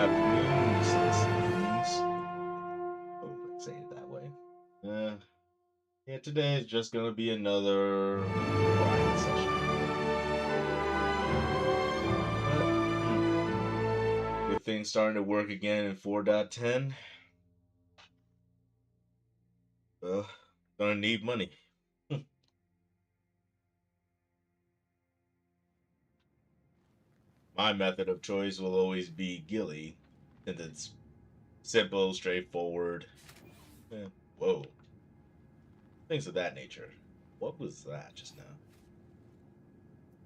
Afternoon, citizens. Oh, let's say it that way. Yeah, today is just gonna be another quiet session. With things starting to work again in 4.10, well, gonna need money. My method of choice will always be Gilly, since it's simple, straightforward. Whoa, things of that nature. What was that just now?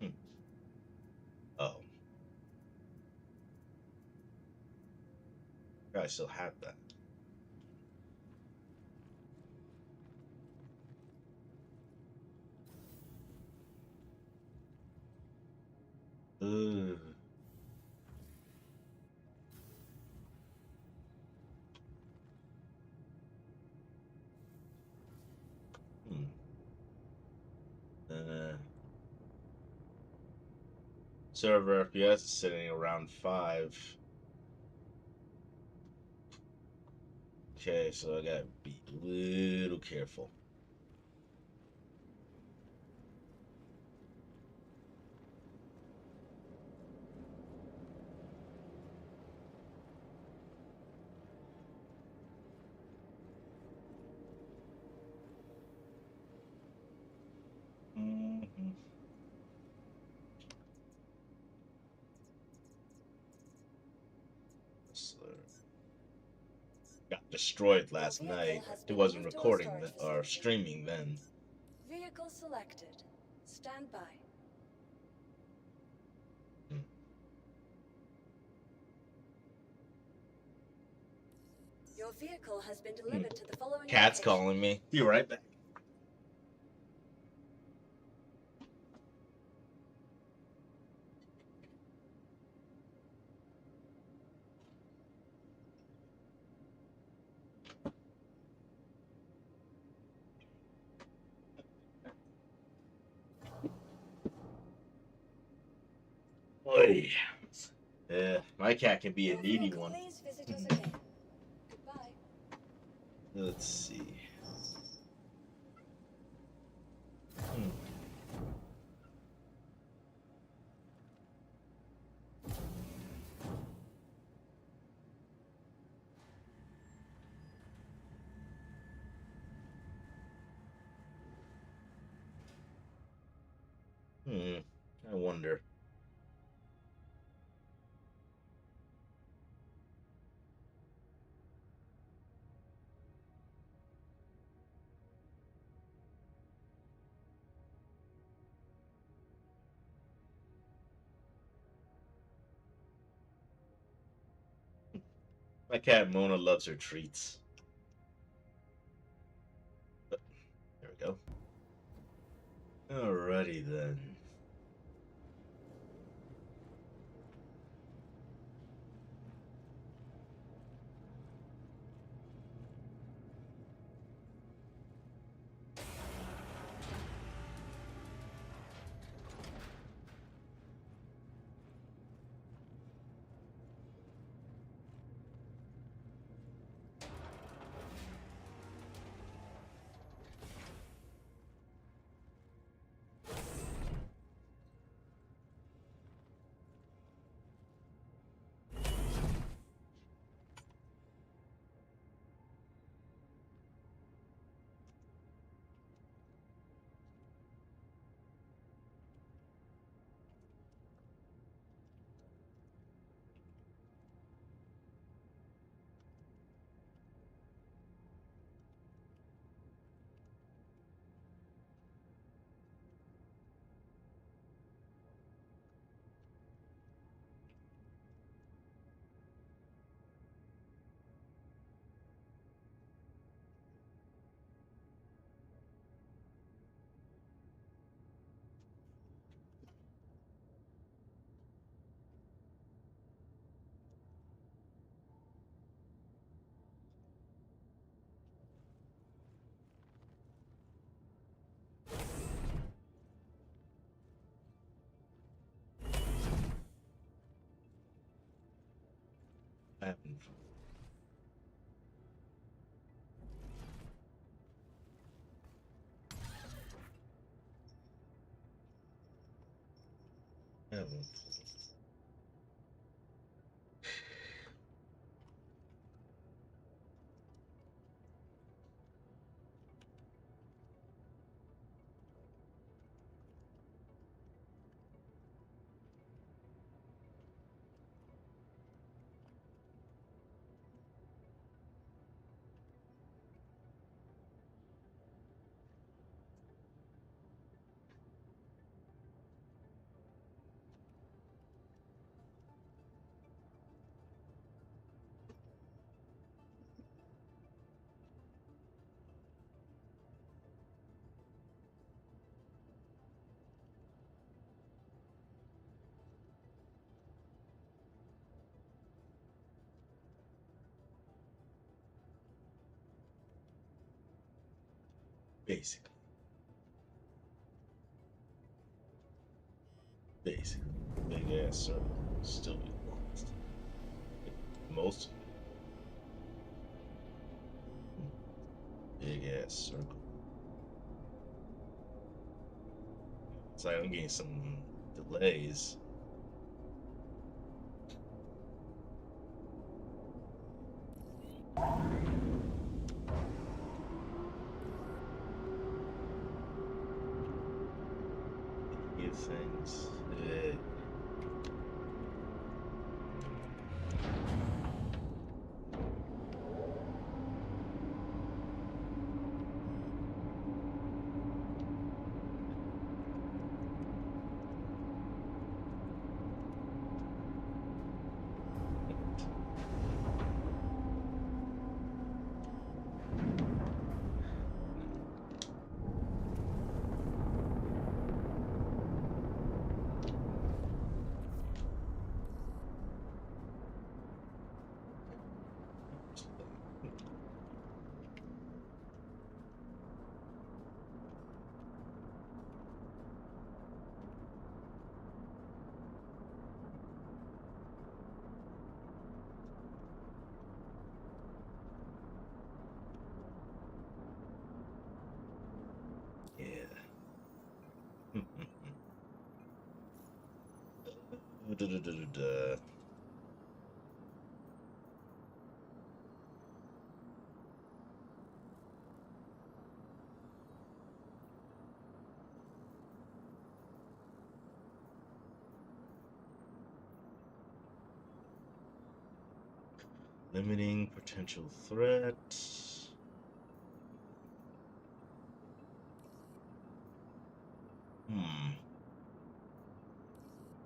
Hmm. Oh, I still have that. Ugh. Hmm. Uh, Server FPS is sitting around 5. Okay, so I gotta be a little careful. Mm-hmm. Got destroyed last night. It wasn't recording or streaming then. Vehicle selected. Stand by. Hmm. Your vehicle has been delivered to the following Cat's location. calling me. Be right back. Oy. My cat can be a needy one. Please visit us again. Goodbye. Let's see. Hmm. I wonder. My cat Mona loves her treats. But, there we go. Alrighty then. I haven't. I haven't. Basically. Basically. Big ass circle. Still be lost. Most big ass circle. It's like I'm getting some delays. Few things. Yeah. Da-da-da-da-da. Limiting potential threat.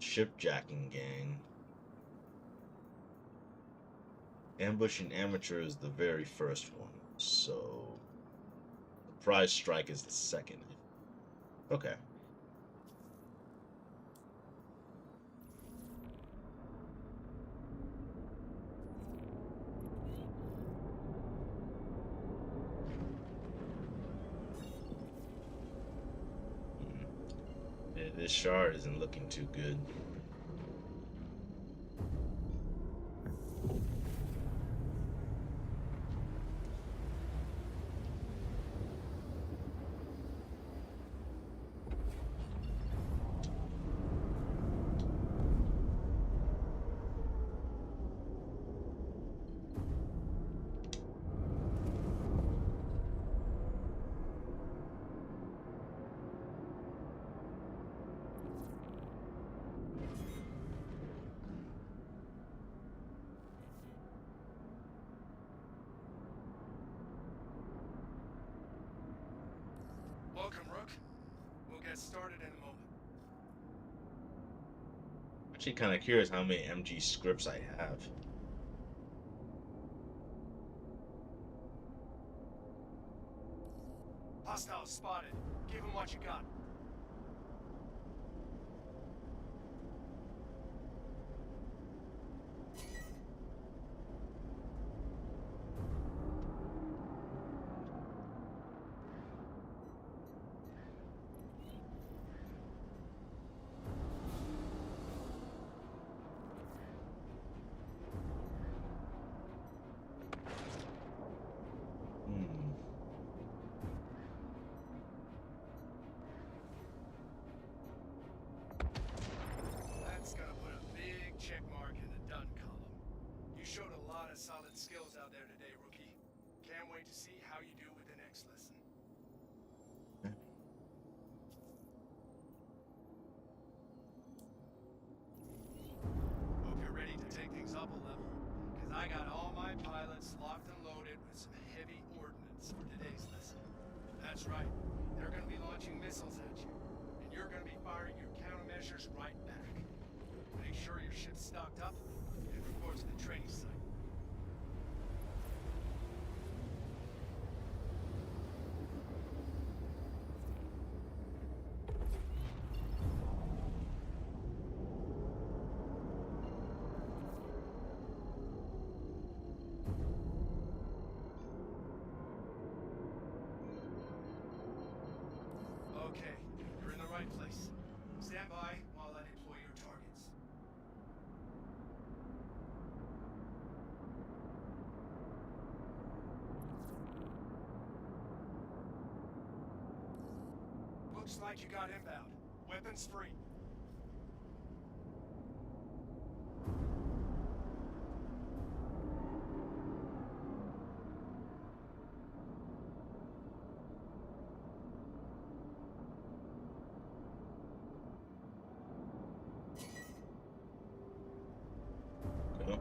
Shipjacking gang. Ambushing amateur is the very first one. So surprise strike is the second. Okay. Yeah, this shard isn't looking too good. Welcome, Rook. We'll get started in a moment. Actually, kind of curious how many MG scripts I have. Hostiles spotted. Give them what you got. showed a lot of solid skills out there today, rookie. Can't wait to see how you do with the next lesson. Hope you're ready to take things up a level, because I got all my pilots locked and loaded with some heavy ordnance for today's lesson. That's right, they're going to be launching missiles at you, and you're going to be firing your countermeasures right back. Make sure your ship's stocked up, and report to the training site. Okay, you're in the right place. Stand by while I deploy your targets. Looks like you got inbound. Weapons free. Okay.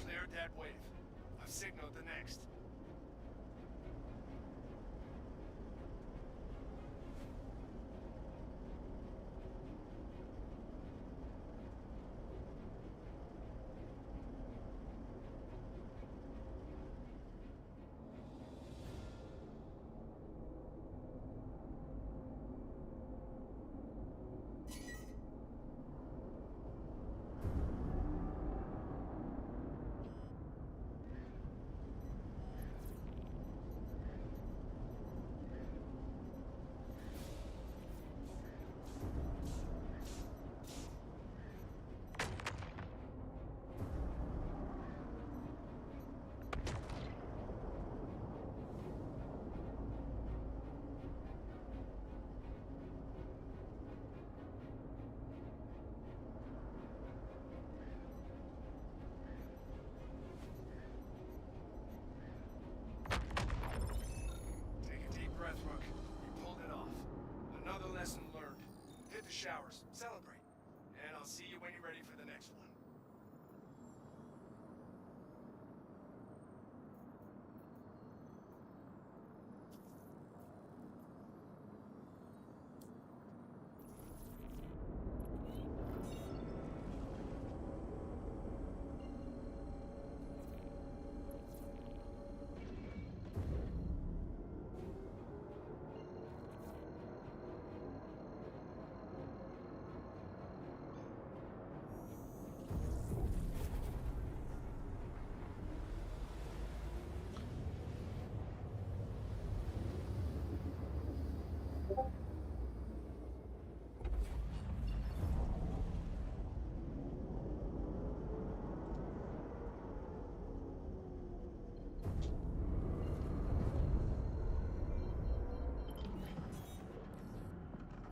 Cleared that wave. I've signaled the next. Take a deep breath, Rook. You pulled it off. Another lesson learned. Hit the showers. Celebrate. And I'll see you when you're ready for the next one.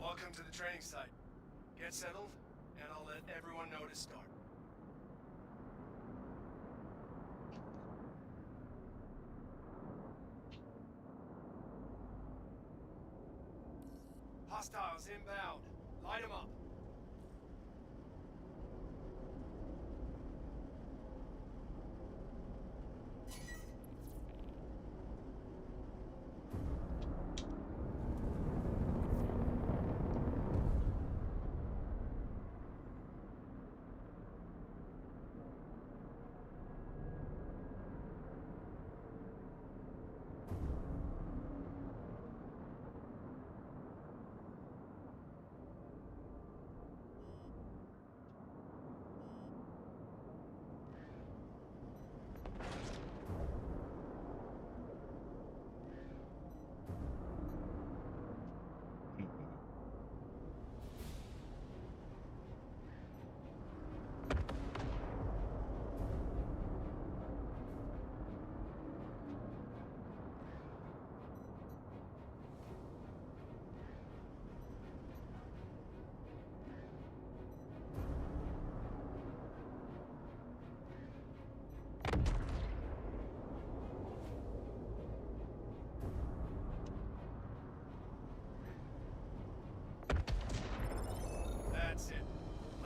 Welcome to the training site. Get settled, and I'll let everyone know to start. Hostiles inbound. Light them up.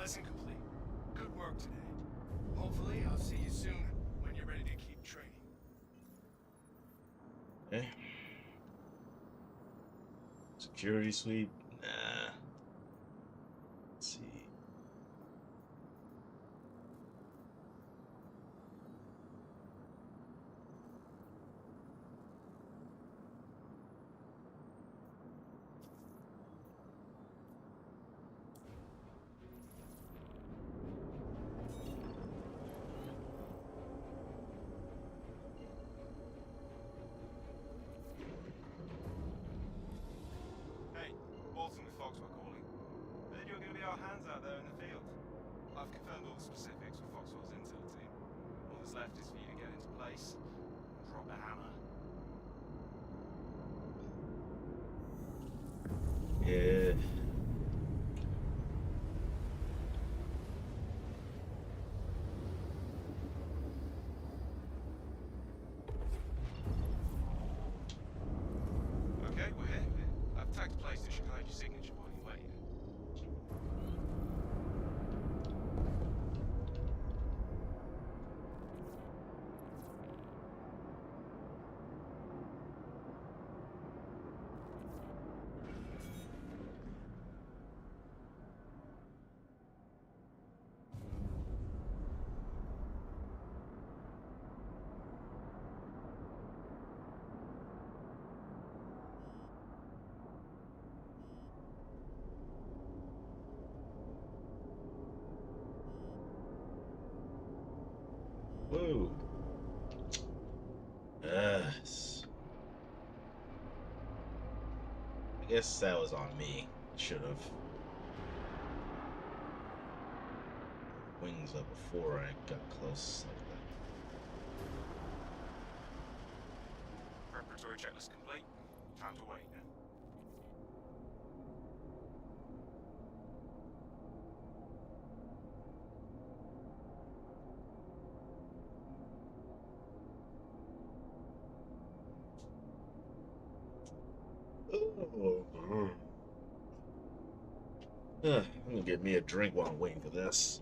Lesson complete. Good work today. Hopefully, I'll see you soon when you're ready to keep training. Okay. Security sweep? Nah. Let's see. Hey, Bolton with Foxwell calling. Heard you're going to be our hands out there in the field. I've confirmed all the specifics with Foxwell's intel team. All that's left is for you to get into place, drop a hammer. Yeah. Okay, we're here. I've tagged a place that should hide your signature while you're waiting. Whoa. Yes. I guess that was on me. Should have wings up before I got close like that. Preparatory checklist complete. Time to wait now. Oh. I'm gonna get me a drink while I'm waiting for this.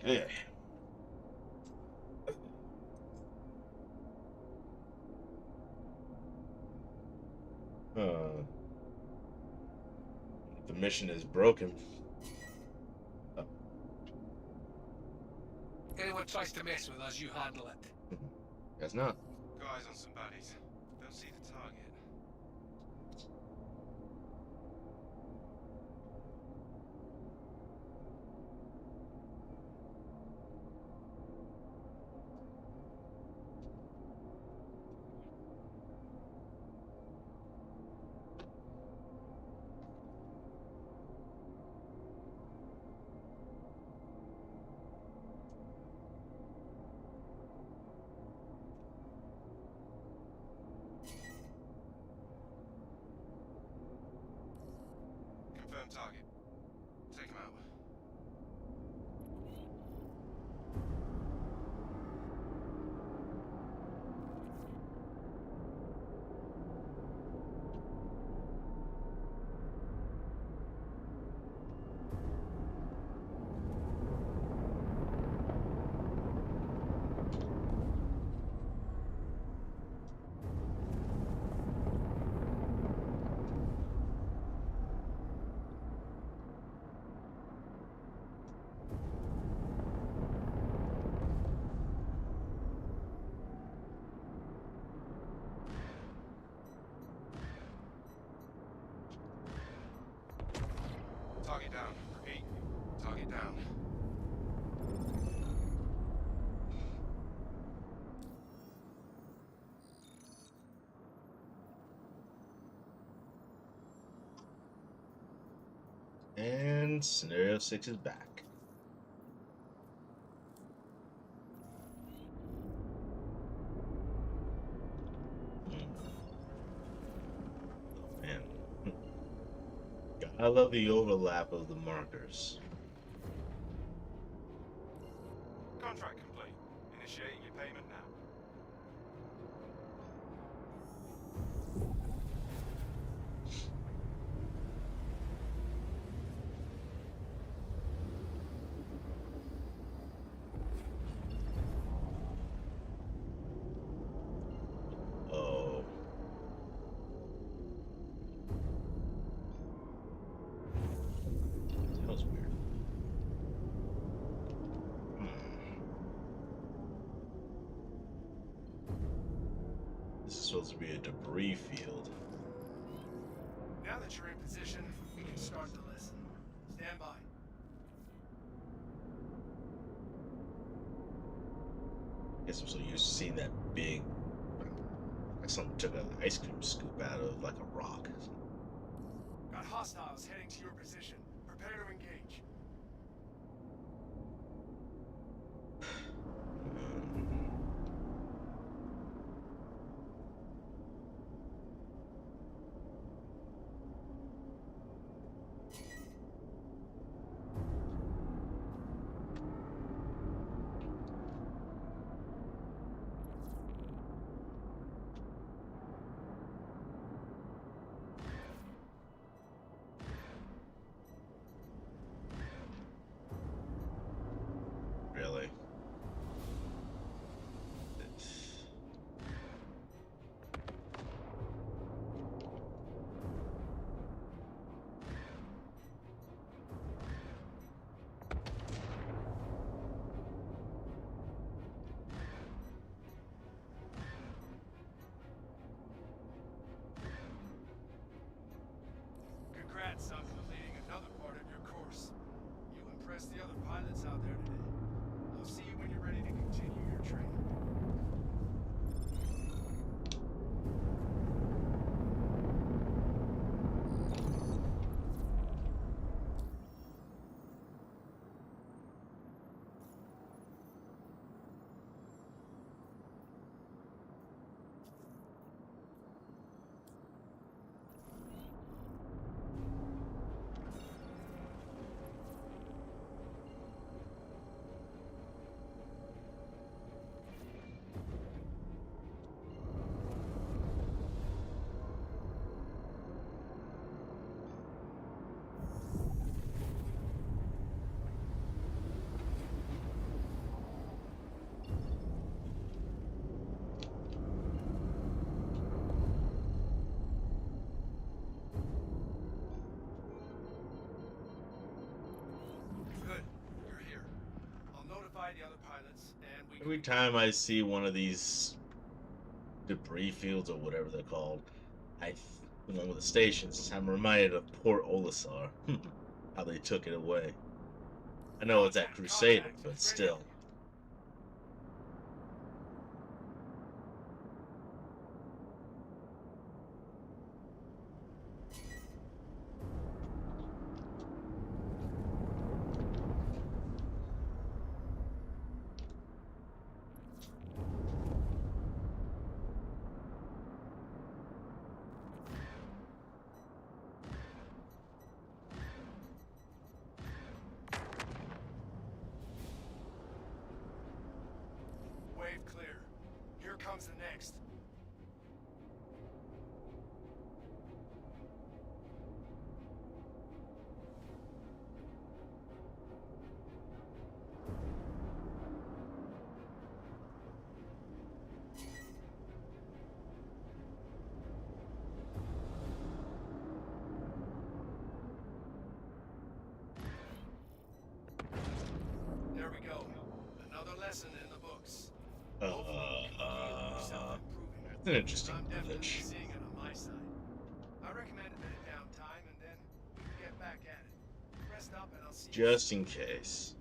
Okay. The mission is broken. Anyone tries to mess with us, you handle it. Guess not. Guys on some baddies. Don't see the target. Confirm target. Take him out. And Scenario 6 is back. Oh, man. I love the overlap of the markers. Contract complete. Initiating your payment now. Oh. That was weird. This is supposed to be a debris field. Now that you're in position, we can start the lesson. Stand by. I guess I'm so used to seeing that big, like someone took an ice cream scoop out of like a rock. Got hostiles heading to your position. Prepare to engage. Really? Congrats on completing another part of your course. You impressed the other pilots out there today. I'll see you when you're ready to continue your training. Good. You're here. I'll notify the other pilots, and we Every time I see one of these debris fields or whatever they're called, the one with the stations, I'm reminded of Port Olisar. How they took it away. I know it's at Crusader, but still. Wave clear. Here comes the next. There we go. Another lesson in the books. That's an interesting I'm definitely glitch. seeing it on my side. I recommend a bit of downtime, and then we can get back at it. Rest up, and I'll see you. Just in case.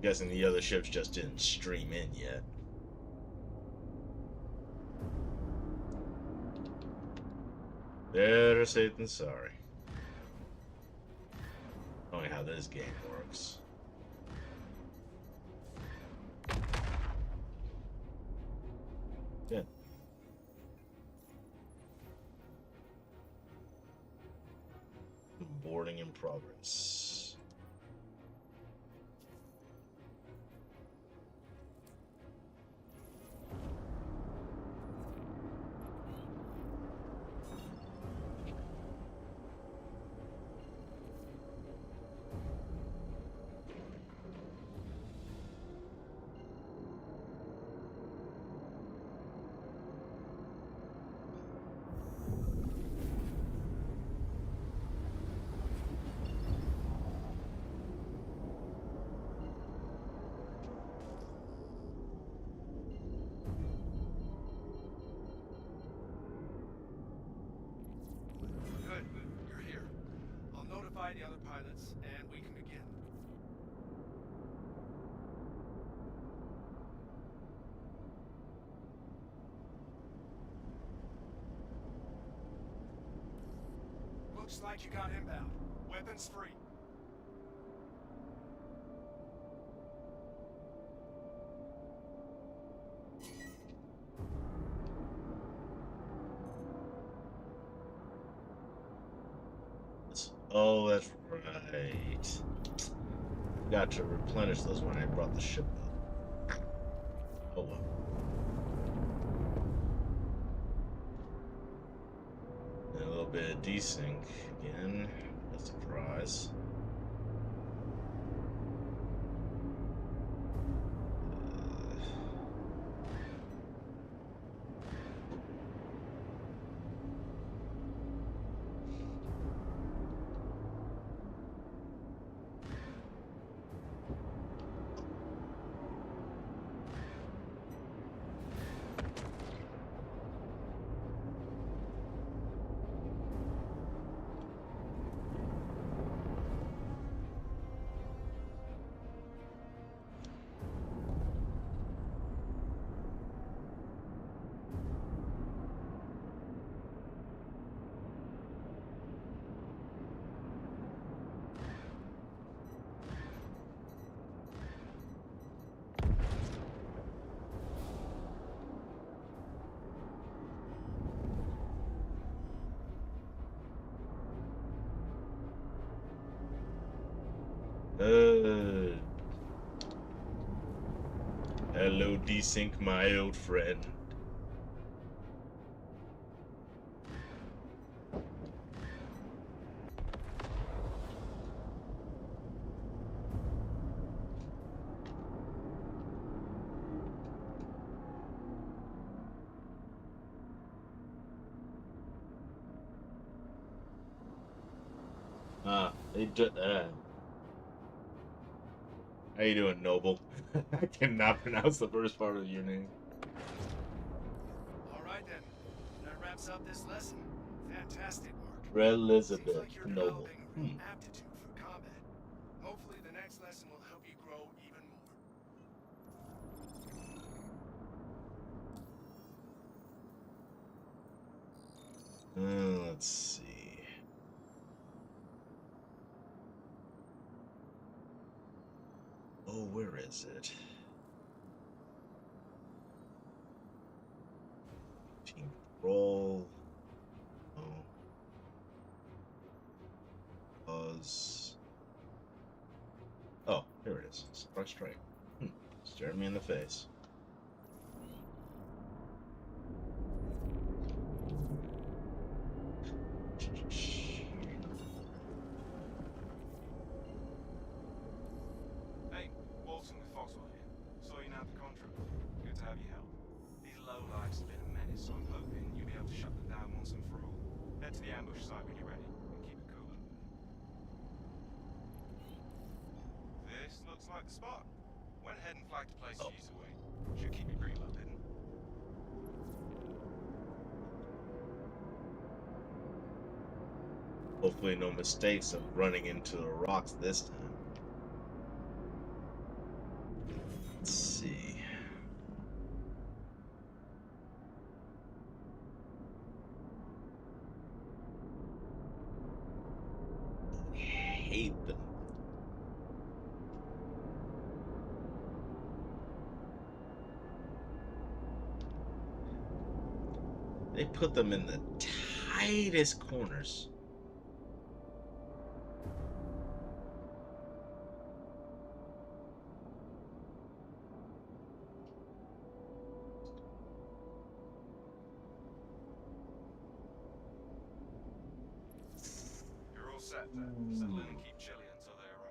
Guessing the other ships just didn't stream in yet. Better safe than sorry. Knowing how this game works. Good. Boarding in progress. Good. You're here. I'll notify the other pilots, and we can begin. Looks like you got inbound. Weapons free. Oh, that's right. Got to replenish those when I brought the ship up. Oh well. And a little bit of desync again. A surprise. Hello, desync, my old friend. They just, how you doing, Noble? I cannot pronounce the first part of your name. All right then. That wraps up this lesson. Fantastic work. Red Seems Elizabeth, like you're Noble. developing a real aptitude for combat. Hopefully the next lesson will help you grow even more. Let's see. Oh, where is it? Team control. Oh. Pause. Oh, here it is. Surprise strike. Staring me in the face. Hey, Walton with Foxwell here. Saw you nabbed the contract. Good to have you help. These lowlifes have been a menace, so I'm hoping you'll be able to shut them down once and for all. Head to the ambush site when you're ready, and keep it cool. This looks like the spot. Went ahead and flagged a place for you to wait. Should keep you pretty well hidden. Hopefully no mistakes of running into the rocks this time. Let's see. They put them in the tightest corners. You're all set then. Settle in and keep chilly until they arrive.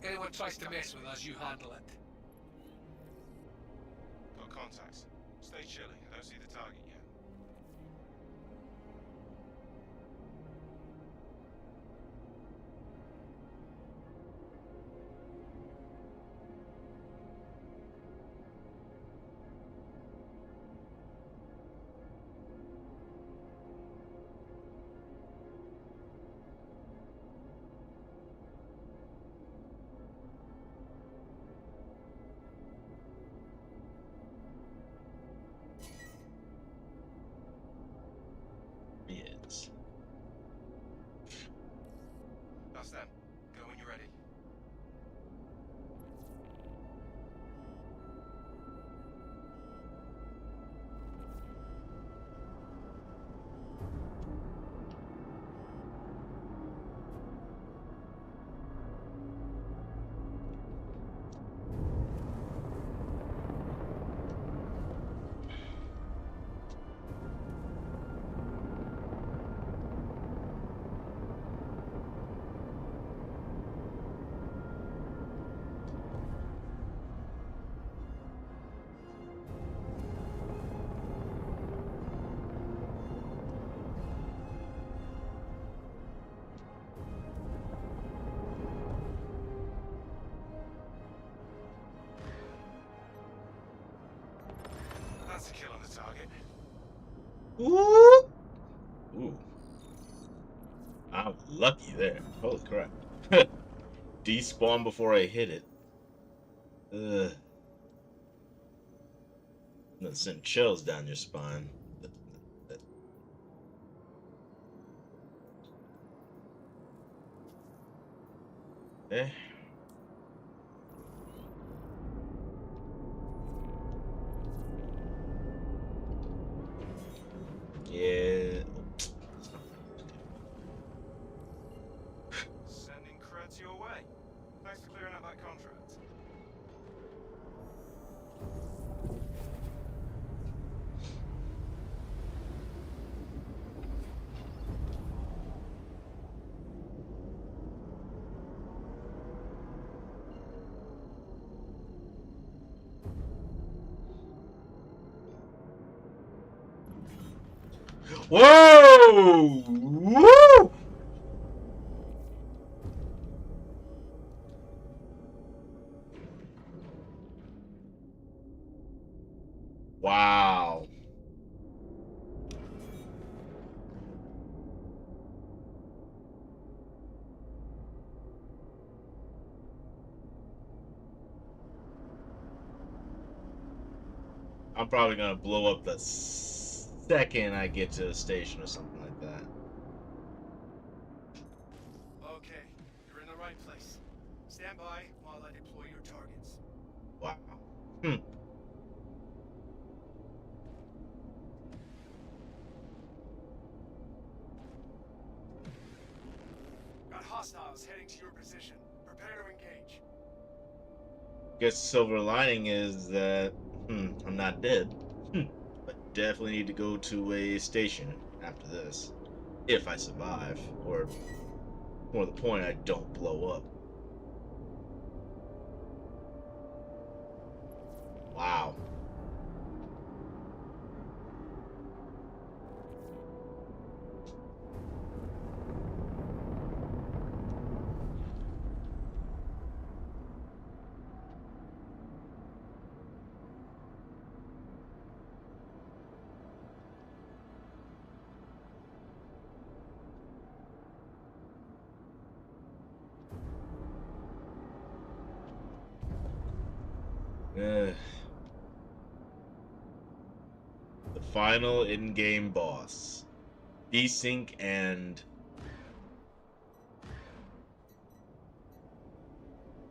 Anyone tries to mess with us, you handle it. Got contacts. Stay chilly. I don't see the target yet. Yes. That's them. Go when you're ready. That's a kill on the target. Ooh. Ooh. I'm lucky there. Holy crap. Despawn before I hit it. Ugh. That sent chills down your spine. Eh. Yeah. Sending creds your way. Thanks for clearing out that contract. Whoa! Woo! Wow. I'm probably gonna blow up the second I get to the station or something like that. Okay, you're in the right place. Stand by while I deploy your targets. Wow. Hmm. Got hostiles heading to your position. Prepare to engage. Guess silver lining is that I'm not dead. But definitely need to go to a station after this. If I survive. Or more to the point, I don't blow up. Wow. The final in-game boss. Desync and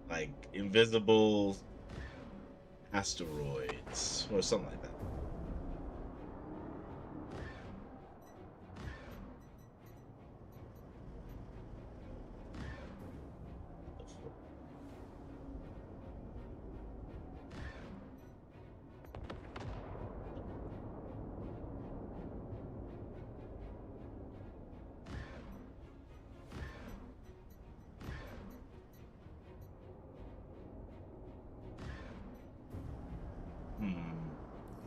like invisible asteroids or something like that.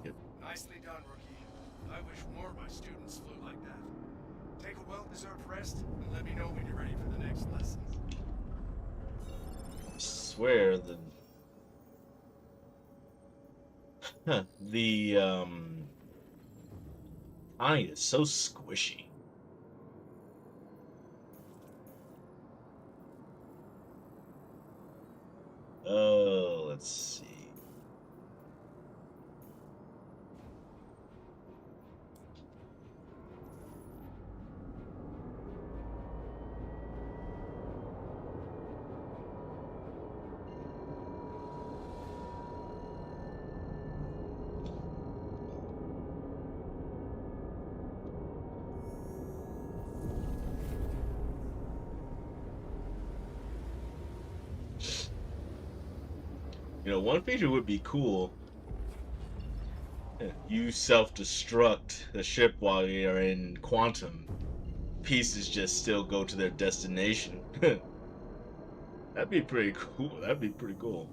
Yep. Nicely done, rookie. I wish more of my students flew like that. Take a well-deserved rest and let me know when you're ready for the next lesson. I swear the Connie is so squishy. Oh, let's see. You know, one feature would be cool. You self-destruct the ship while you're in quantum. Pieces just still go to their destination. That'd be pretty cool. That'd be pretty cool.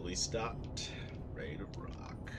fully stocked, ready to rock.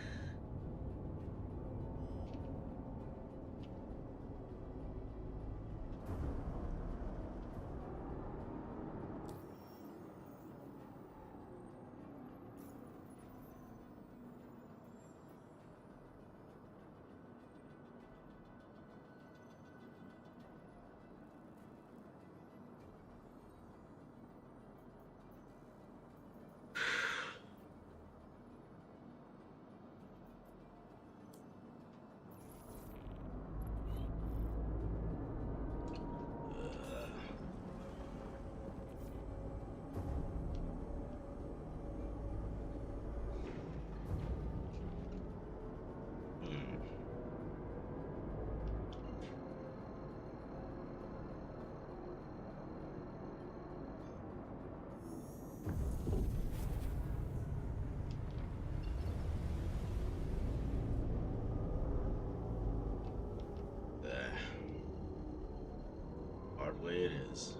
Hard way it is.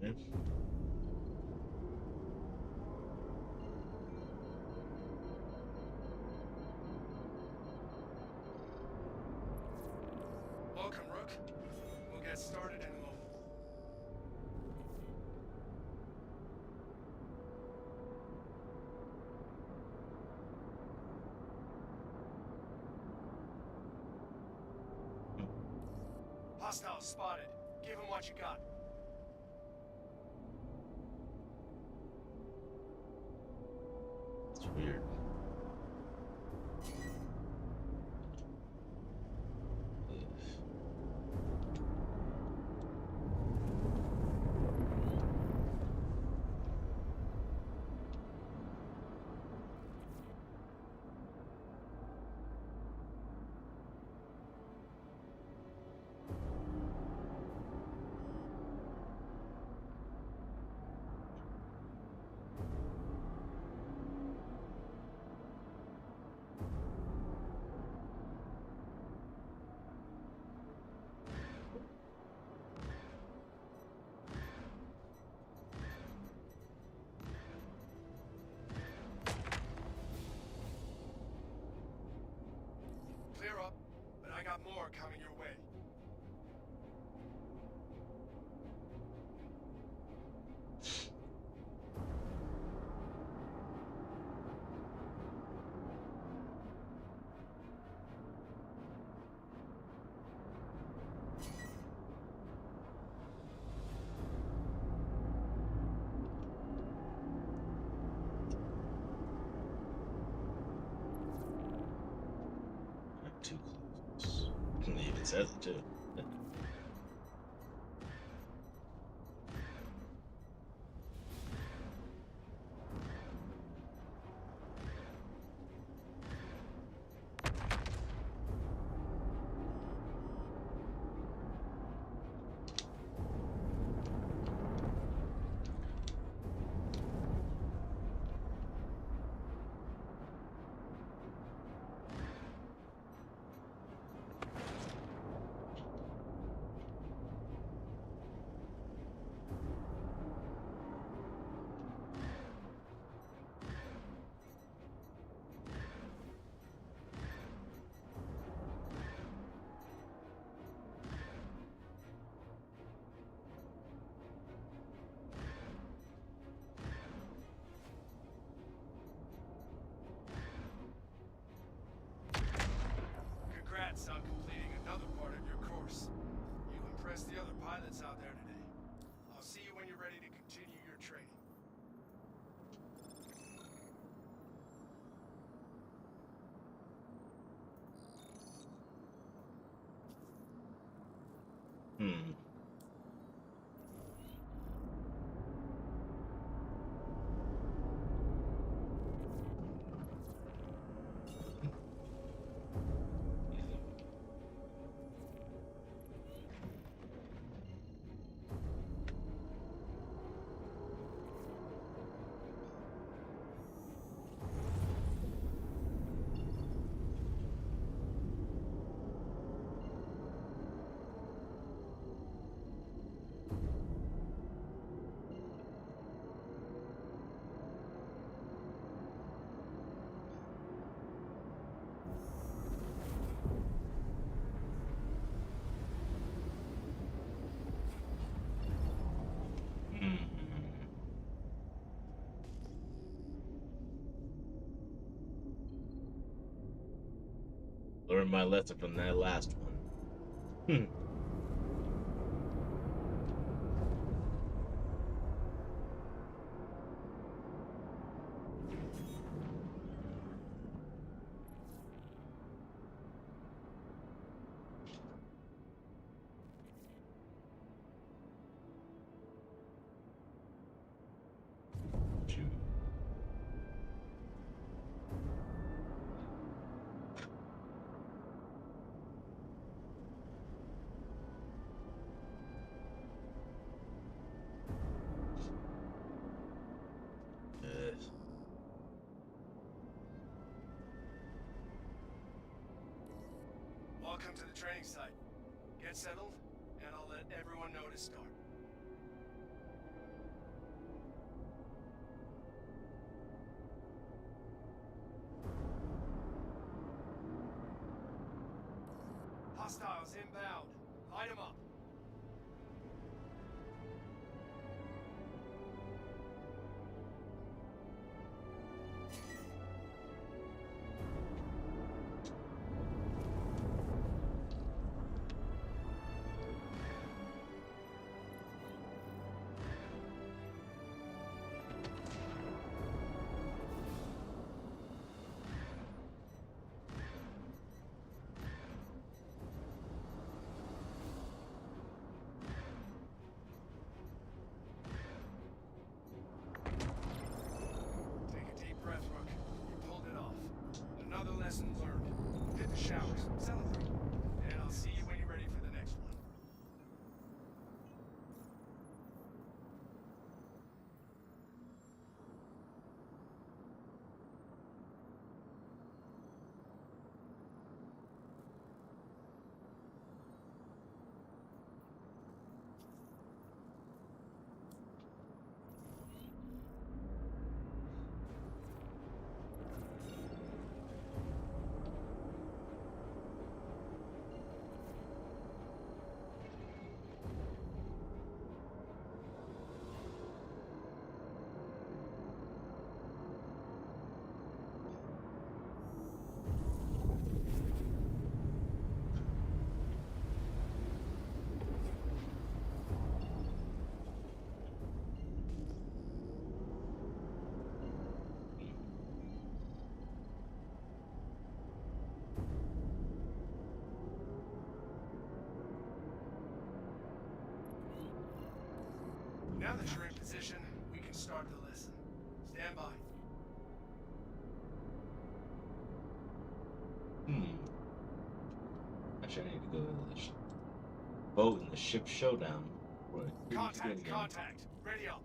Yeah. Welcome, Rook. We'll get started in a moment. Hostiles spotted. Give them what you got. It's weird. Clear up, but I got more coming your way. Not too close. It even says it too. Hmm. Hmm. Learned my lesson from that last one. Hmm. Shoot. Yes. Welcome to the training site. Get settled, and I'll let everyone know to start. Hostiles inbound. Light them up. Take a deep breath, Rook. You pulled it off. Another lesson learned. Hit the showers. Celebrate. And I'll see you when you're ready for the next one. Now that you're in position, we can start the lesson. Stand by. Hmm. Actually, I need to go to the boat in the ship showdown. Right. Contact. Ready up.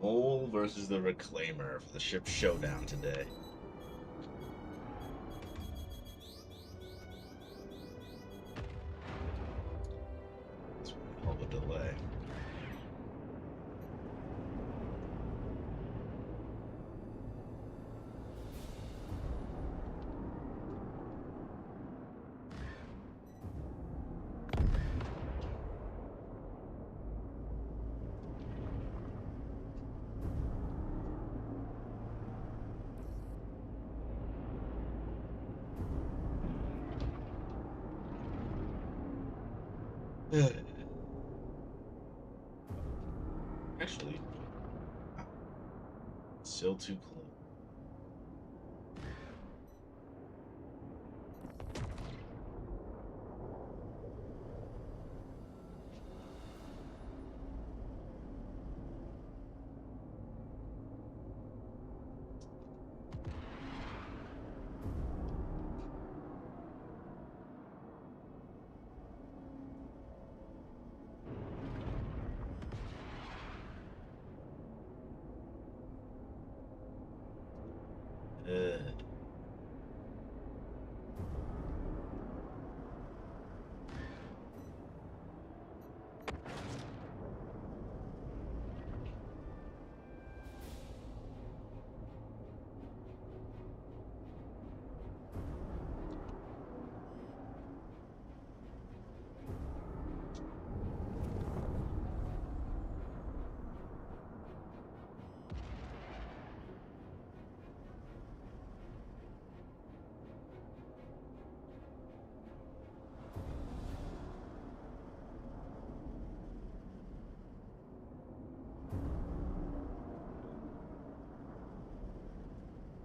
Mole versus the Reclaimer for the ship showdown today. It's a hell of a delay. Actually, wow, still too close. Uh,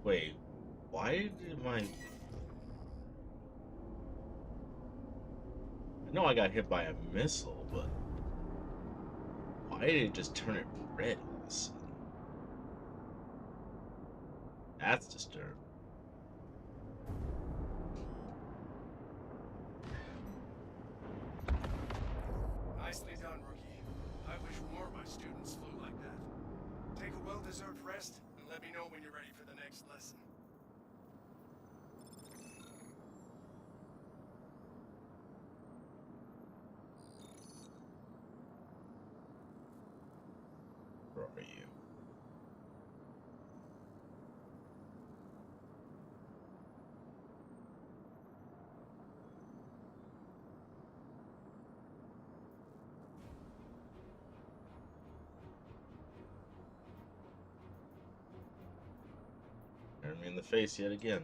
Wait, why did my... I know I got hit by a missile, but why did it just turn it red all of a sudden? That's disturbing. Nicely done, rookie. I wish more of my students flew like that. Take a well-deserved rest, and let me know when you're ready for the next lesson. Where are you? Staring me in the face yet again.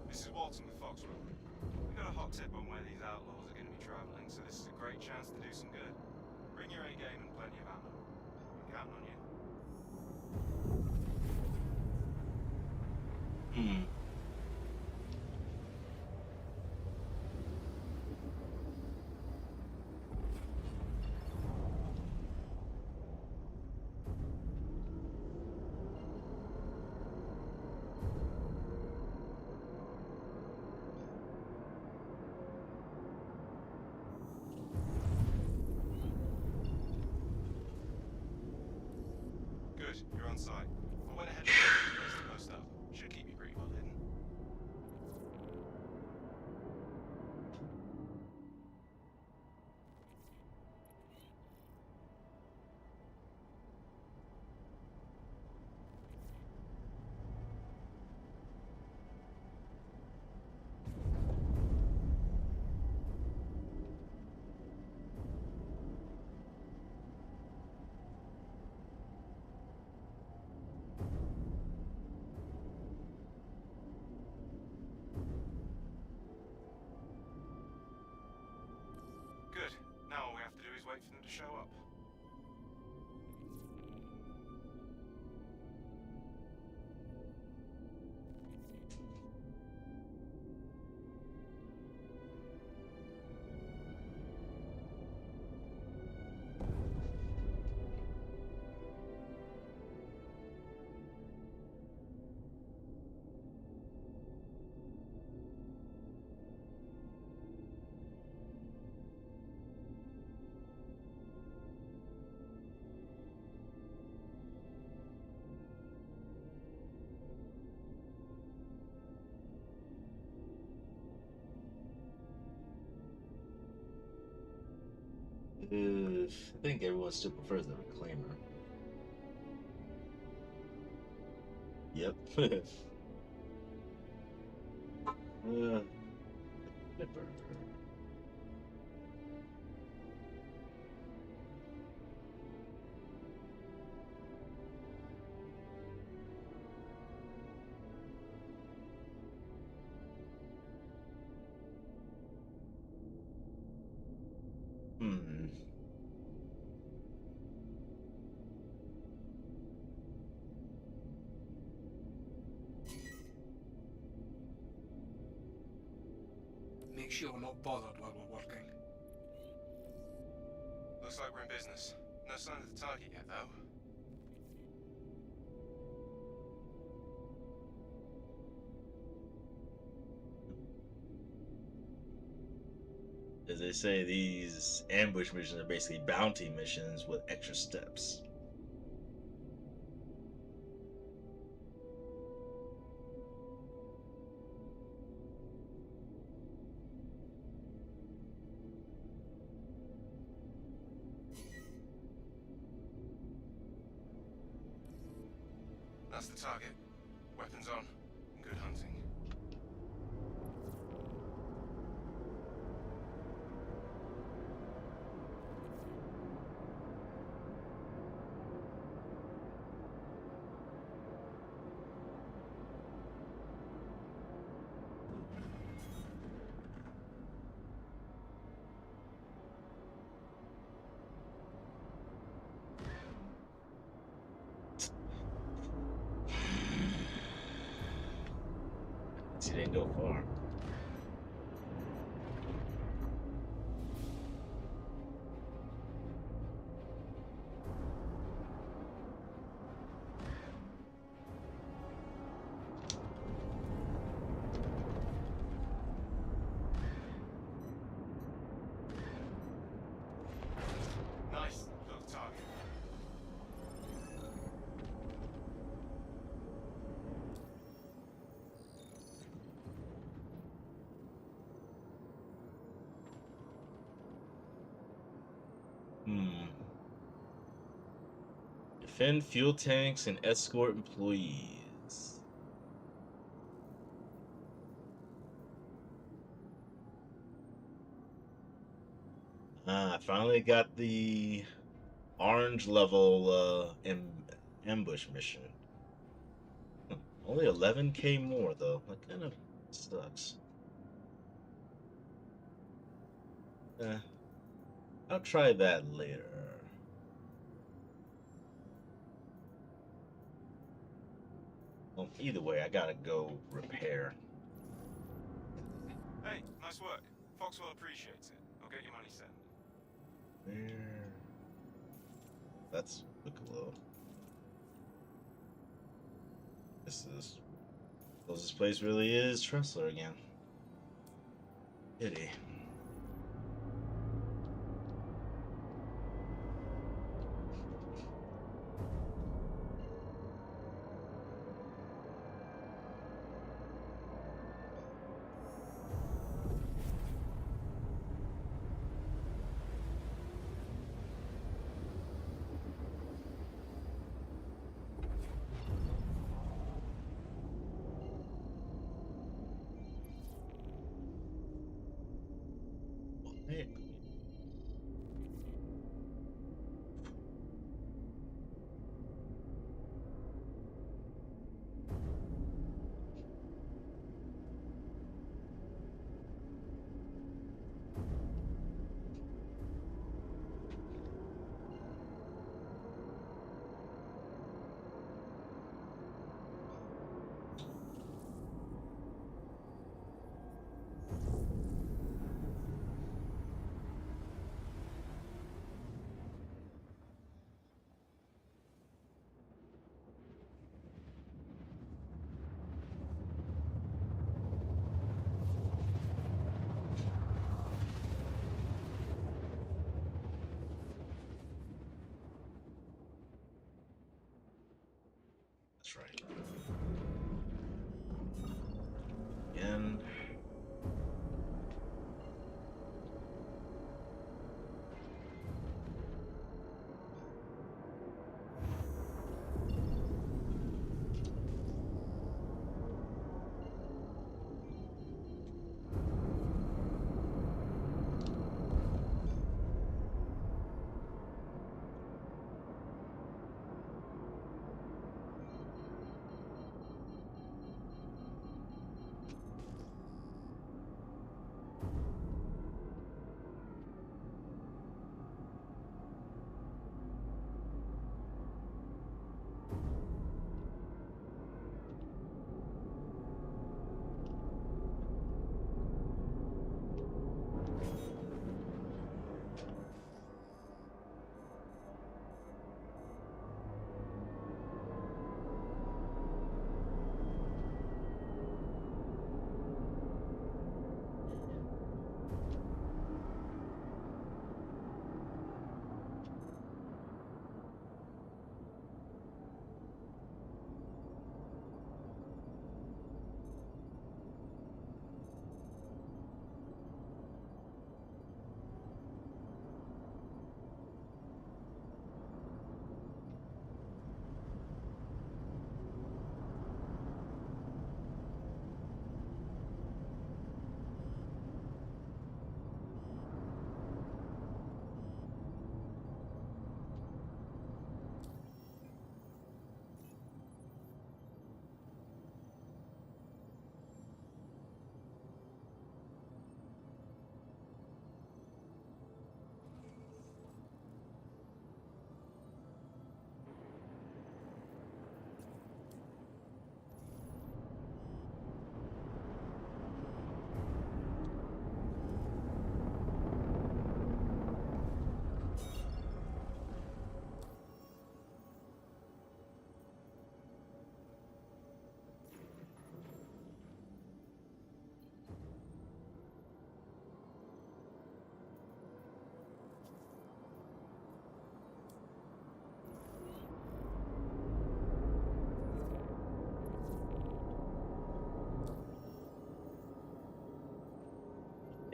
This is Walton with Foxwell. We got a hot tip on where these outlaws are going to be traveling, so this is a great chance to do some good. Bring your A game and plenty of ammo. I'm counting on you. Hmm. Good, you're on site. I went ahead and checked the place to post up. Should keep you pretty well hidden. Good. Now all we have to do is wait for them to show up. I think everyone still prefers the Reclaimer. Yep. Flipper. Hmm. Make sure we're not bothered while we're working. Looks like we're in business. No sign of the target yet, though. As they say, these ambush missions are basically bounty missions with extra steps. That's the target. Weapons on. Good hunting. See, they go far. Nice little target. Hmm. Defend fuel tanks and escort employees. I finally got the orange level ambush mission. Only 11K more though. That kind of sucks. I'll try that later. Well, either way, I gotta go repair. Hey, nice work. Foxwell appreciates it. I'll get your money sent. Where? That's Piccolo. This closest place really is Tressler again. Pity. Hey. That's right. Again.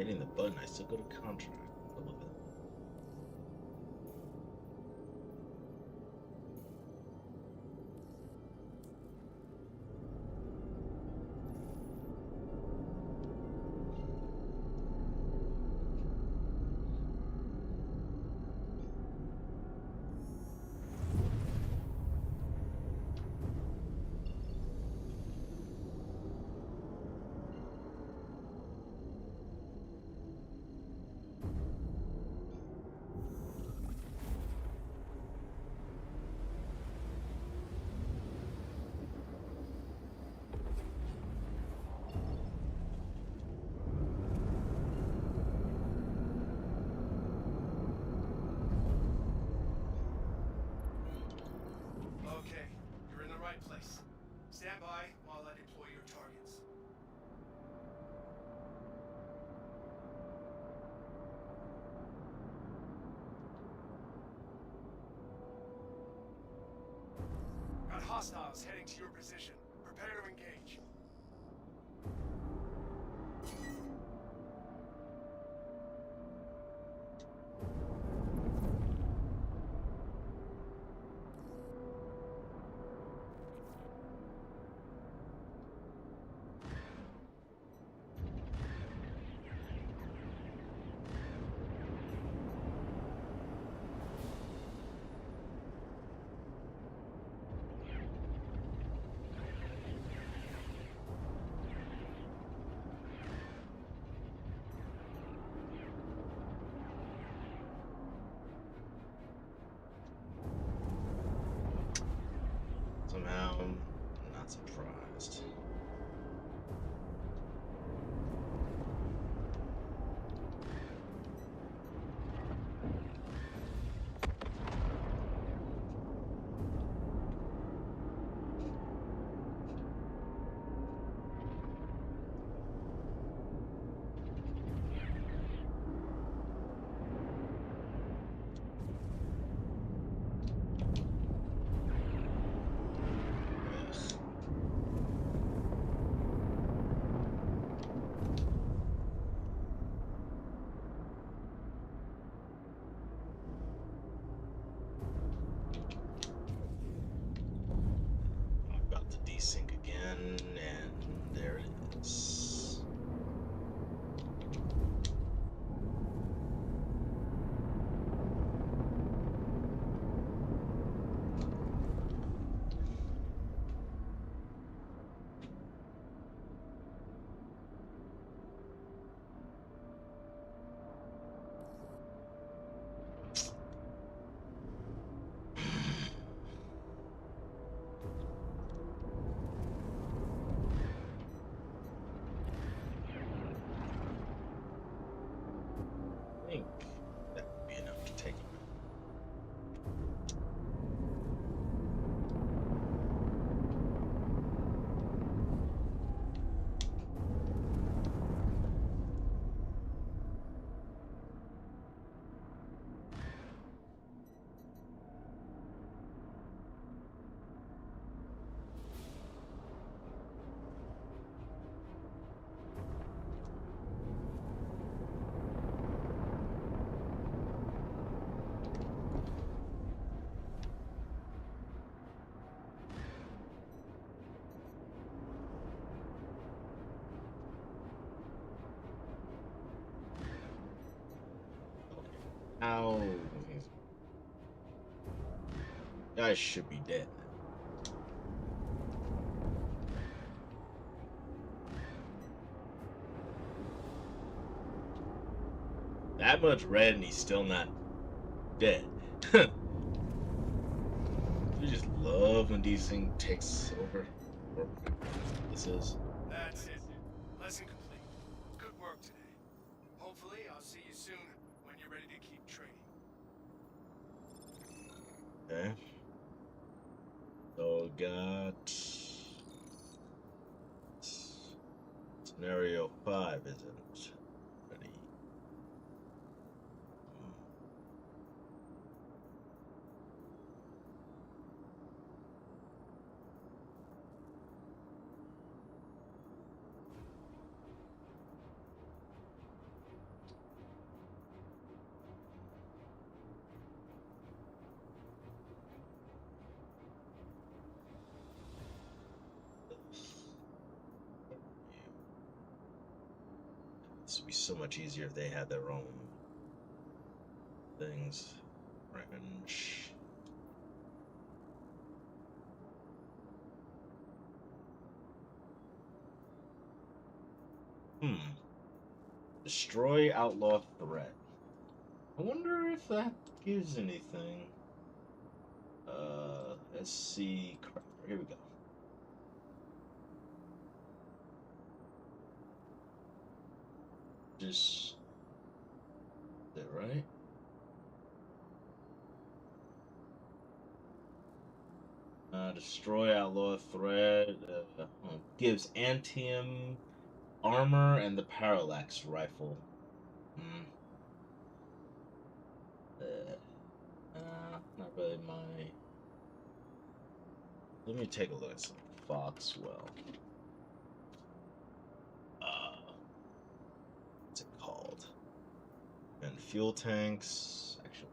Hitting the button, I still go to contract. What was that? Okay, you're in the right place. Stand by while I deploy your targets. Got hostiles heading to your position. Prepare to engage. Somehow, I'm not surprised. I'm about to desync again, and there it is. I think that would be enough to take him out. Ow. Guys should be dead now. That much red and he's still not dead. You just love when these things takes over. Or this is. That's it. Lesson complete. Good work today. Hopefully, I'll see you soon when you're ready to keep training. Okay. So got scenario 5 isn't ready. This would be so much easier if they had their own things. Revenge. Destroy outlaw threat. I wonder if that gives anything. SC Crowder. Here we go. Just is that right? Destroy outlaw threat. Gives antium armor and the parallax rifle. Not really my. Let me take a look at some Foxwell. What's it called? And fuel tanks. Actually.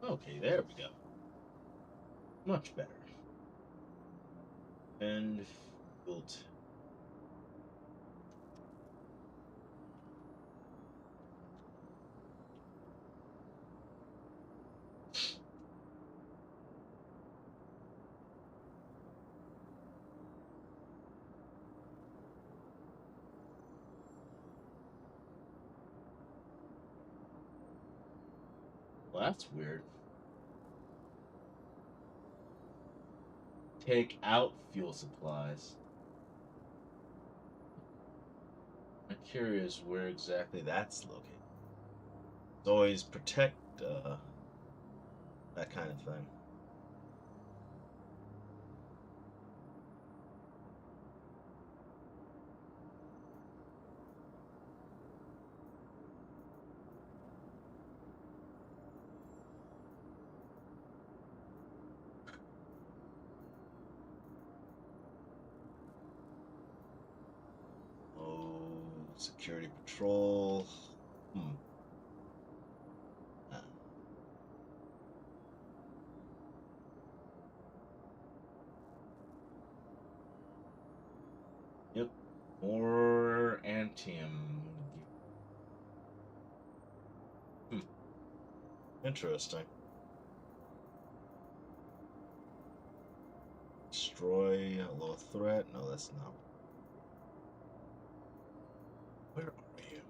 Okay, there we go. Much better. And fuel tank. Well, that's weird. Take out fuel supplies. I'm curious where exactly that's located. It's always protect that kind of thing. Security patrol. Yep. More antium. Interesting. Destroy a low threat. No, that's not. Where are you?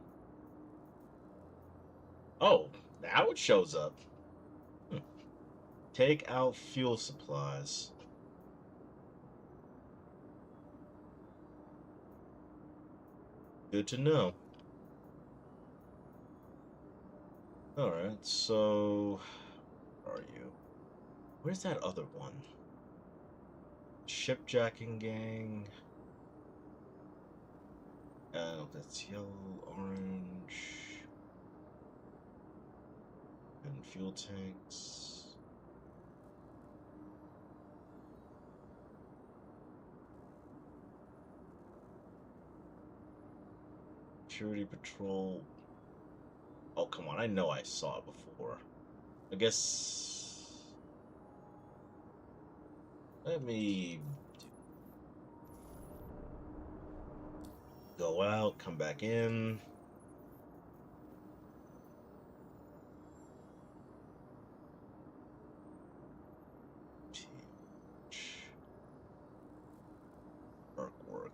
Oh, now it shows up. Take out fuel supplies. Good to know. Alright, so... Where are you? Where's that other one? Shipjacking gang. That's yellow, orange. And fuel tanks. Security patrol. Oh, come on. I know I saw it before. I guess... Let me... Go out, come back in. Dark work.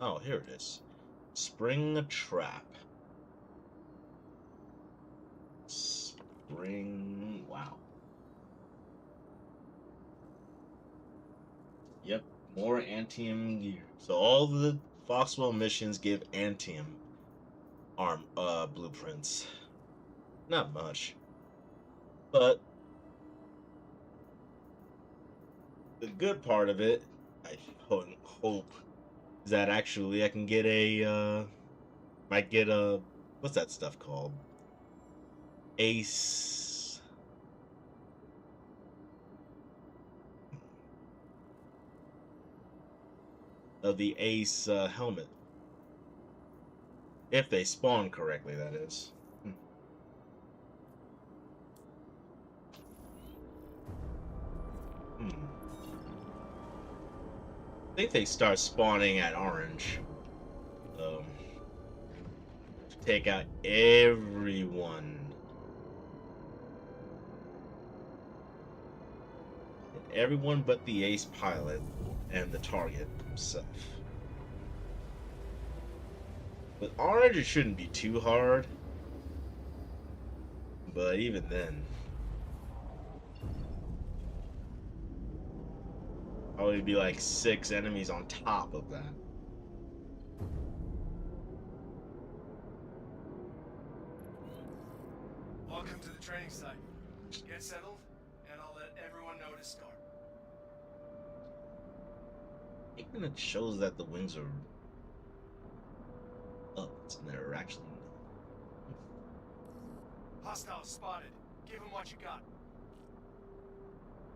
Oh, here it is. Spring a trap. Spring... Wow. Yep, more antium gear. So all the Foxwell missions give antium blueprints. Not much. But the good part of it, I hope, is that actually I can get a might get a what's that stuff called? Ace. Of the Ace helmet. If they spawn correctly, that is. Hmm. I think they start spawning at orange. To take out everyone. Everyone but the ace pilot and the target himself. With orange, it shouldn't be too hard. But even then, probably be like 6 enemies on top of that. Welcome to the training site. Get settled, and I'll let everyone know to start. Even it shows that the wings are up, and they're actually Hostiles spotted. Give them what you got.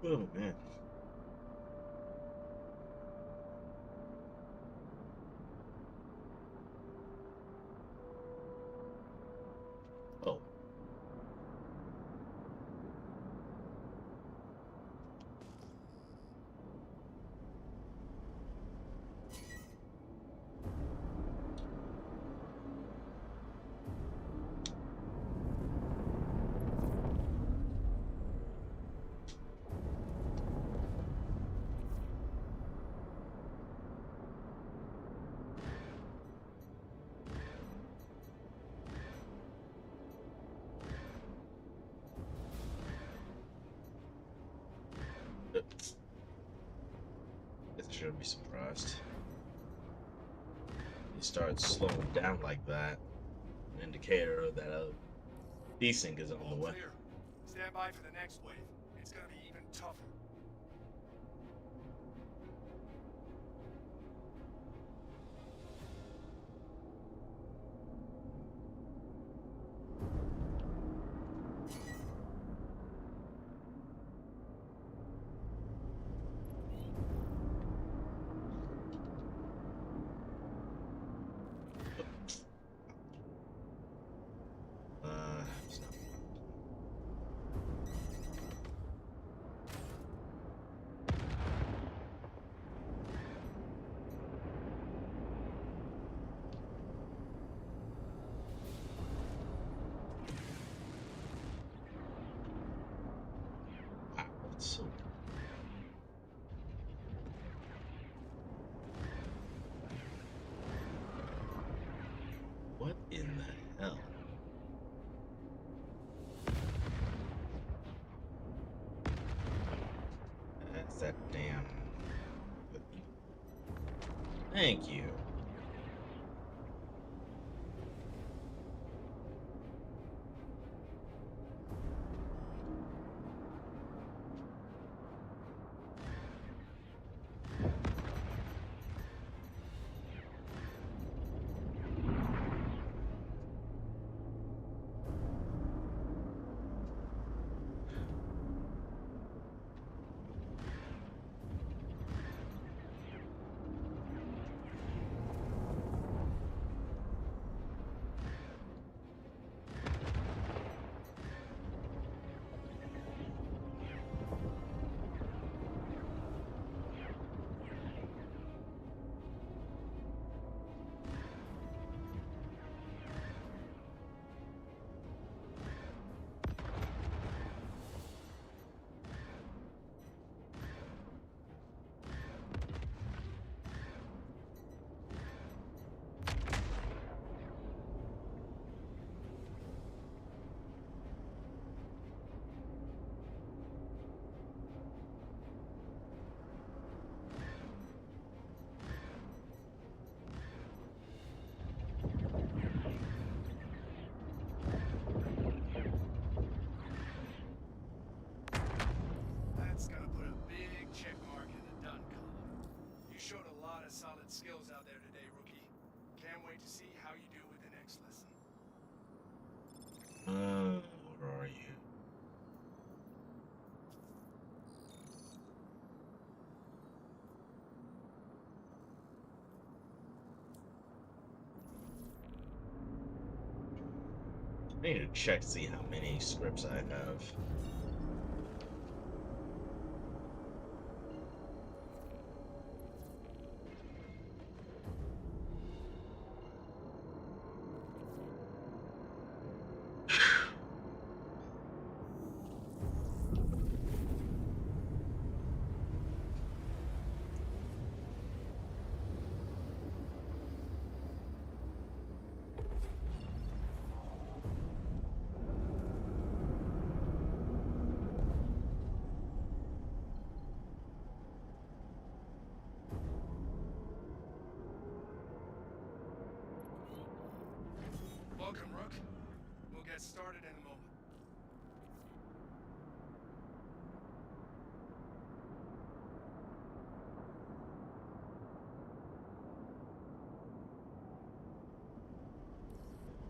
oh man. Oh. I shouldn't be surprised. You start slowing down like that, an indicator that a desync is on the All way. clear. Stand by for the next wave. It's gonna be even tougher. It's not. Wow, it's so. What in the hell? That's that damn. Thank you. Can't wait to see how you do with the next lesson. Where are you? I need to check to see how many scripts I have. Welcome, Rook. We'll get started in a moment.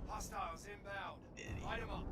Hostiles inbound. Light 'em up.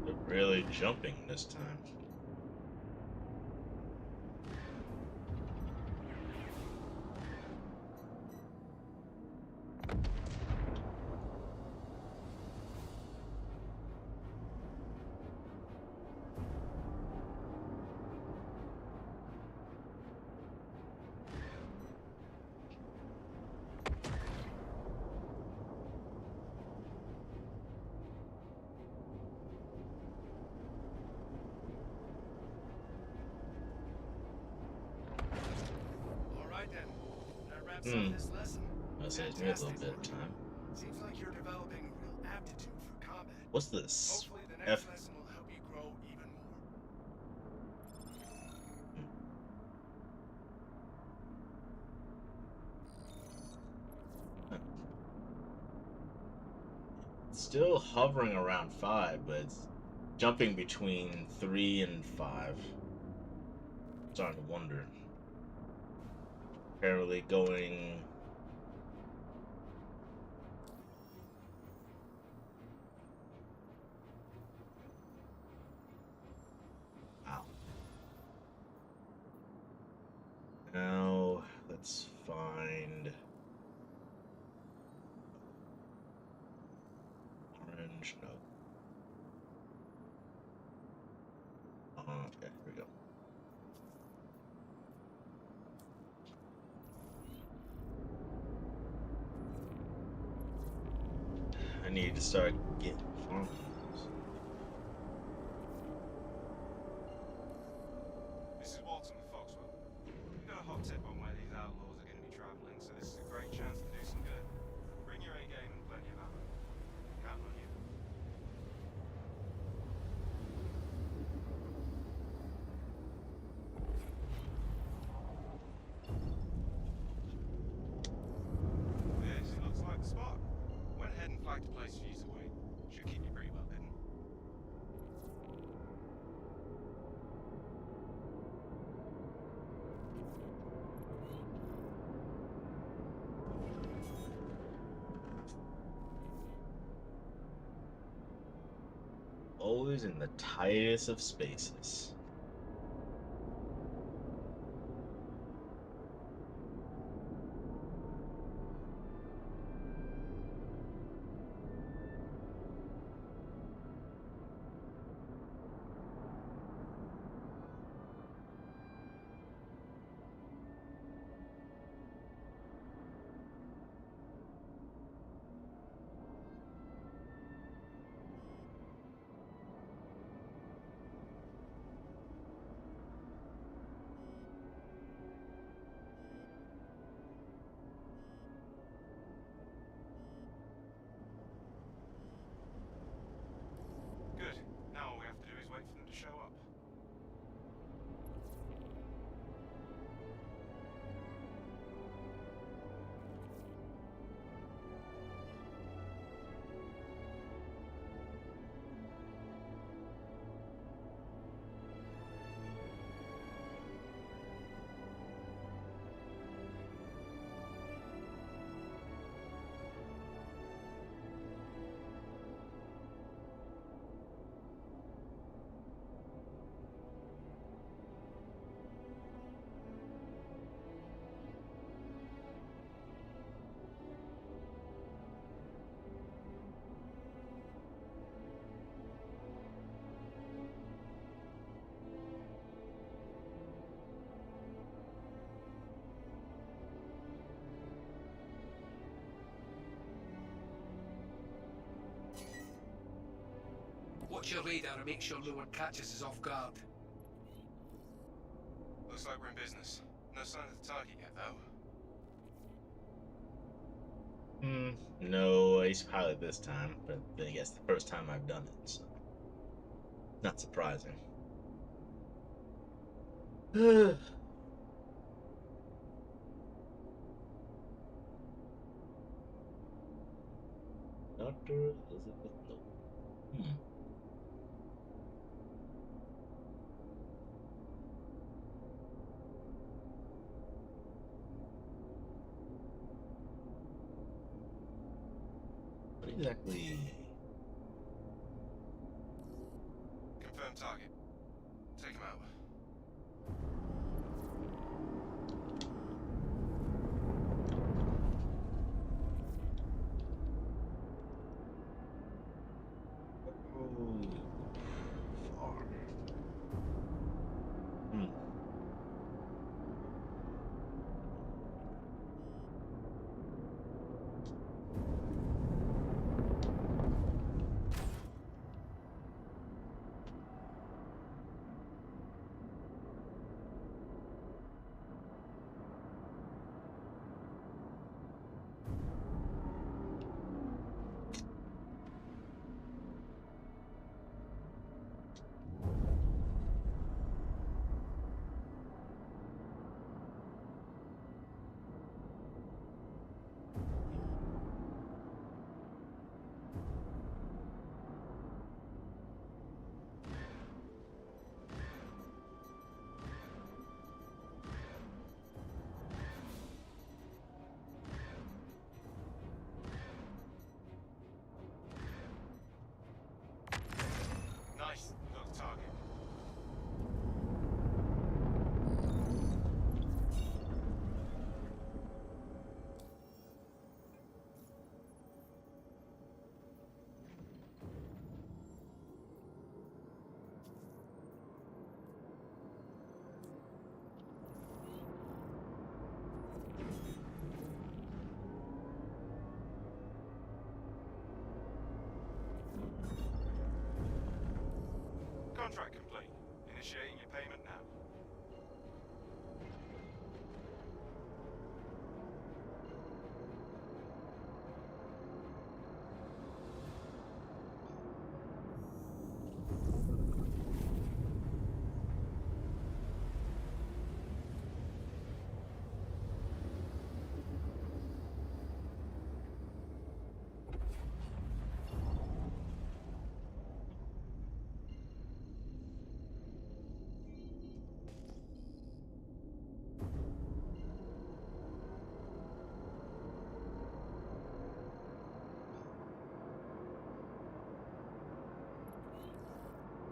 They're really jumping this time. All right then. That wraps up this lesson. That saves me a little bit of time. Seems like you're developing a real aptitude for combat. What's this? Hopefully the next lesson will help you grow even more. Still hovering around 5, but it's jumping between 3 and 5. Starting to wonder. Apparently going... Wow. Now, let's find... Orange, no. Okay, here we go. I need to start getting farming. This is Walton with Foxwell. We've got a hot tip on where these outlaws are going to be traveling, so this is a great chance to do some good. Bring your A game and plenty of ammo. Count on you. This looks like the spot. Went ahead and flagged a place for you to wait. Should keep you pretty well hidden. Always in the tightest of spaces. Watch your radar and make sure no one catches us off guard. Looks like we're in business. No sign of the target yet, though. No ace pilot this time, but then I guess the first time I've done it, so not surprising. Dr. Elizabeth Noble. What exactly? Confirm target. Take him out. Far. Nice. Got the target. Contract complete. Initiating your payment now.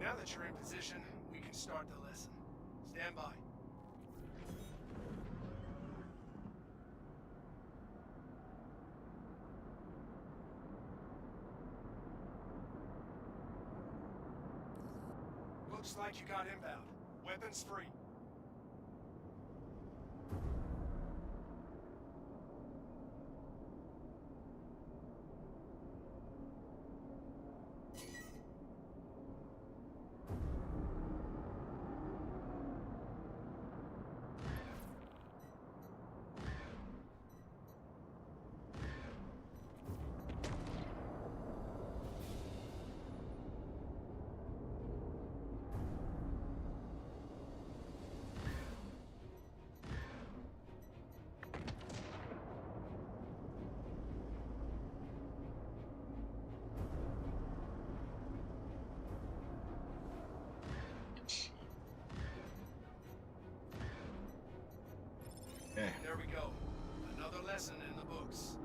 Now that you're in position, we can start the lesson. Stand by. Looks like you got inbound. Weapons free. There we go. Another lesson in the books.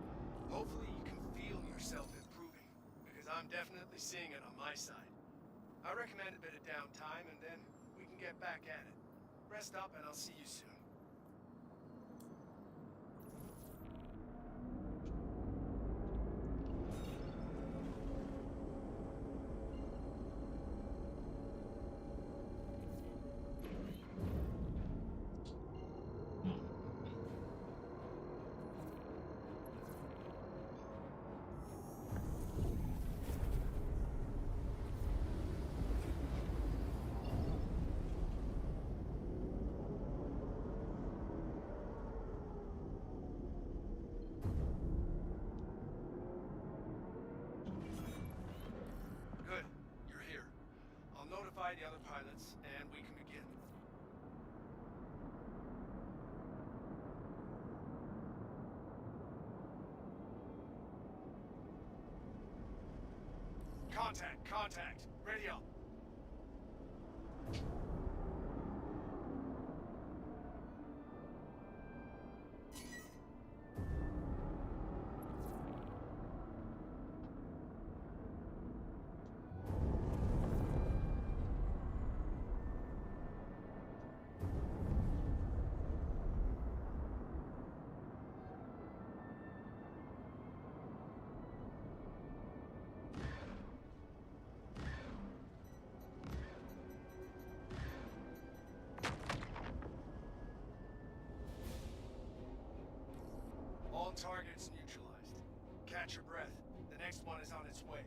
Hopefully you can feel yourself improving, because I'm definitely seeing it on my side. I recommend a bit of downtime, and then we can get back at it. Rest up, and I'll see you soon. Contact. Ready up. All targets neutralized. Catch your breath. The next one is on its way.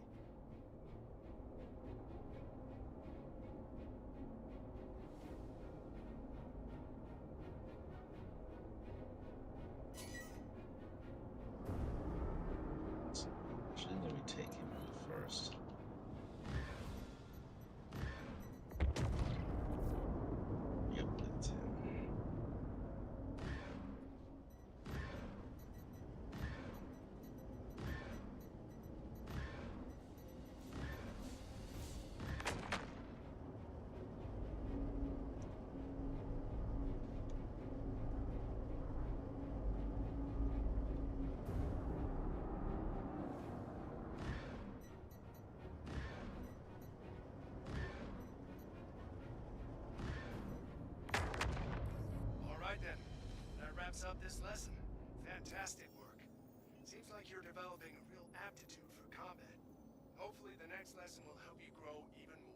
Shouldn't we take him out first? Yep, that's him. Alright then. That wraps up this lesson. Fantastic work. Seems like you're developing a real aptitude for combat. Hopefully the next lesson will help you grow even more.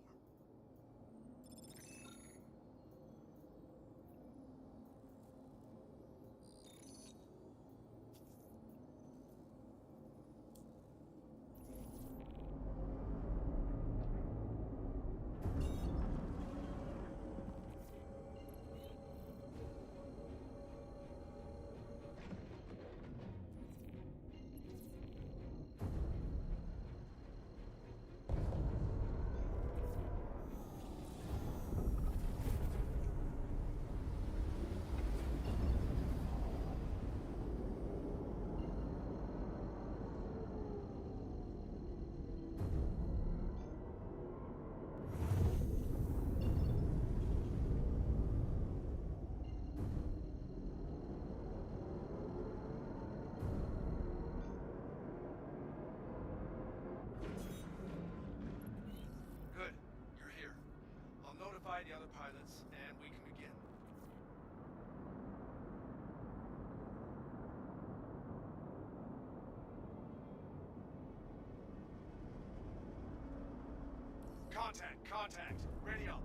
Good. You're here. I'll notify the other pilots, and we can begin. Contact! Contact! Ready up!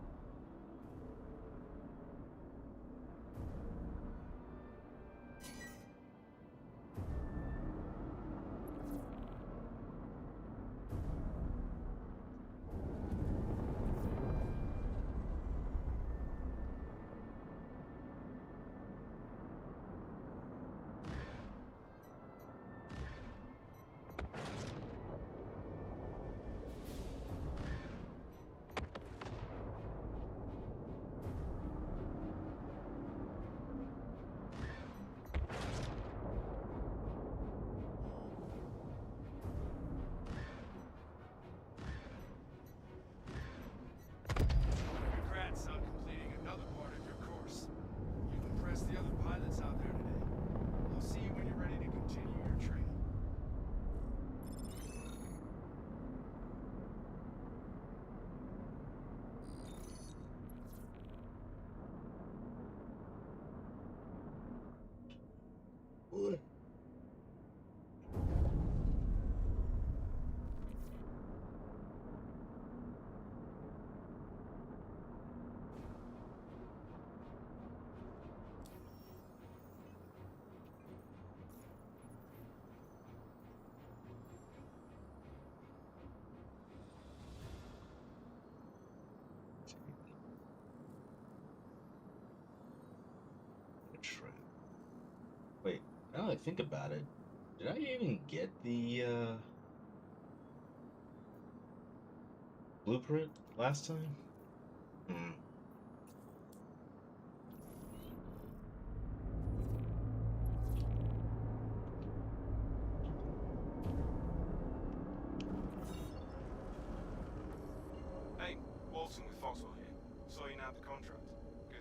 Congrats on completing another part of your course. You've impressed the other pilots out there today. I'll see you when you're ready to continue your training. What? Trap. Wait, now that I think about it, did I even get the blueprint last time? Hmm.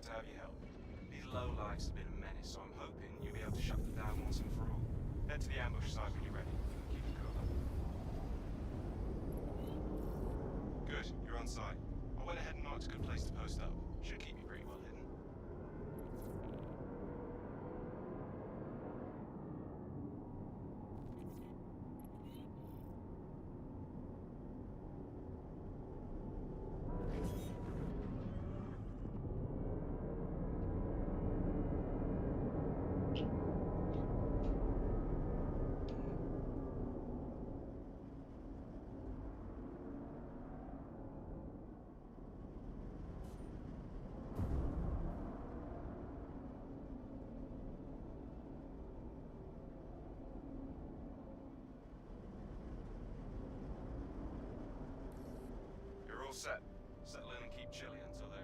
to have your help. These lowlifes have been a menace, so I'm hoping you'll be able to shut them down once and for all. Head to the ambush site when you're ready. Keep it cool. Good, you're on site. I went ahead and marked a good place to post up. Should keep you pretty well hidden. You're all set. Settle in and keep chilly until they arrive.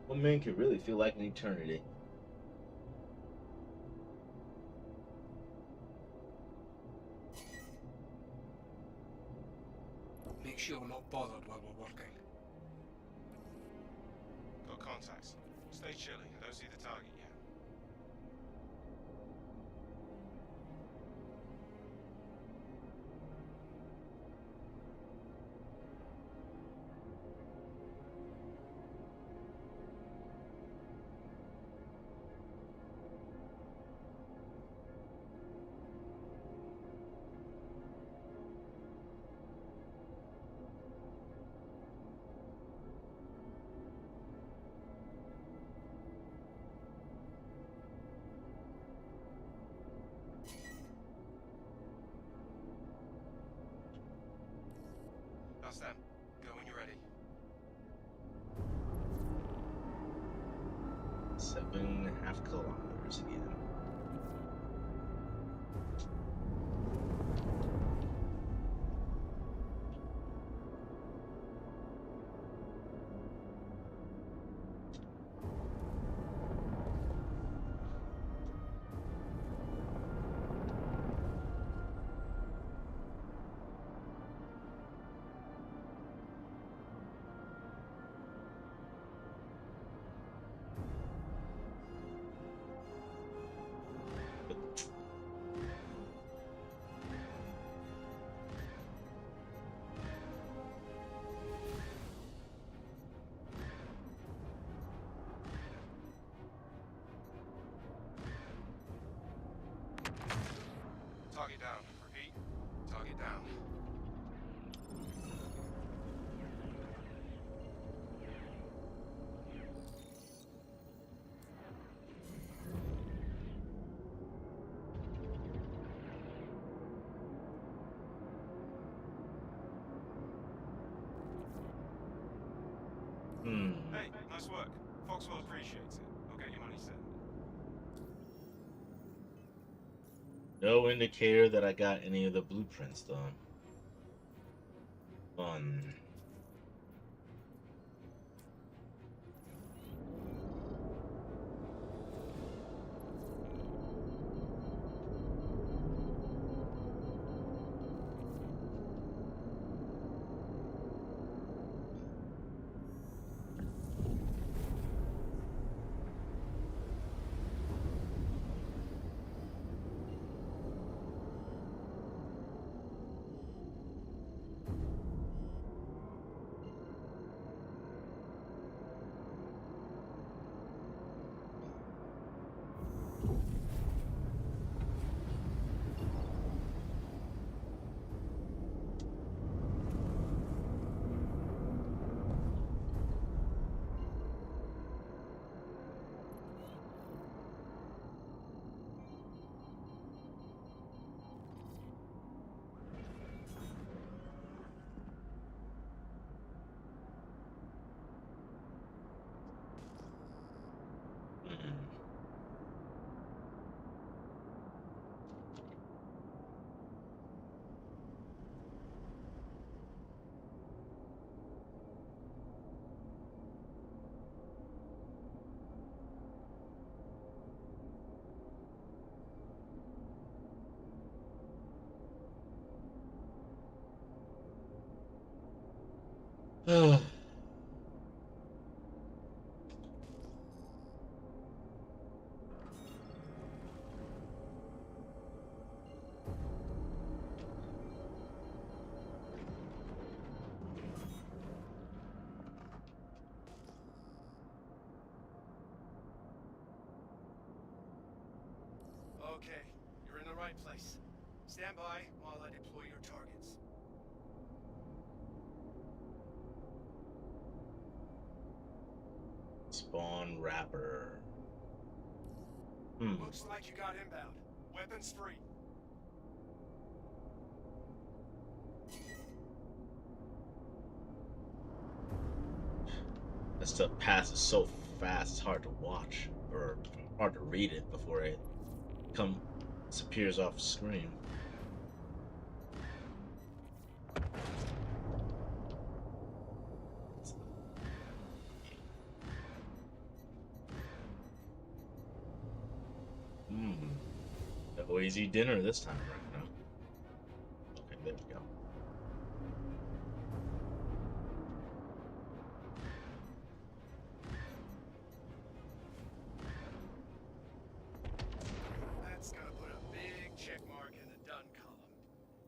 One minute can really feel like an eternity. Make sure we're not bothered while we're working. Got contacts. Stay chilly. I don't see the target yet. That's them. Go when you're ready. 7.5 kilometers again. Target down. Repeat. Target down. Hey, nice work. Foxwell appreciates it. I'll get your money sent. No indicator that I got any of the blueprints done. Fun. Okay, you're in the right place. Stand by while I deploy your targets. Spawn Rapper. Looks like you got inbound. Weapons free. That stuff passes so fast, it's hard to watch. Or hard to read it before it disappears off screen. No easy dinner this time right now. Okay, there we go. That's gonna put a big check mark in the done column.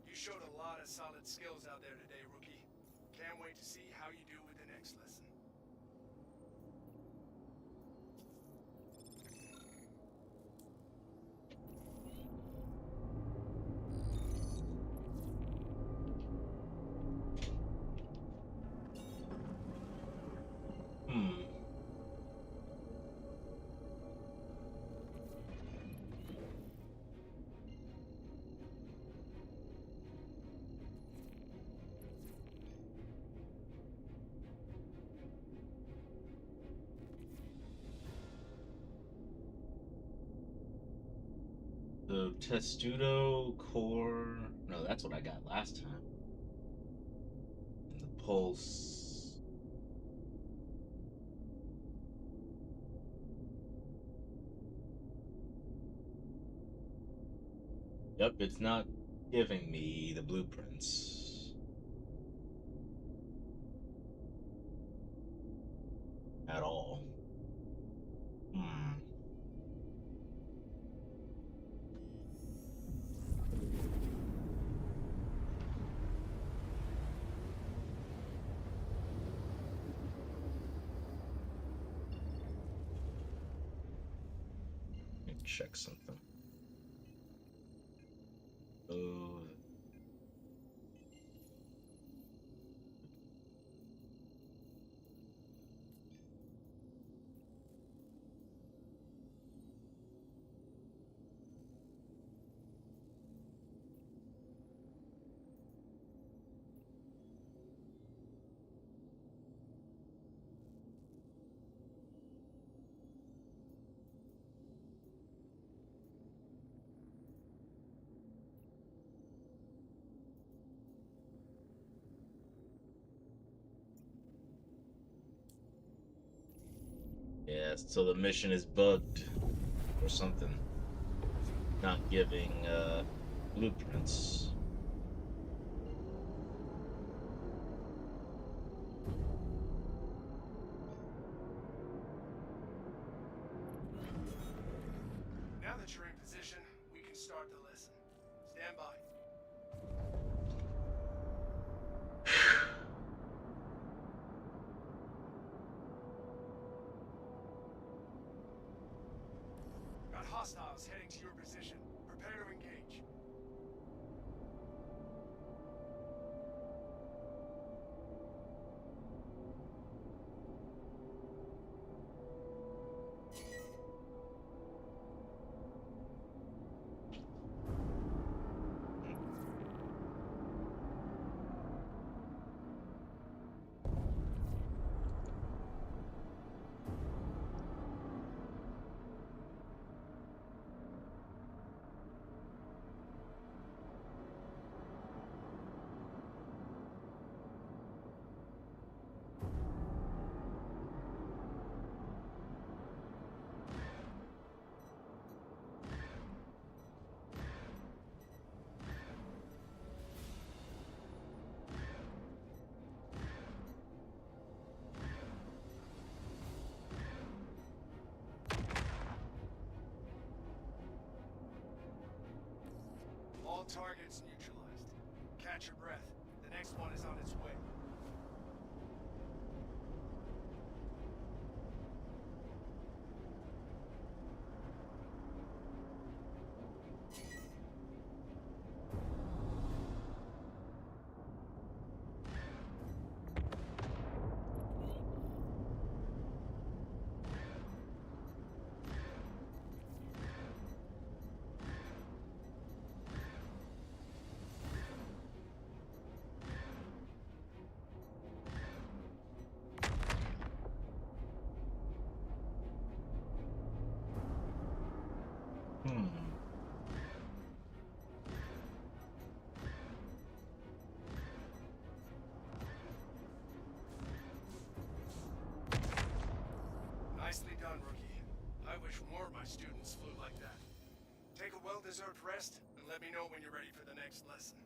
You showed a lot of solid skills out there today, rookie. Can't wait to see how you do with the next lesson. The testudo core. No, that's what I got last time. And the pulse. Yep, it's not giving me the blueprints at all. Let me check something. Oh. Yeah, so the mission is bugged or something. Not giving blueprints. Now that you're in position, we can start the lesson. Stand by. Got hostiles heading to your position. Prepare to engage. All targets neutralized. Catch your breath. The next one is on its way. Hmm. Nicely done, rookie. I wish more of my students flew like that. Take a well-deserved rest, and let me know when you're ready for the next lesson.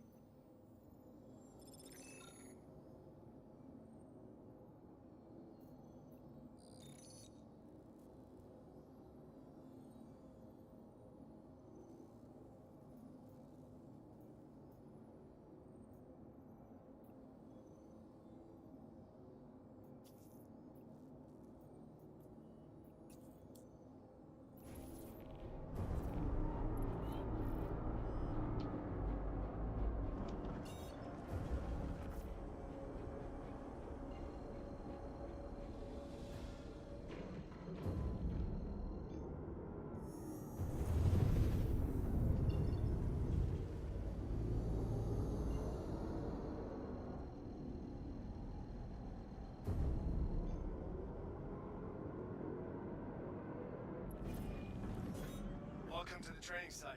Welcome to the training site.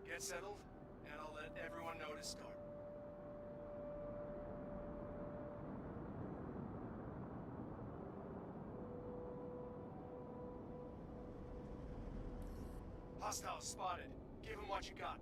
Get settled, and I'll let everyone know to start. Hostiles spotted. Give them what you got.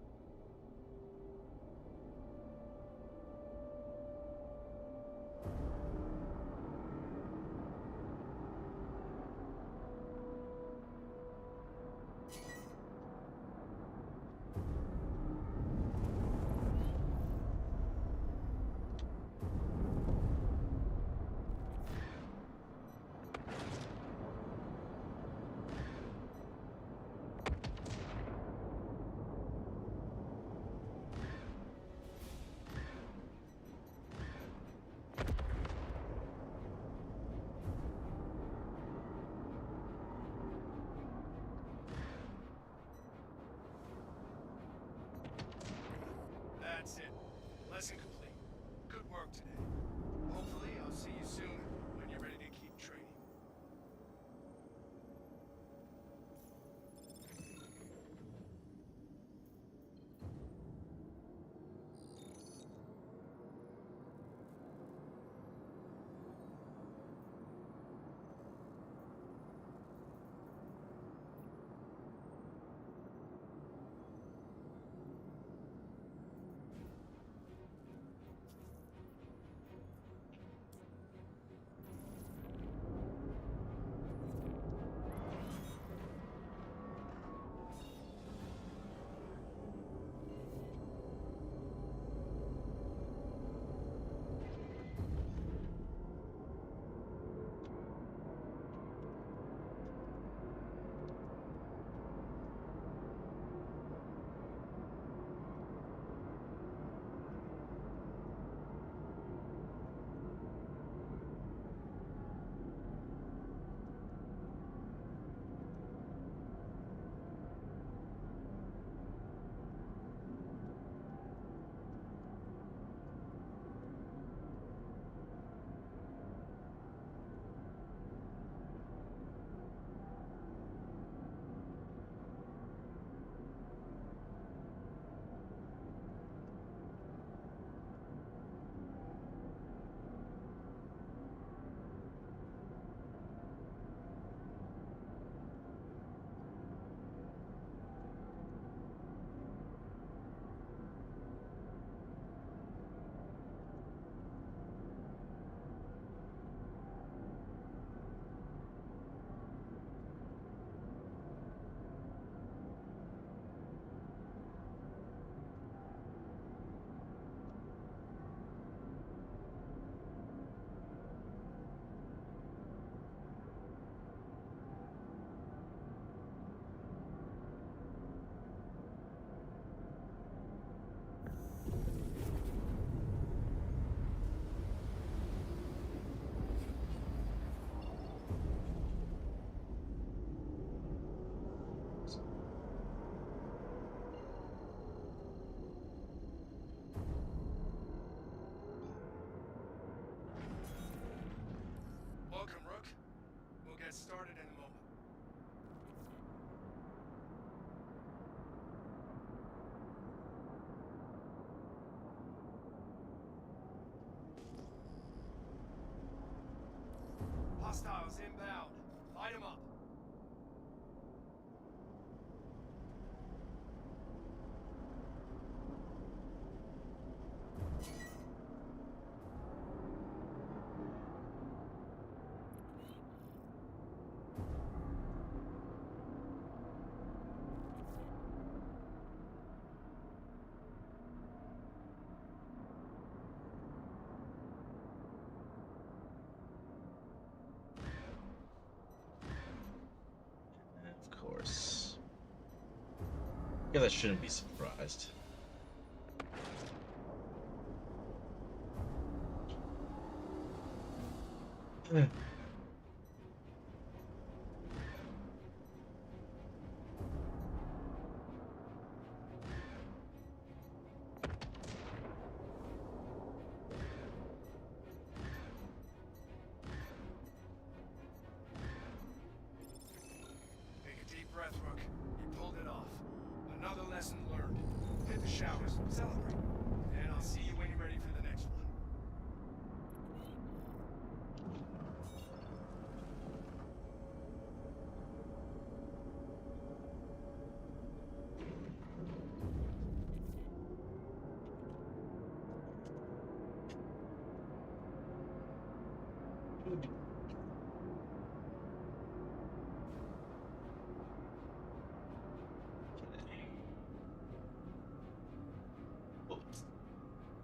That's it. Lesson complete. Good work today. Hopefully, I'll see you soon when you're ready to keep training. get started in a moment. Hostiles inbound. Light them up. Of course. Guess I shouldn't be surprised. Take a deep breath, Rook. You pulled it off. Another lesson learned. Hit the showers. Celebrate. And I'll see you when you're ready for the next one.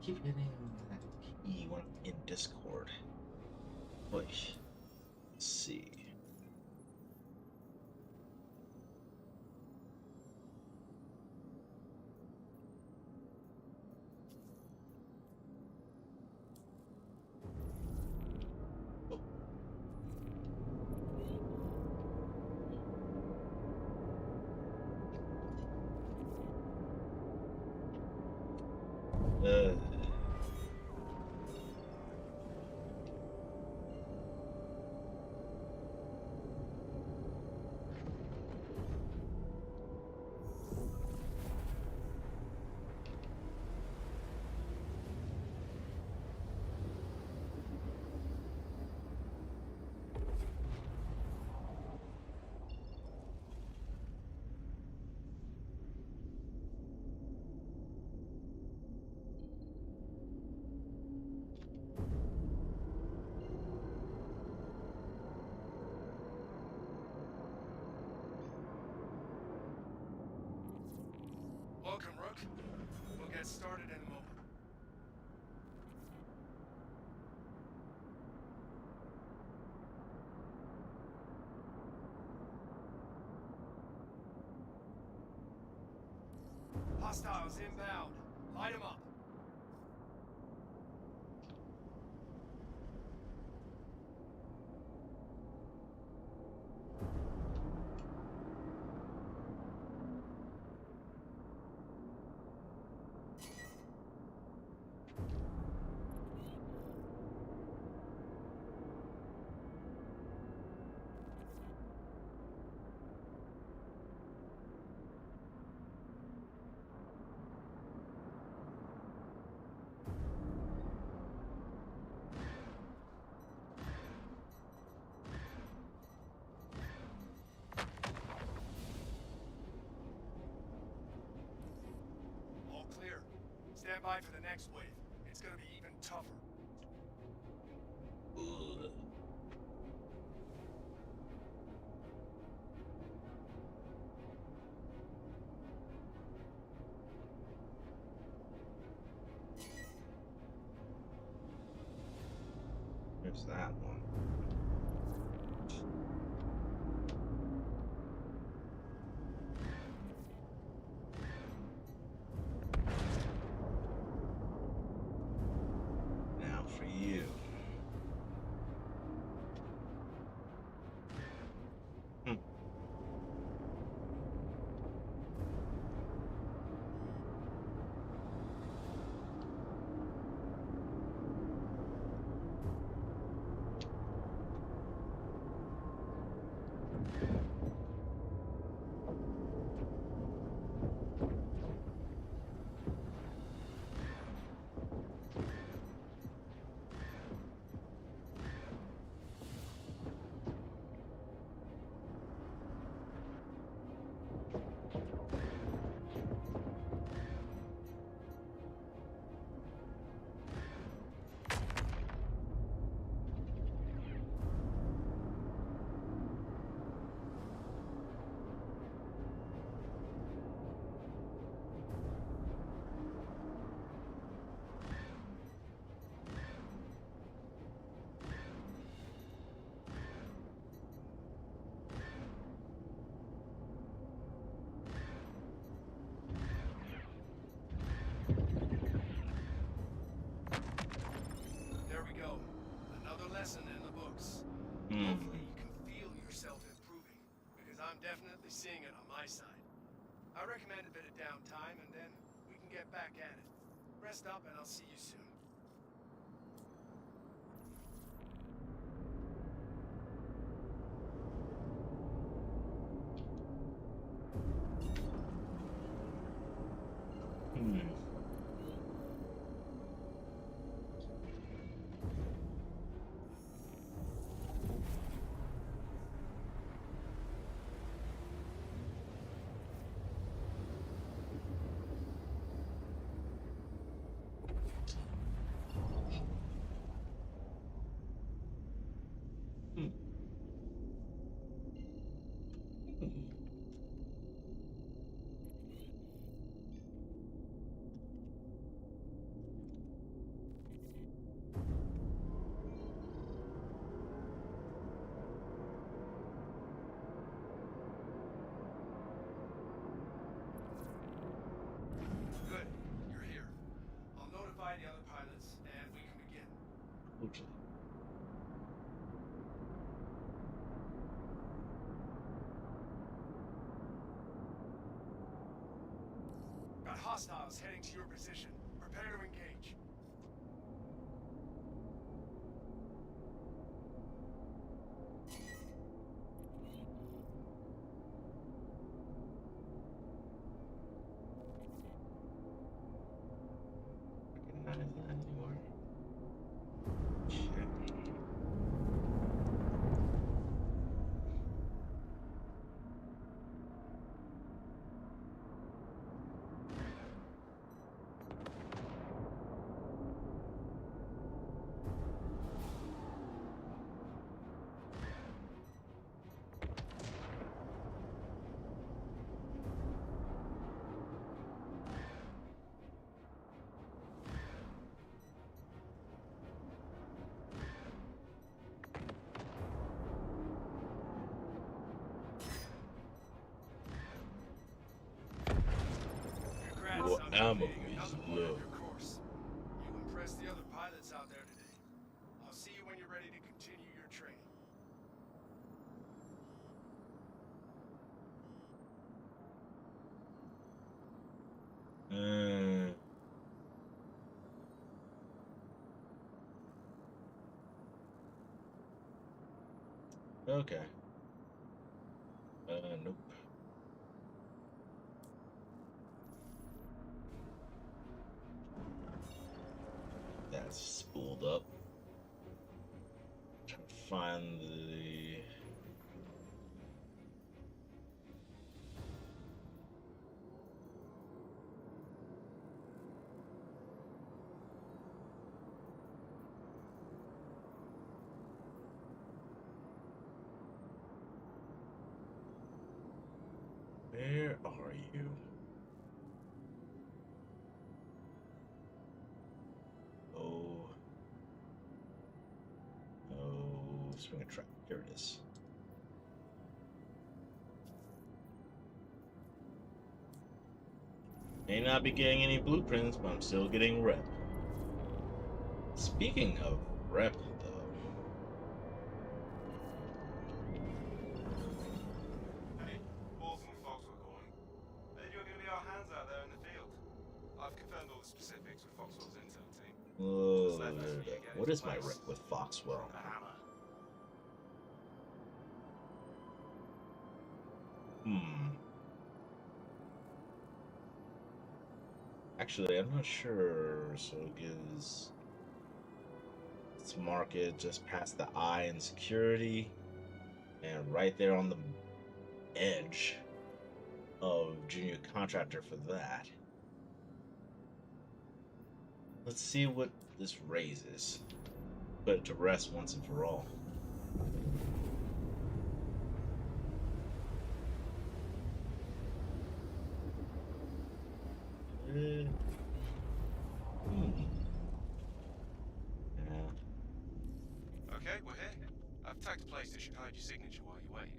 Keep hitting that key when I'm in Discord. Wait. Let's see. Uh, Welcome, Rook. We'll get started in a moment. Hostiles inbound. Light them up. All clear. Stand by for the next wave. It's gonna be even tougher. ugh. There's that one. Now for you. Hmm. seeing it on my side. I recommend a bit of downtime, and then we can get back at it. Rest up, and I'll see you soon. Good. You're here. I'll notify the other pilots, and we can begin. Okay. Got hostiles heading to your position. Prepare to engage. Recognize that anymore. Shit. Congrats Your on ammo completing is another part low. of your course. You impressed the other pilots out there today. I'll see you when you're ready to continue your training. Okay. Nope. That's spooled up. Trying to find the. Where are you? Oh. Oh, swing a trap. Here it is. May not be getting any blueprints, but I'm still getting rep. Speaking of rep, though. Hey, Bolton and Fox were calling. Then you're going to be our hands out there in the field. I've confirmed all the specifics with Foxwell's intel team. Oh, What's left is for you to get what into is my place. rep with Foxwell? The hammer. Actually, I'm not sure. So it gives. Let's mark it just past the eye in security. And right there on the edge of junior contractor for that. Let's see what this raises. Put it to rest once and for all. Yeah. Okay, we're here. I've tagged a place that should hide your signature while you wait.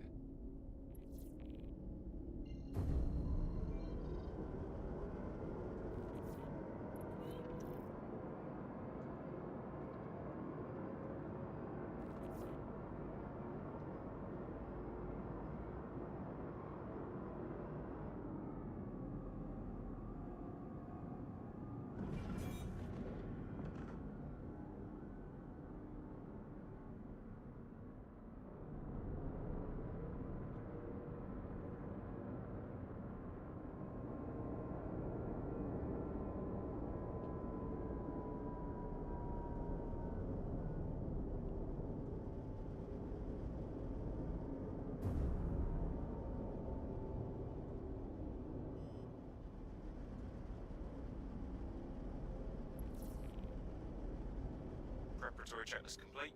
Preparatory checklist complete.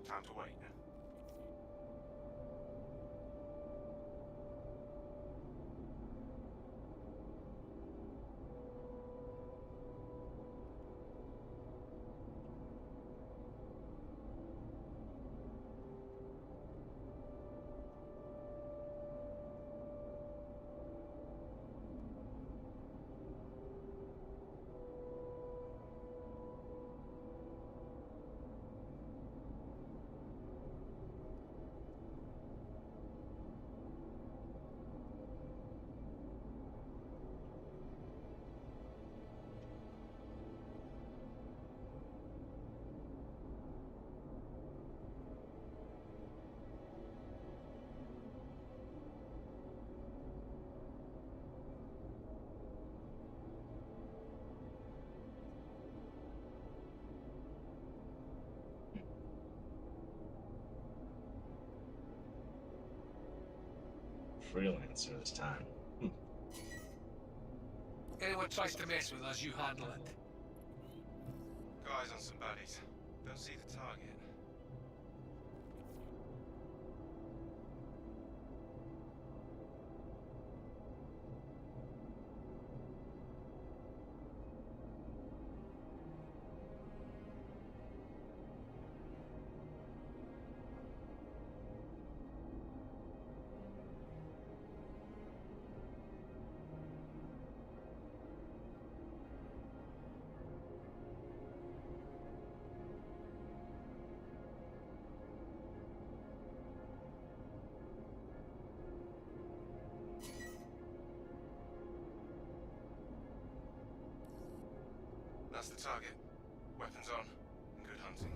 Time to wait. Freelancer this time. Anyone tries to mess with us, you handle it. Guys on some baddies. Don't see the target. That's the target. Weapons on. Good hunting.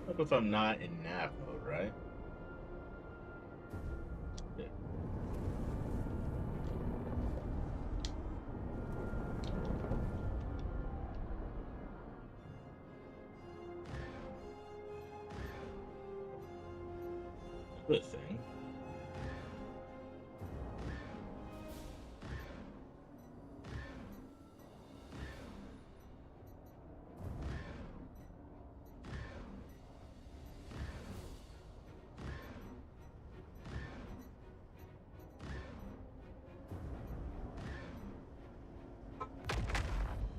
What if I'm not in nav mode, right? Yeah. Good thing.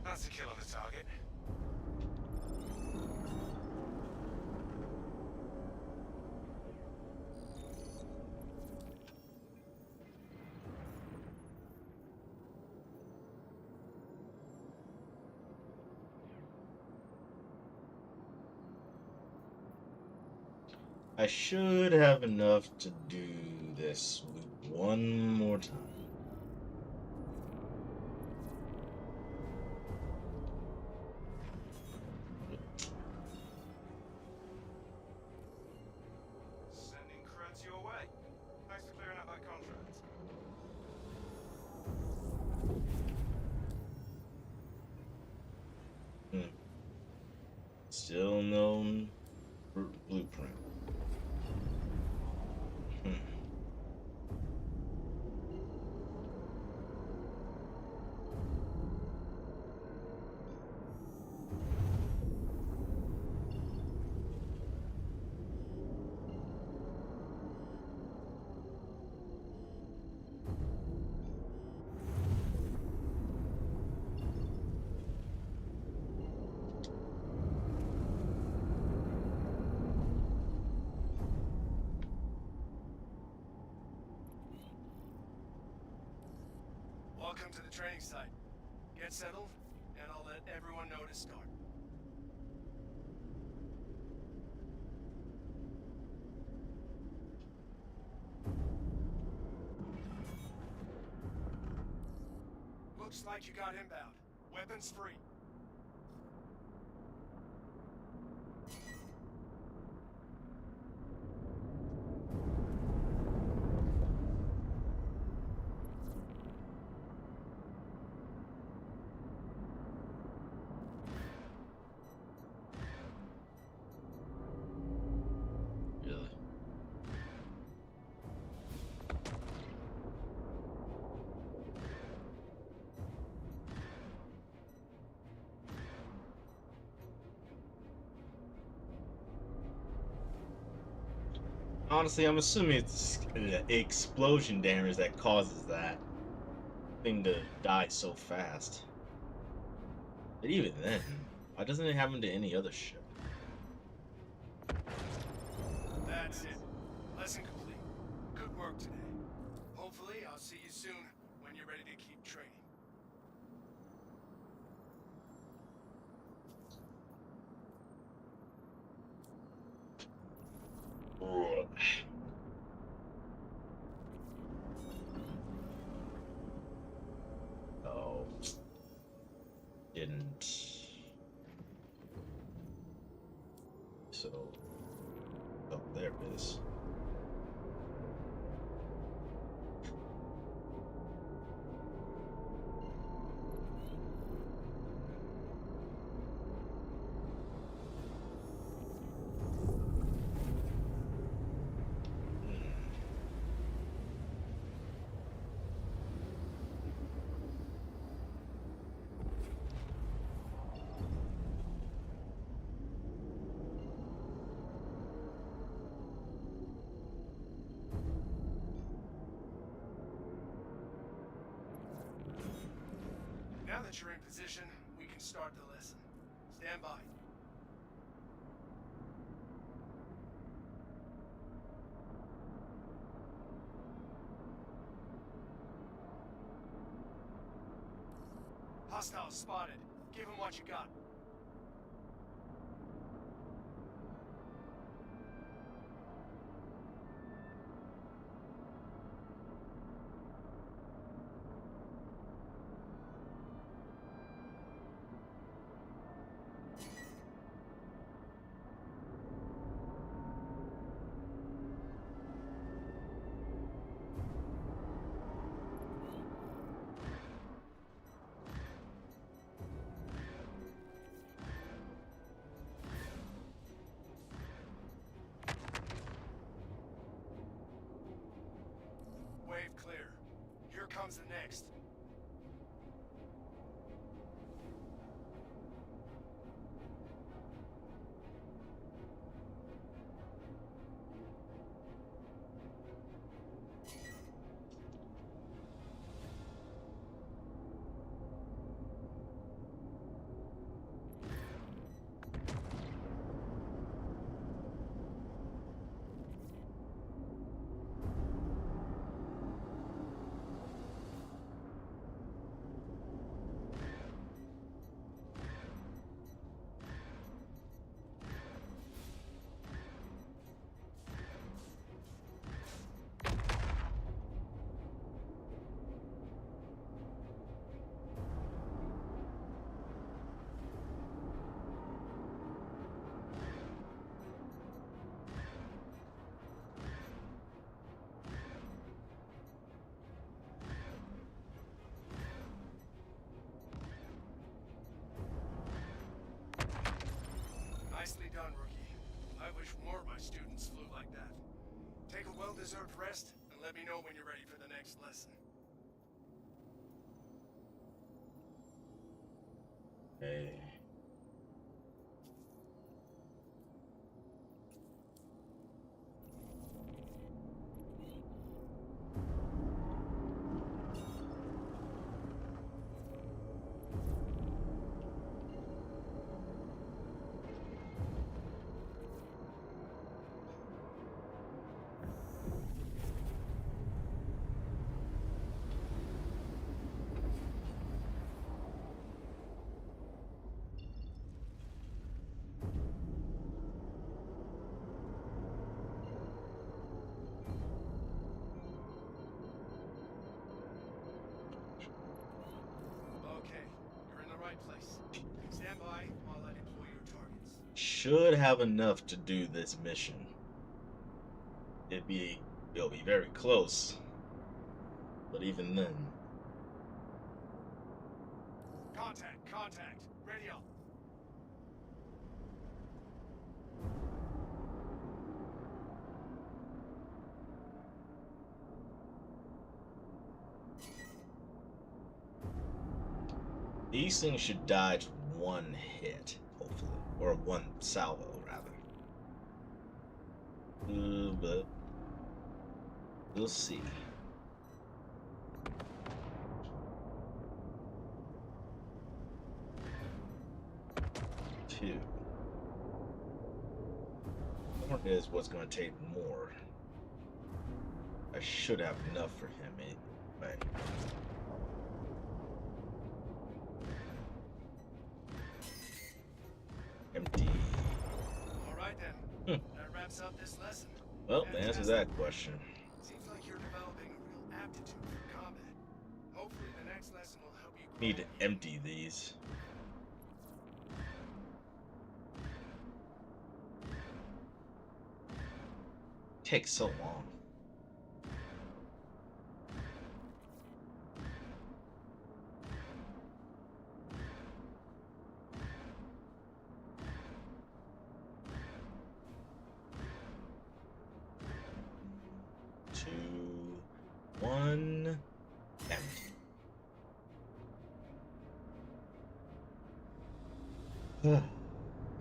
That's a kill on the target. I should have enough to do this loop one more time. Sending creds your way. Thanks for clearing out that contract. Still no blueprint. Welcome to the training site. Get settled, and I'll let everyone know to start. Looks like you got inbound. Weapons free. Honestly, I'm assuming it's the explosion damage that causes that thing to die so fast. But even then, why doesn't it happen to any other ship? That's it. Lesson complete. Good work today. Hopefully, I'll see you soon when you're ready to keep training. Oh, didn't. So, oh, there it is. Now that you're in position, we can start the lesson. Stand by. Hostiles spotted. Give them what you got. Wave clear. Here comes the next. Nicely done, rookie. I wish more of my students flew like that. Take a well-deserved rest, and let me know when you're ready for the next lesson. Hey. Okay, you're in the right place. Stand by while I deploy your targets. Should have enough to do this mission. It'll be very close. But even then. Contact, contact. Ready up. These things should die to one hit, hopefully. Or one salvo, rather. But We'll see. Two. More is what's going to take more. I should have enough for him anyway. Empty. All right then. That wraps up this lesson. Well, to answer that question. Seems like you're developing a real aptitude for combat. Hopefully the next lesson will help you Need to grow. empty these. Takes so long. Two, one, empty.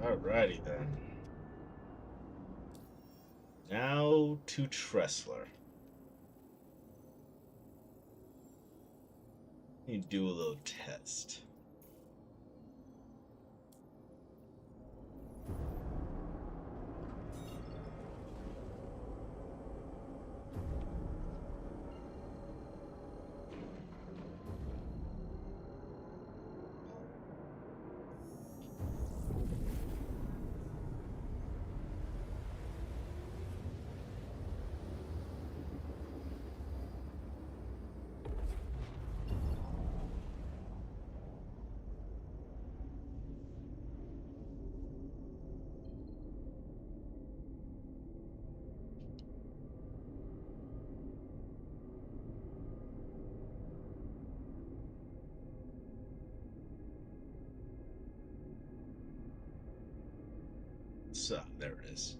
Alrighty then. Now to Tressler. You do a little test. So, there it is.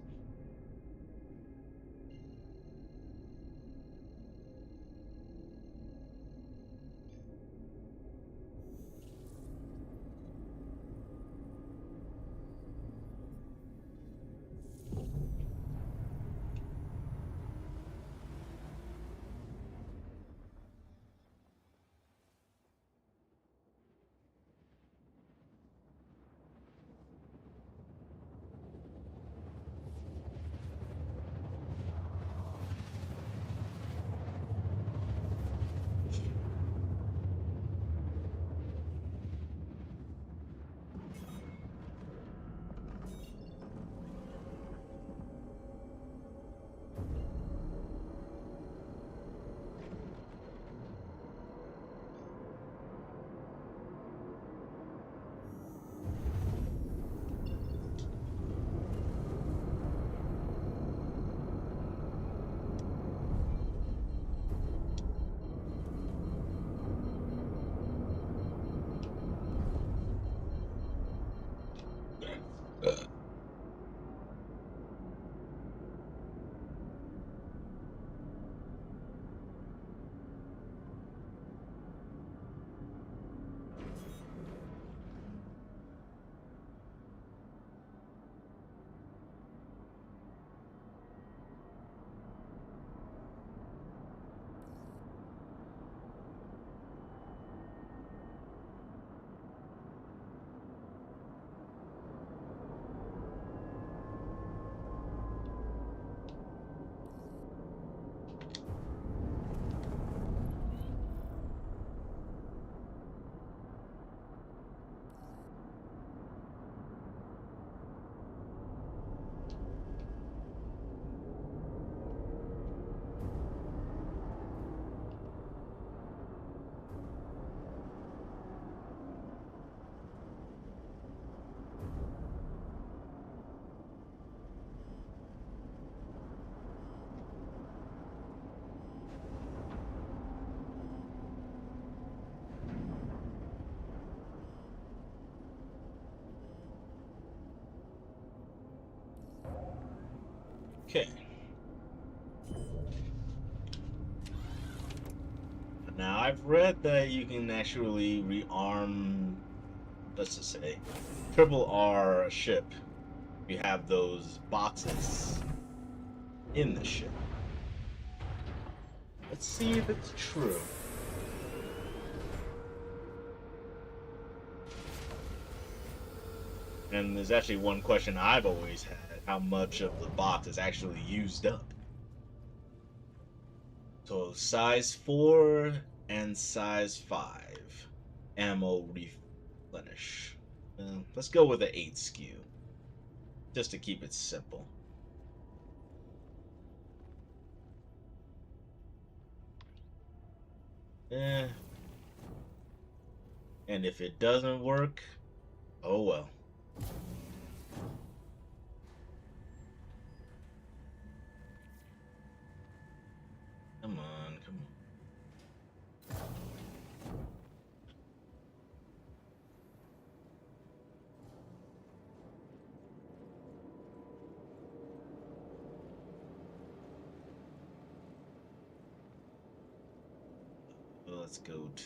Okay. Now I've read that you can actually rearm, let's just say, triple R ship. You have those boxes in the ship. Let's see if it's true. And there's actually one question I've always had. How much of the box is actually used up? So size 4 and size 5 ammo replenish. Let's go with the 8 SKU, just to keep it simple. Eh. And if it doesn't work, oh well. Come on, come on. Let's go to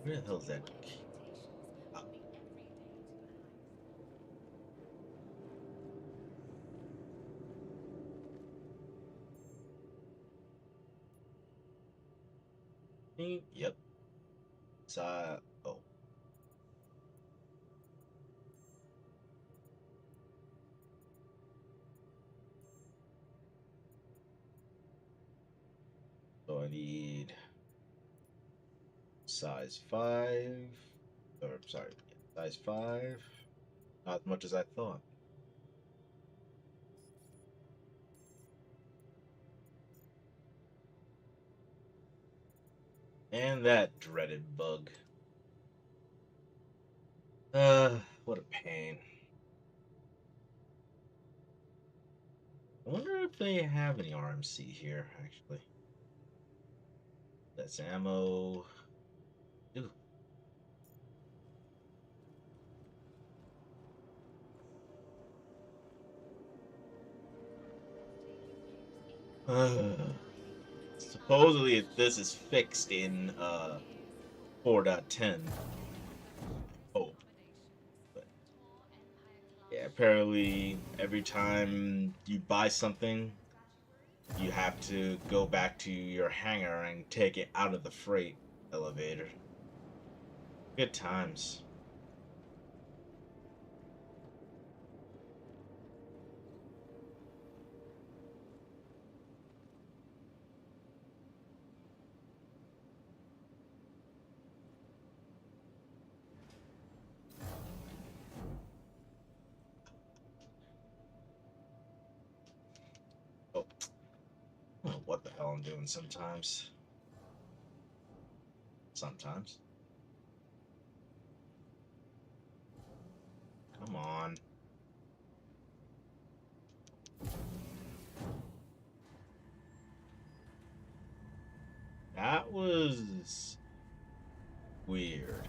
where the hell is that? Ah, yep. Oh. So I need size 5. Or, sorry, size 5. Not as much as I thought. And that dreaded bug. What a pain. I wonder if they have any RMC here, actually. That's ammo. Ooh. Supposedly this is fixed in 4.10. Oh, but yeah, apparently every time you buy something, you have to go back to your hangar and take it out of the freight elevator. Good times. Oh, I don't know what the hell I'm doing sometimes. Sometimes. Come on. That was weird.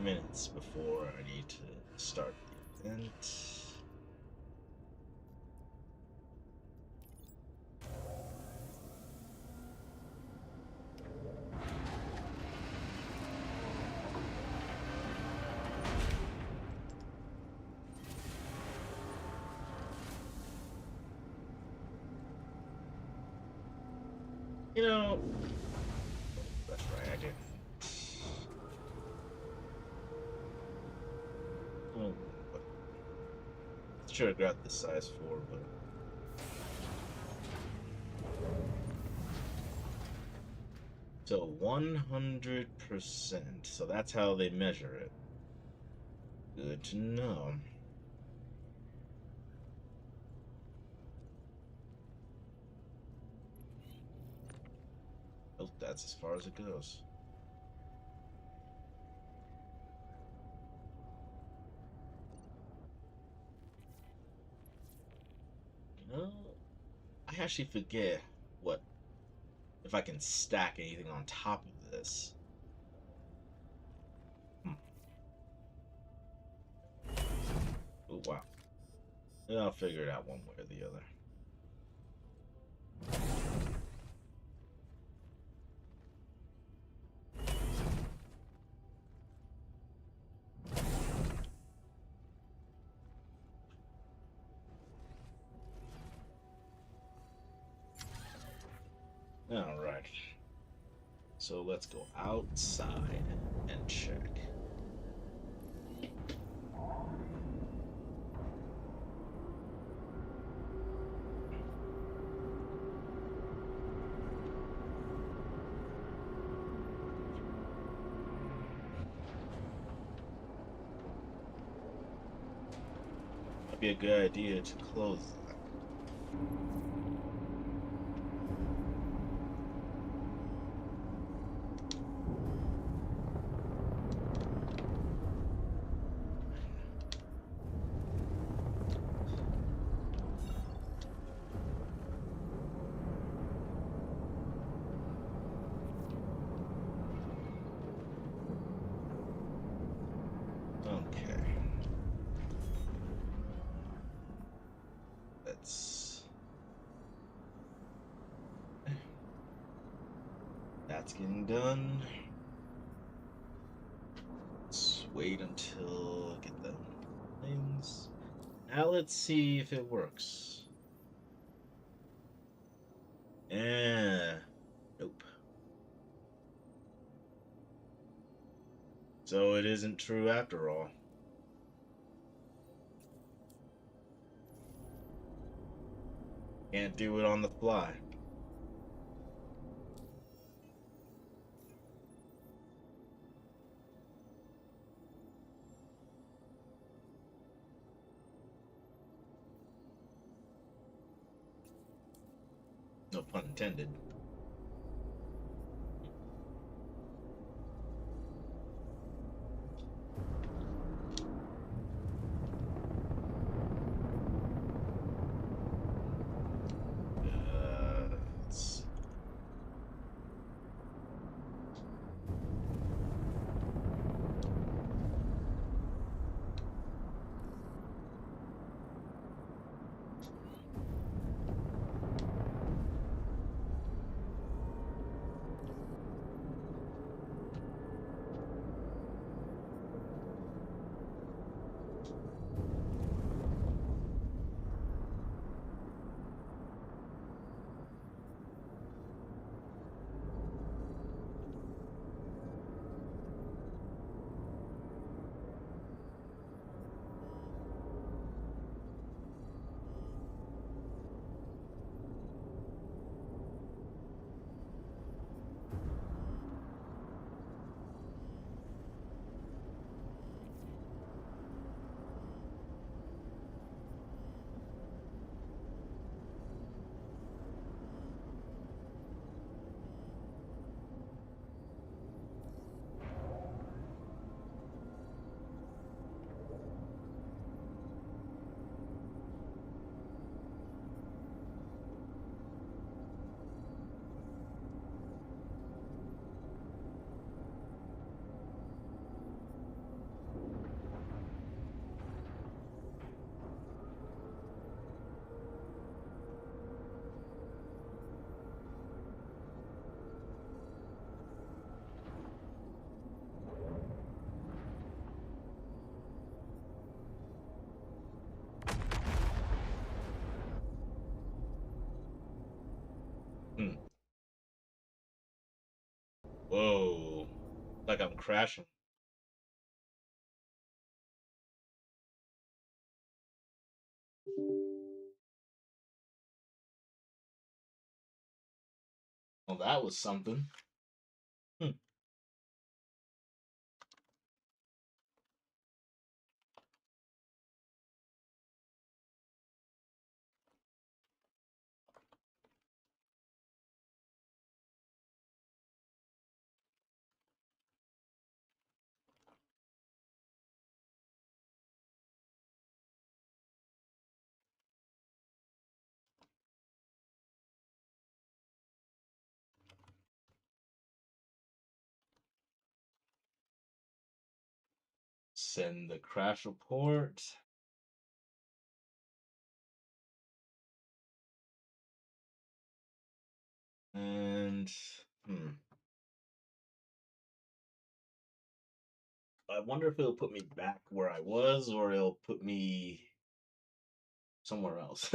Minutes before I need to start the event. You know, that's right, I did. Oh, should have grabbed the size 4, but So 100%. So that's how they measure it. Good to know. Oh, that's as far as it goes. You know, I actually forget what if I can stack anything on top of this. Oh wow. Yeah, I'll figure it out one way or the other. All right. So let's go outside and check. Might be a good idea to close that. Okay. That's getting done. Let's wait until I get the things. Now let's see if it works. Nope. So it isn't true after all. Can't do it on the fly. No pun intended. Let's see. Hmm. Whoa. Like I'm crashing. Well, that was something. Send the crash report. And I wonder if it'll put me back where I was or it'll put me somewhere else.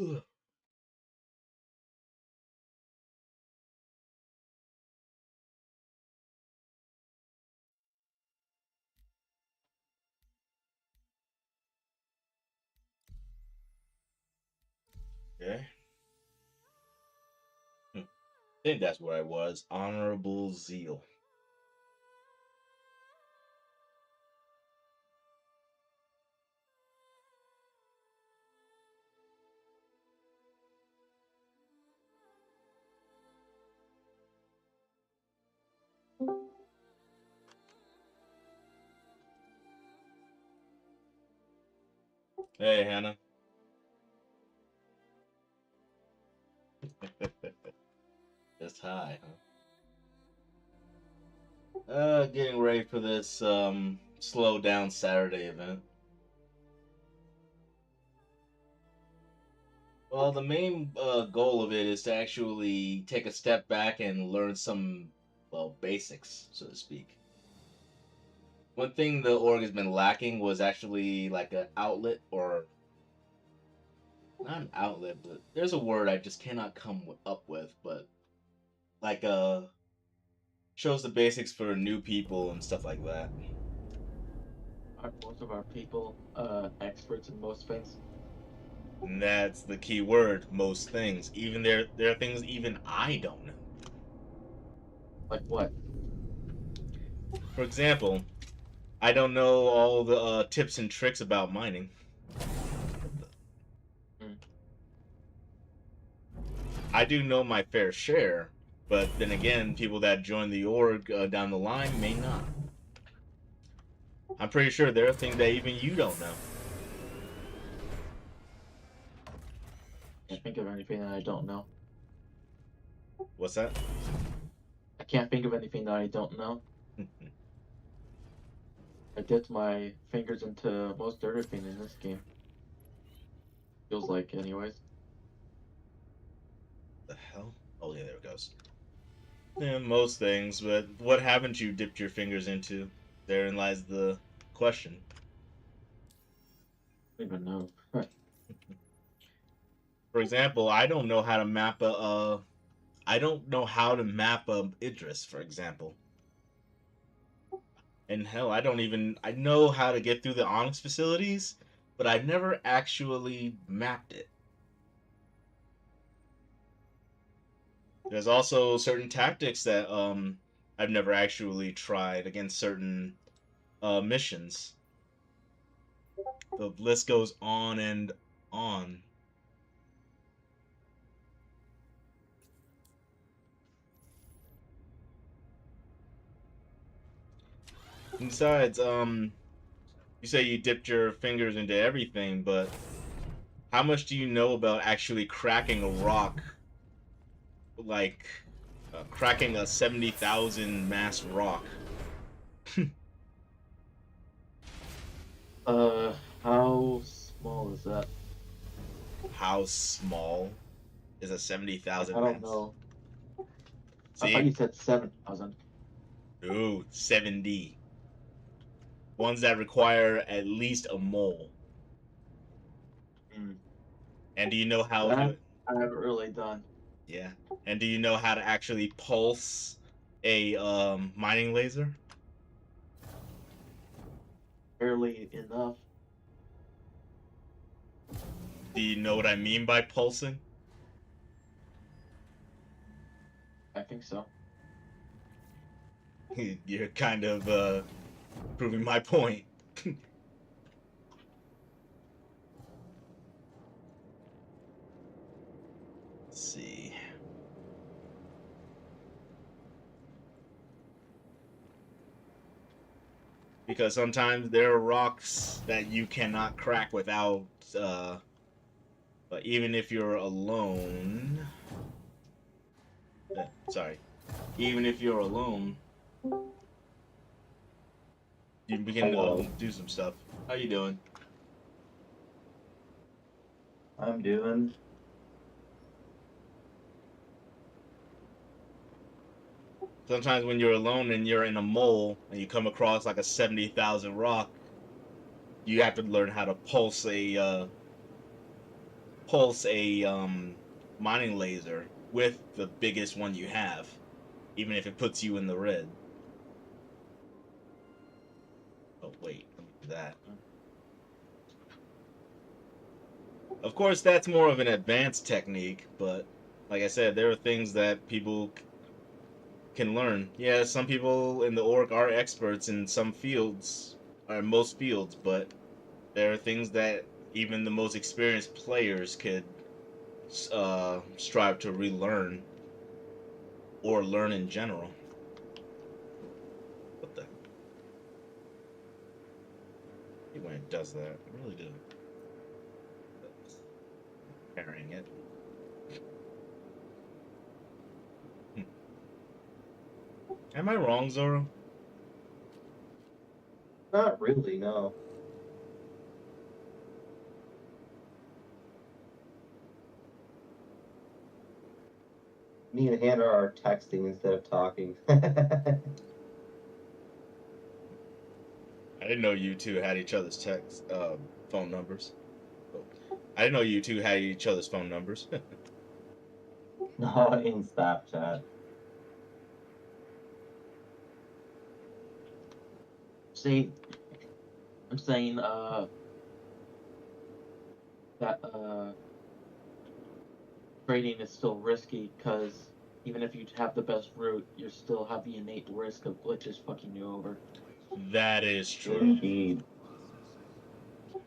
Ugh. Okay. I think that's where I was. Honorable zeal. Hey, Hannah. Just hi, huh? Getting ready for this slow down Saturday event. Well, the main goal of it is to actually take a step back and learn some, well, basics, so to speak. One thing the org has been lacking was actually like an outlet, or not an outlet, but there's a word I just cannot come up with, but like shows the basics for new people and stuff like that. Aren't most of our people experts in most things? And that's the key word, most things. Even there are things even I don't know. Like what? For example, I don't know all the tips and tricks about mining. Hmm. I do know my fair share, but then again, people that join the org down the line may not. I'm pretty sure there are things that even you don't know. Can't think of anything that I don't know. What's that? I can't think of anything that I don't know. I dipped my fingers into most everything in this game. Feels like, anyways. The hell? Oh yeah, there it goes. Yeah, most things, but what haven't you dipped your fingers into? Therein lies the question. I don't even know. For example, I don't know how to map I don't know how to map a Idris, for example. And hell, I know how to get through the Onyx facilities, but I've never actually mapped it. There's also certain tactics that I've never actually tried against certain missions. The list goes on and on. And besides, you say you dipped your fingers into everything, but how much do you know about actually cracking a rock, like cracking a 70,000 mass rock? How small is that? How small is a Like, 70,000 I don't mass? know. I thought See? you said 7,000. Ooh, 70. Ones that require at least a mole. Mm. And do you know how That to, I haven't really done. yeah. And do you know how to actually pulse a mining laser? Barely enough. Do you know what I mean by pulsing? I think so. You're kind of proving my point. Let's see. Because sometimes there are rocks that you cannot crack without, but even if you're alone. Sorry. Even if you're alone, we can Hello. do some stuff. How you doing? I'm doing. Sometimes when you're alone and you're in a mole and you come across like a 70,000 rock, you have to learn how to pulse a mining laser with the biggest one you have, even if it puts you in the red. Oh wait, let me do that. Of course, that's more of an advanced technique, but like I said, there are things that people can learn. Yeah, some people in the org are experts in some fields, or most fields, but there are things that even the most experienced players could strive to relearn or learn in general. What the? When it does that, I really do. Carrying it. Am I wrong, Zoro? Not really, no. Me and Hannah are texting instead of talking. I didn't know you two had each other's phone numbers. I didn't know you two had each other's phone numbers. No, in Snapchat. See, I'm saying that trading is still risky because even if you have the best route, you still have the innate risk of glitches fucking you over. That is true. Indeed.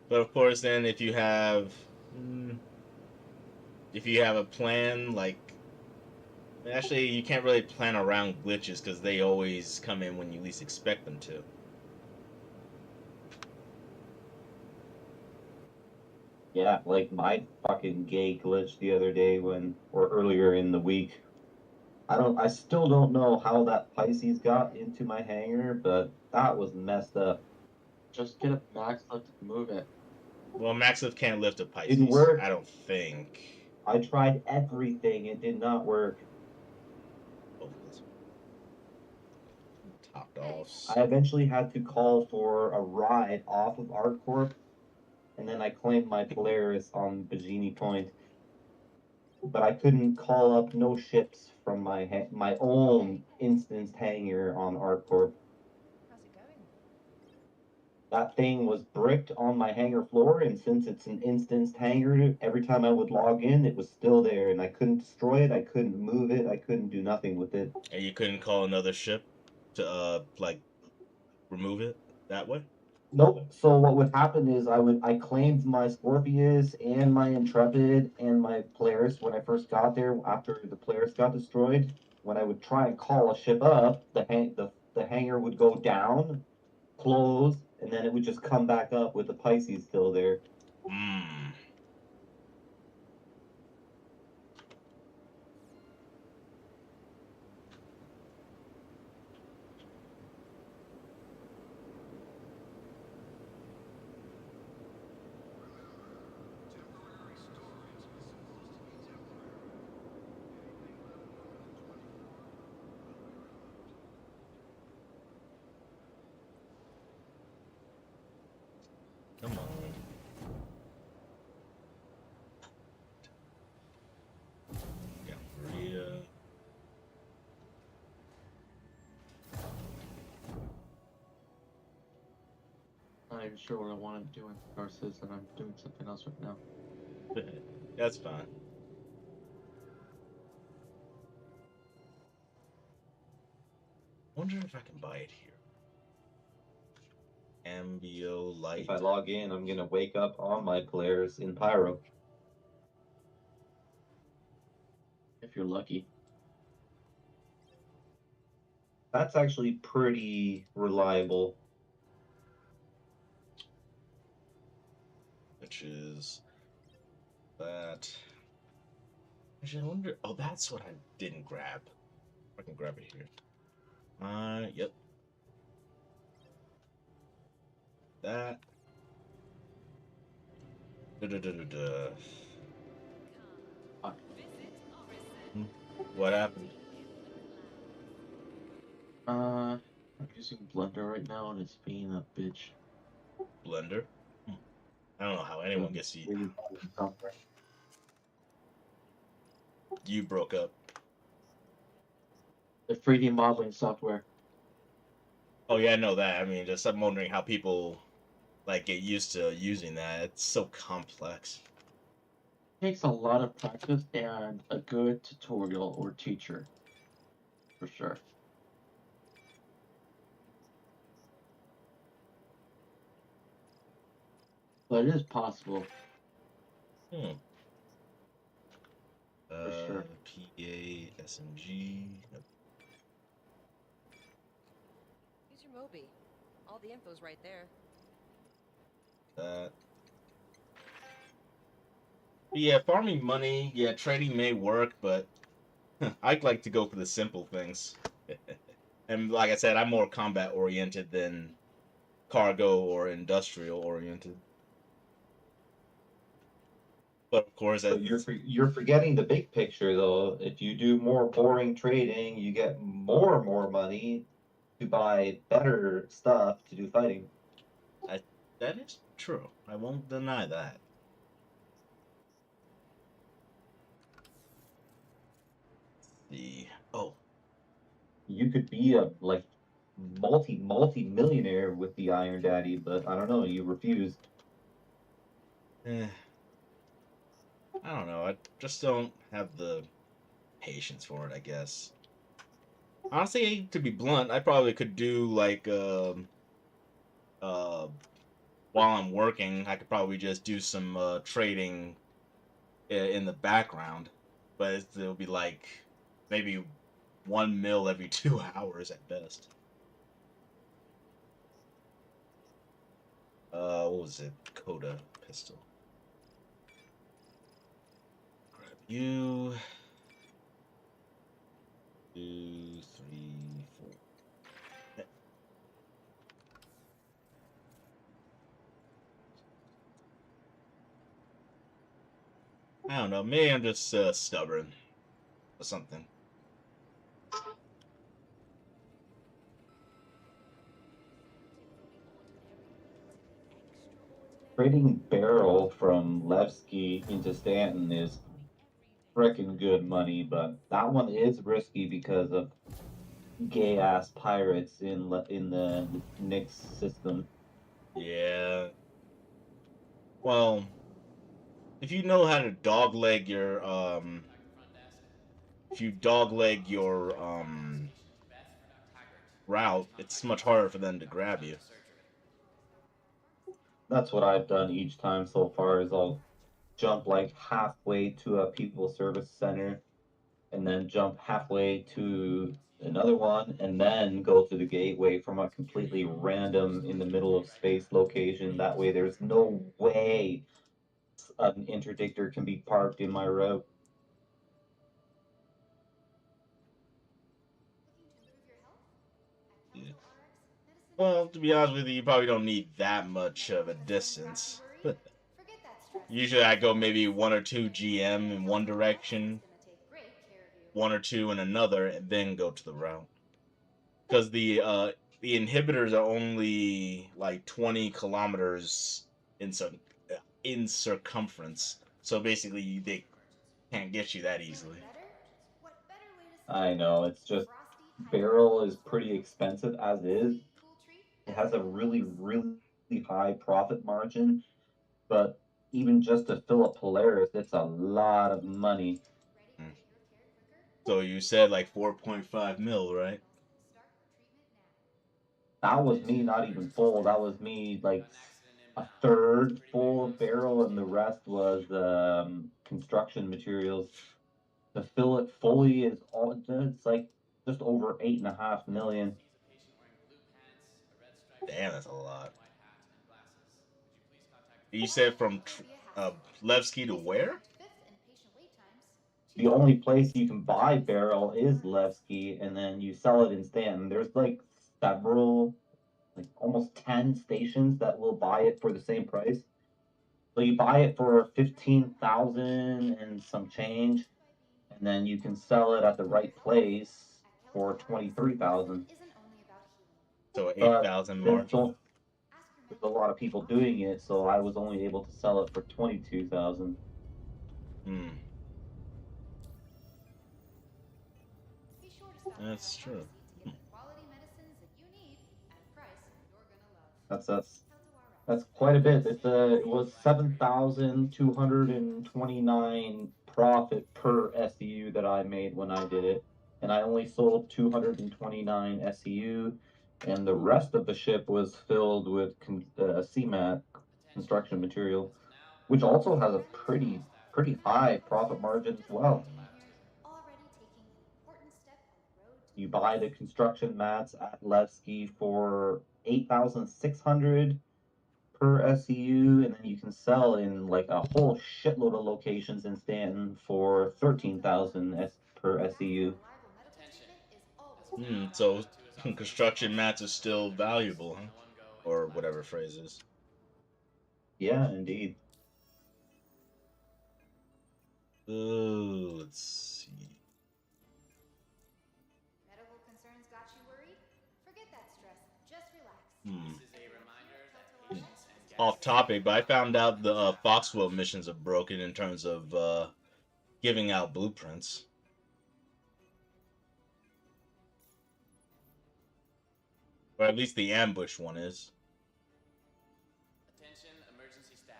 But of course, then if you have a plan, like actually you can't really plan around glitches because they always come in when you least expect them to. Yeah, like my fucking gay glitch the other day or earlier in the week. I still don't know how that Pisces got into my hangar, but that was messed up. Just get a max lift to move it. Well, Maxif can't lift a Didn't Pisces. work. I don't think. I tried everything. It did not work. Oh, this topped offs. I eventually had to call for a ride off of ArtCorp, and then I claimed my Polaris on Bajini Point. But I couldn't call up no ships from my own instanced hangar on ArtCorp. How's it going? That thing was bricked on my hangar floor, and since it's an instanced hangar, every time I would log in, it was still there, and I couldn't destroy it, I couldn't move it, I couldn't do nothing with it. And you couldn't call another ship to like remove it that way. Nope. So what would happen is I claimed my Scorpius and my Intrepid and my Polaris when I first got there after the Polaris got destroyed. When I would try and call a ship up, the hangar would go down, close, and then it would just come back up with the Pisces still there. Hmm. Come on. Got Maria. I'm not even sure what I want to do in courses, and I'm doing something else right now. That's fine. Wonder if I can buy it here. Ambio Light. If I log in, I'm gonna wake up on my Polaris in Pyro. If you're lucky. That's actually pretty reliable. Which is that. Actually, I wonder. Oh, that's what I didn't grab. I can grab it here. Yep. That. Da-da-da-da-da. What happened? I'm using Blender right now and it's being a bitch. Blender? I don't know how anyone gets to. You broke up. The 3D modeling software. Oh yeah, I know that. I mean, just I'm wondering how people like get used to using that. It's so complex. Takes a lot of practice and a good tutorial or teacher, for sure. But it is possible, Hmm. for sure. PA, SMG. Nope. Use your Moby. All the info's right there. That. Yeah, farming money. Yeah, trading may work, but I'd like to go for the simple things. And like I said, I'm more combat oriented than cargo or industrial oriented. But of course, But you're forgetting the big picture though. If you do more boring trading, you get more money to buy better stuff to do fighting. that is true. I won't deny that. The oh, You could be a like multi millionaire with the Iron Daddy, but I don't know, you refused. eh, I don't know. I just don't have the patience for it. I guess. Honestly, to be blunt, I probably could do like uh while I'm working, I could probably just do some trading in the background, but it'll be like maybe 1 mil every 2 hours at best. What was it? Coda pistol. Grab you. 2, 3, 4. I don't know. Maybe I'm just stubborn or something. Trading barrel from Levski into Stanton is freaking good money, but that one is risky because of gay ass pirates in the Nix system. Yeah. Well, if you know how to dogleg your if you dogleg your route, it's much harder for them to grab you. That's what I've done each time so far is I'll jump like halfway to a people service center and then jump halfway to another one and then go to the gateway from a completely random in the middle of space location. That way there's no way an interdictor can be parked in my route. Yeah. Well, to be honest with you probably don't need that much of a distance. Usually I go maybe 1 or 2 GM in one direction, 1 or 2 in another, and then go to the route. Because the inhibitors are only like 20 kilometers in in circumference. So basically they can't get you that easily. I know, it's just barrel is pretty expensive as is. It has a really high profit margin, but even just to fill a Polaris, it's a lot of money. Mm. So you said like 4.5 mil, right? That was me not even full. That was me like a third full of barrel, and the rest was construction materials. To fill it fully is all it's like just over 8.5 million. Damn, that's a lot. You said from Levski to where? the only place you can buy barrel is Levski, and then you sell it in Stanton. There's like several, like almost 10 stations that will buy it for the same price. So you buy it for 15,000 and some change, and then you can sell it at the right place for 23,000. So But 8,000 there's margin. a lot of people doing it, so I was only able to sell it for 22,000. Hmm. That's true. That's quite a bit. It was 7,229 profit per SEU that I made when I did it, and I only sold 229 SEU, and the rest of the ship was filled with CMAT construction material, which also has a pretty high profit margin as well. You buy the construction mats at Levski for 8,600 per SEU, and then you can sell in like a whole shitload of locations in Stanton for 13,000 per SEU. So construction mats are still valuable, huh? Or whatever phrase is. Yeah, indeed. Let's see. Medical concerns got you worried? Forget that stress. Just relax. Off topic, but I found out the Foxwell missions are broken in terms of giving out blueprints. Or at least the ambush one is. Attention, emergency staff.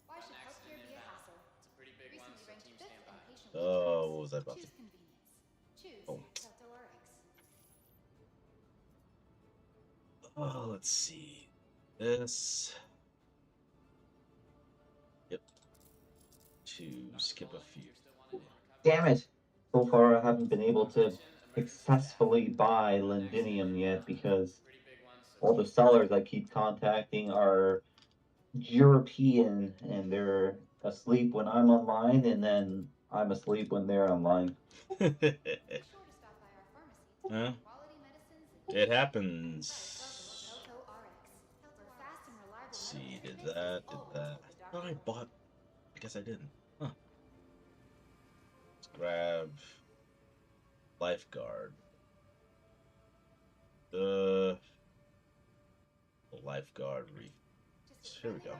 Why should healthcare be a hassle? It's a pretty big one, so Recently team ranked stand fifth by. in patient Oh, what was I about to? Choose convenience. Choose Oh. DarkSaber. Oh, let's see. This. Yep. To skip a few. Damn it! So far, I haven't been able to successfully buy Lendinium yet because all the sellers I keep contacting are European and they're asleep when I'm online, and then I'm asleep when they're online. Well, it happens. Let's see, did that. I thought I bought. I guess I didn't. Huh. Let's grab lifeguard. The lifeguard reef. Here we go.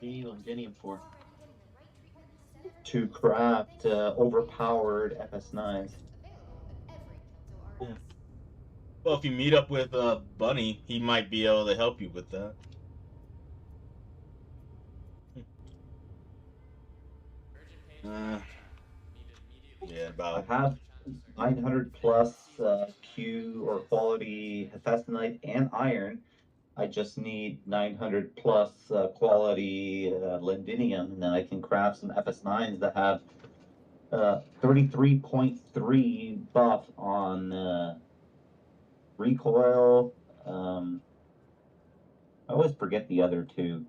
Lendinium for to craft overpowered FS9s. Yeah. Well, if you meet up with Bunny, he might be able to help you with that. Yeah, about. I have 900 plus Q or quality Hephaestonite and iron. I just need 900 plus quality Lendinium, and then I can craft some FS9s that have 33.3 buff on recoil. I always forget the other two.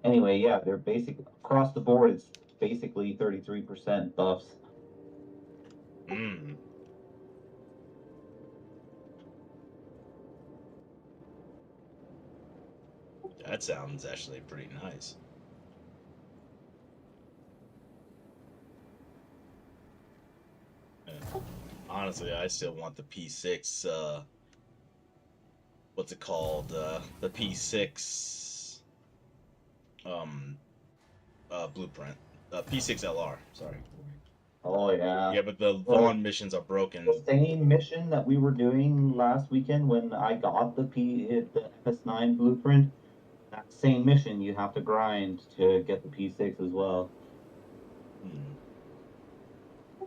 Anyway, yeah, they're basically across the board. It's basically 33% buffs. That sounds actually pretty nice. And honestly, I still want the P6. What's it called? The P6. Blueprint. P6LR. Sorry. Oh yeah. Yeah, but the Vaughn missions are broken. The same mission that we were doing last weekend when I got the FS9 blueprint. That same mission you have to grind to get the P6 as well.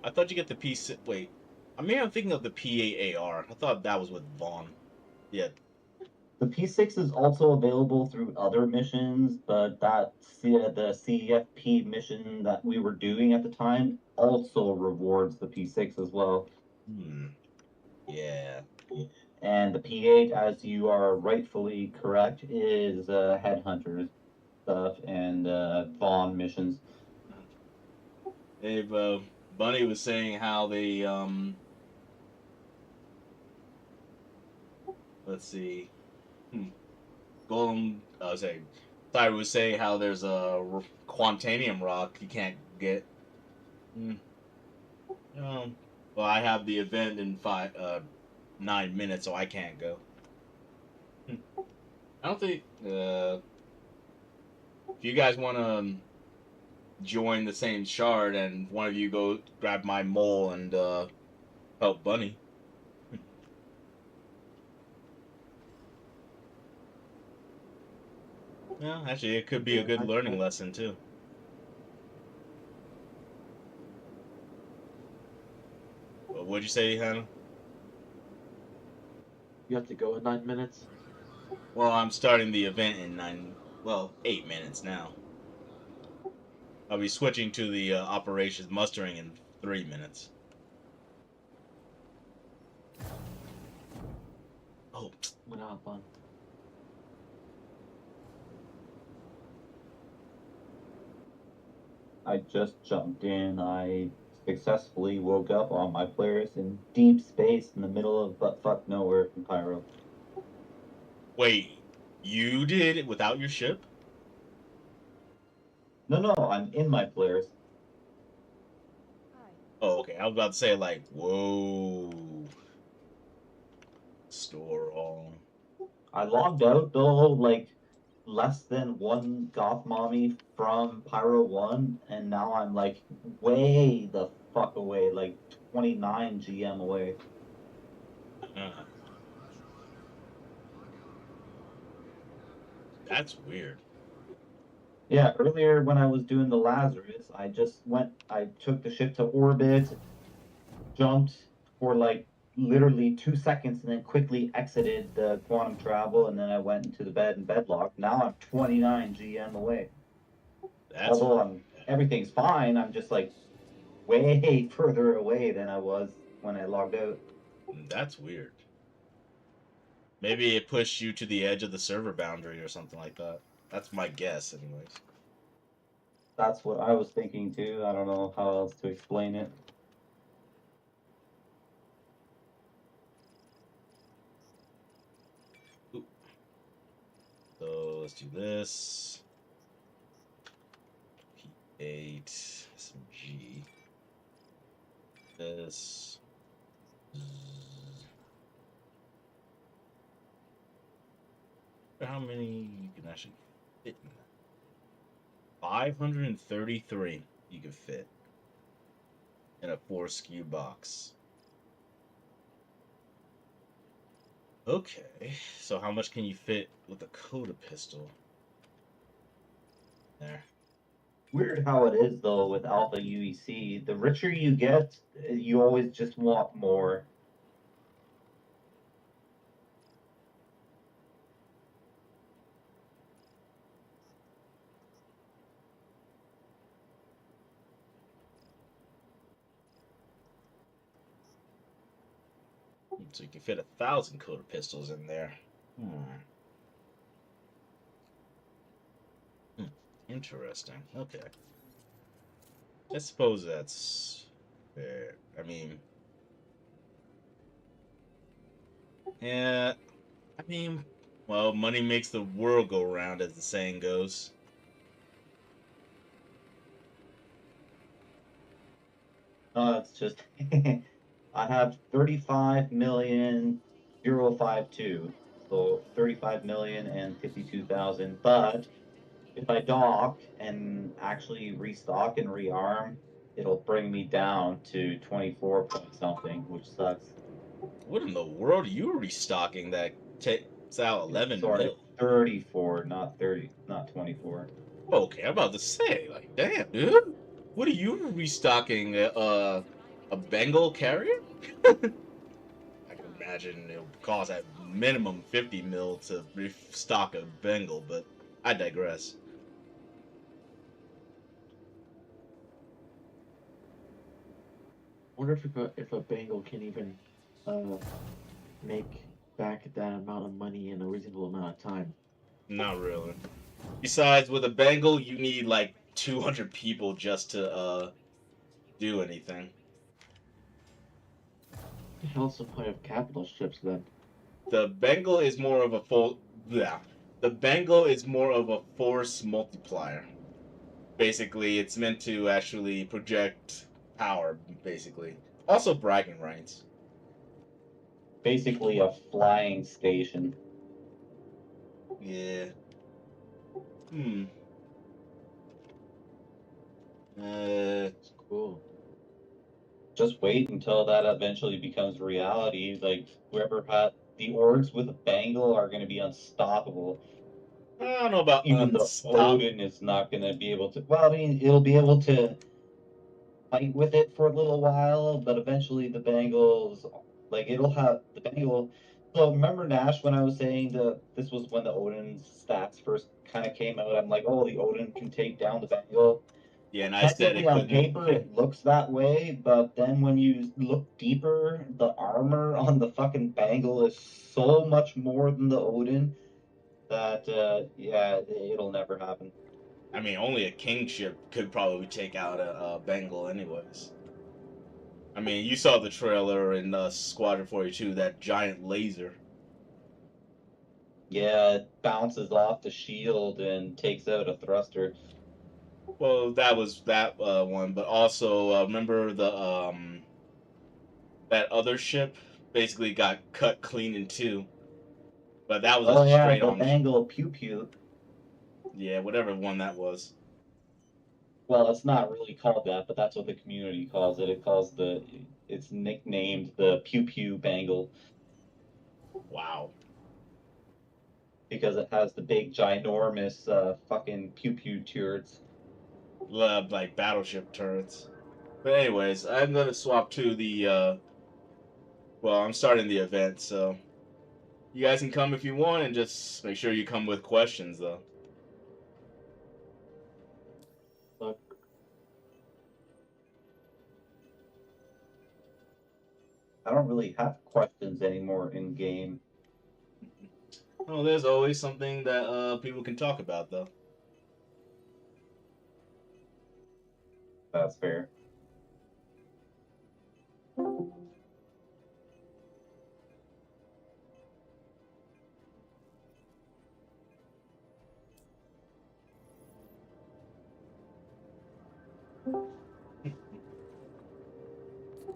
I thought you get the P6. Wait, I'm thinking of the P8AR. I thought that was with Vaughn. Yeah. The P6 is also available through other missions, but the CFP mission that we were doing at the time also rewards the P6 as well. Yeah. And the P8, as you are rightfully correct, is headhunters stuff and Vaughn missions. They've Bunny was saying how they let's see. Golem I was saying Cyber was saying how there's a Quantanium rock you can't get. Well, I have the event in 9 minutes, so I can't go. I don't think if you guys want to join the same shard and one of you go grab my mole and help Bunny. Yeah, actually, it could be a good learning lesson too. What'd you say, Hannah? You have to go in 9 minutes. Well, I'm starting the event in 8 minutes now. I'll be switching to the operations mustering in 3 minutes. Oh, Went out fun. I just jumped in. I successfully woke up all my players in deep space in the middle of butt-fuck nowhere in Pyro. wait, you did it without your ship? No, I'm in my players. Hi. Oh, okay. I was about to say, like, whoa. Store all. I logged out though, like less than one goth mommy from Pyro 1, and now I'm like way the fuck away, like 29 GM away. That's weird. Yeah, earlier when I was doing the Lazarus, I took the ship to orbit, jumped for like literally 2 seconds, and then quickly exited the quantum travel, and then I went into the bed and bedlock. Now I'm 29 GM away. That's Although everything's fine, I'm just like way further away than I was when I logged out. That's weird. Maybe it pushed you to the edge of the server boundary or something like that. That's my guess, anyways. That's what I was thinking too. I don't know how else to explain it. Ooh. So let's do this. P8 SMG. This. How many you can actually fit in that? 533 you can fit in a 4 SKU box. Okay, so how much can you fit with a Coda pistol? There. Weird how it is though with Alpha UEC. The richer you get, you always just want more. So you can fit 1,000 Coda pistols in there. Interesting. Okay. I suppose that's fair. I mean, yeah. I mean, well, money makes the world go round, as the saying goes. It's just I have 35,052. So 35,052,000. But if I dock and actually restock and rearm, it'll bring me down to 24 point something, which sucks. What in the world are you restocking that takes out 11 Sorry, mil? 34, not 30, not 24. Okay, I'm about to say, like, damn, dude. What are you restocking? A Bengal carrier? I can imagine it'll cost at minimum 50 mil to restock a Bengal, but I digress. Wonder if a Bengal can even make back that amount of money in a reasonable amount of time. Not really. Besides, with a Bengal, you need like 200 people just to do anything. The hell's the point of capital ships then? The Bengal is more of a full. Yeah. The Bengal is more of a force multiplier. Basically, it's meant to actually project power, basically. Also, bragging rights. Basically, a flying station. Yeah. Hmm. Uh. It's cool. Just wait until that eventually becomes reality. Like, whoever had the orgs with a bangle are going to be unstoppable. I don't know about Even the unstop. Odin is not going to be able to. Well, I mean, it'll be able to fight with it for a little while, but eventually the Bengals, like it'll have the Bengal. So remember Nash when I was saying this was when the Odin stats first kind of came out. I'm like, oh, the Odin can take down the Bengal. Yeah, and I said Technically, it on couldn't. paper, it looks that way, but then when you look deeper, the armor on the fucking Bengal is so much more than the Odin that yeah, it'll never happen. I mean, only a kingship could probably take out a Bengal, anyways. I mean, you saw the trailer in Squadron 42, that giant laser. Yeah, it bounces off the shield and takes out a thruster. Well, that was that one, but also remember the that other ship basically got cut clean in two, but that was a Oh yeah, straight the on. Bengal pew pew. Yeah, whatever one that was. Well, it's not really called that, but that's what the community calls it. It's nicknamed the pew pew Bengal Wow. because it has the big ginormous fucking pew pew turrets. Like battleship turrets. But anyways, I'm gonna swap to the well, I'm starting the event, so you guys can come if you want, and just make sure you come with questions though. Look, I don't really have questions anymore in game. Oh, there's always something that people can talk about though. That's fair.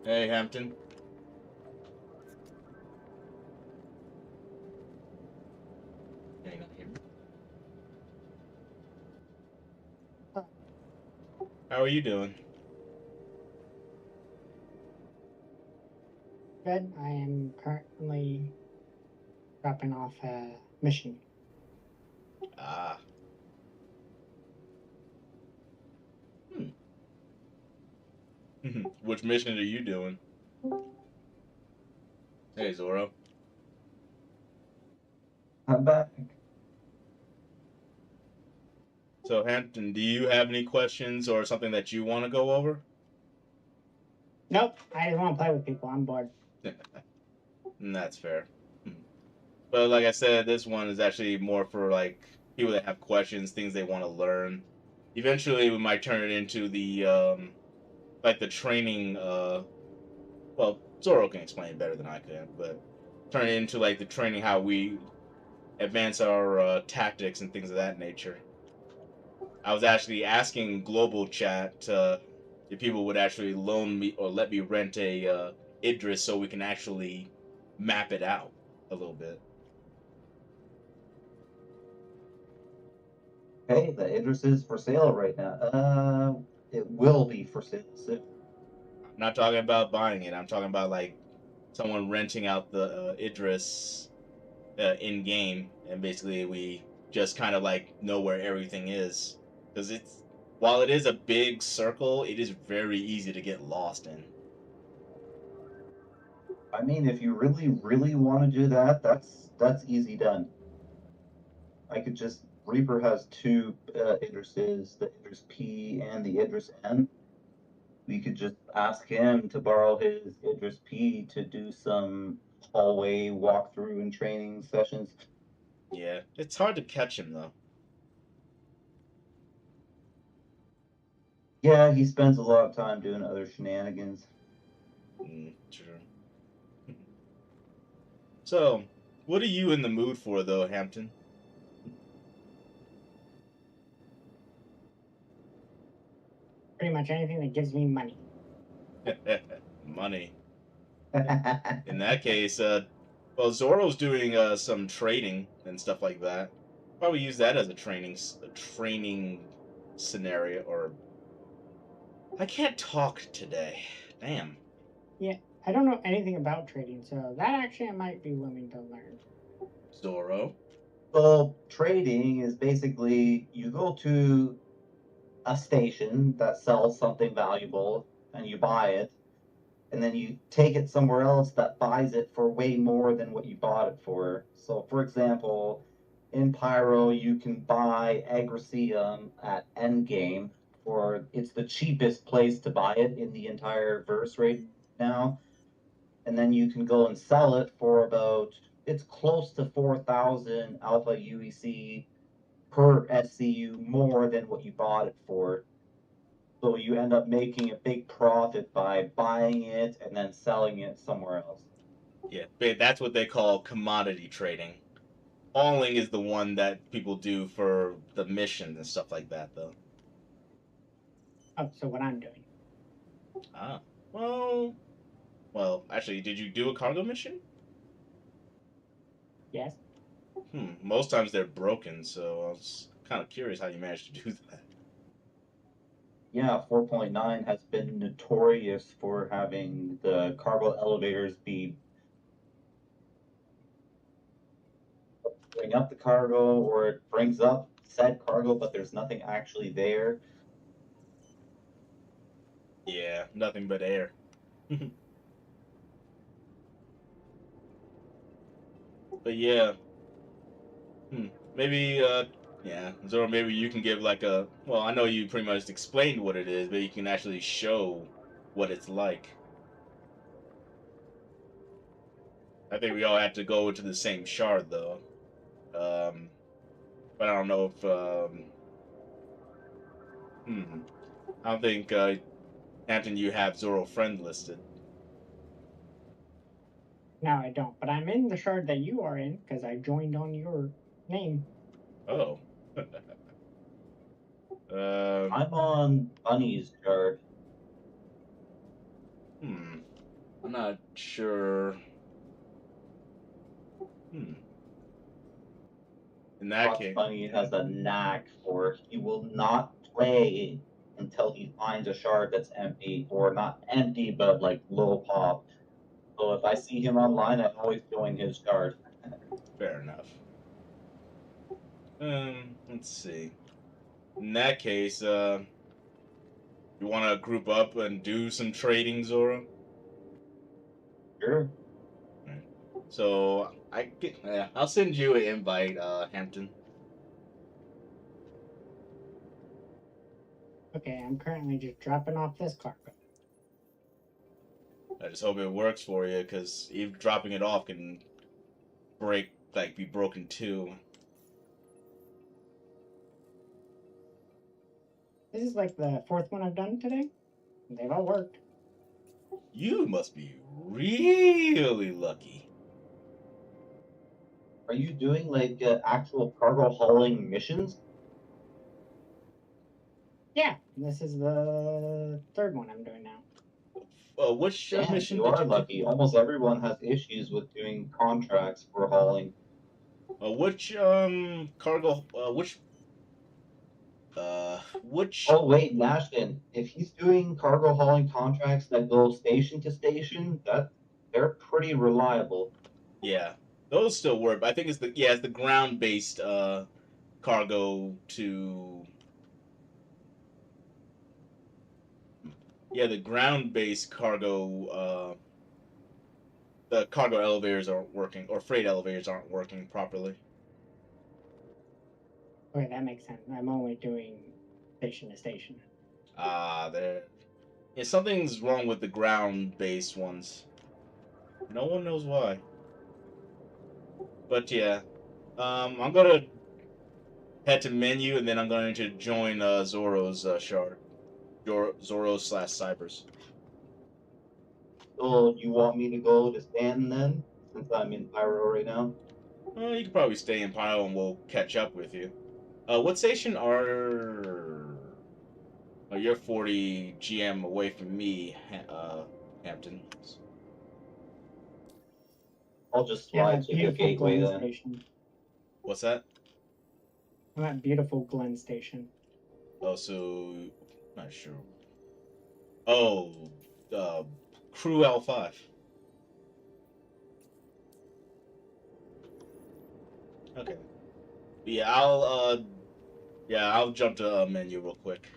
Hey, Hampton. Can you not hear me? How are you doing? Good. I am currently dropping off a mission. Ah. Which mission are you doing? Hey, Zoro. I'm back. So, Hampton, do you have any questions or something that you want to go over? Nope. I just want to play with people. I'm bored. That's fair. But like I said, this one is actually more for like people that have questions, things they want to learn. Eventually, we might turn it into the like the training. Well, Zoro can explain it better than I can, but turn it into like the training how we advance our tactics and things of that nature. I was actually asking global chat if people would actually loan me or let me rent a Idris so we can actually map it out a little bit. Hey, the Idris is for sale right now. It will be for sale soon. I'm not talking about buying it. I'm talking about like someone renting out the Idris in game, and basically we just kind of like know where everything is because it's while it is a big circle, it is very easy to get lost in. I mean, if you really, really want to do that, that's easy done. I could just Reaper has two Idrises, the Idris P and the Idris N. We could just ask him to borrow his Idris P to do some hallway walkthrough and training sessions. Yeah, it's hard to catch him though. Yeah, he spends a lot of time doing other shenanigans. Sure. So, what are you in the mood for, though, Hampton? Pretty much anything that gives me money. Money. In that case, well, Zoro's doing some trading and stuff like that. Probably use that as a training scenario. Or I can't talk today. Damn. Yeah, I don't know anything about trading, so that actually I might be willing to learn. Zoro. So trading is basically you go to a station that sells something valuable and you buy it, and then you take it somewhere else that buys it for way more than what you bought it for. So, for example, in Pyro, you can buy Agricium at Endgame, for it's the cheapest place to buy it in the entire verse right now. And then you can go and sell it for about, it's close to 4,000 Alpha UEC per SCU more than what you bought it for. So you end up making a big profit by buying it and then selling it somewhere else. Yeah, that's what they call commodity trading. Hauling is the one that people do for the mission and stuff like that, though. Oh, so what I'm doing. Ah, well, actually, did you do a cargo mission? Yes. Most times they're broken, so I was kind of curious how you managed to do that. Yeah, 4.9 has been notorious for having the cargo elevators bring up the cargo, or it brings up said cargo, but there's nothing actually there. Yeah, nothing but air. But yeah, maybe yeah, Zoro, maybe you can give like a, well, I know you pretty much explained what it is, but you can actually show what it's like. I think we all have to go to the same shard though. Um, but I don't know if I don't think Hampton, you have Zoro friend listed. No, I don't. But I'm in the shard that you are in because I joined on your name. Oh. I'm on Bunny's shard. I'm not sure. In that Fox case, Bunny has a knack for he will not play until he finds a shard that's empty, or not empty, but like low pop. So if I see him online, I always join his shard. fair enough. Let's see. In that case, you want to group up and do some trading, Zoro? Sure. Right. So I'll send you an invite, Hampton. Okay, I'm currently just dropping off this cargo. I just hope it works for you, because even dropping it off can be broken too. This is like the fourth one I've done today. They've all worked. You must be really lucky. Are you doing like actual cargo hauling missions? Yeah, this is the third one I'm doing now. Which Damn, mission you did are you do? lucky. Almost everyone has issues with doing contracts for hauling. Which cargo? Which? Oh wait, Nashton, if he's doing cargo hauling contracts that go station to station, they're pretty reliable. Yeah, those still work. But I think it's the ground based cargo to. Yeah, the ground based cargo. The cargo elevators aren't working, or freight elevators aren't working properly. Okay, that makes sense. I'm only doing station to station. There. Yeah, something's wrong with the ground based ones. No one knows why. But yeah, I'm gonna head to menu, and then I'm going to join Zoro's shard. Zoro/Cybers. So you want me to go to Stanton then, since I'm in Pyro right now? You could probably stay in Pile and we'll catch up with you. What station are? Oh, you're 40 GM away from me, Hampton. I'll just Yeah, slide that to the beautiful gateway Glen then. Station. What's that? I'm at beautiful Glen Station. Oh, so not sure. Oh, Crew L5. Okay. Yeah, I'll jump to menu real quick.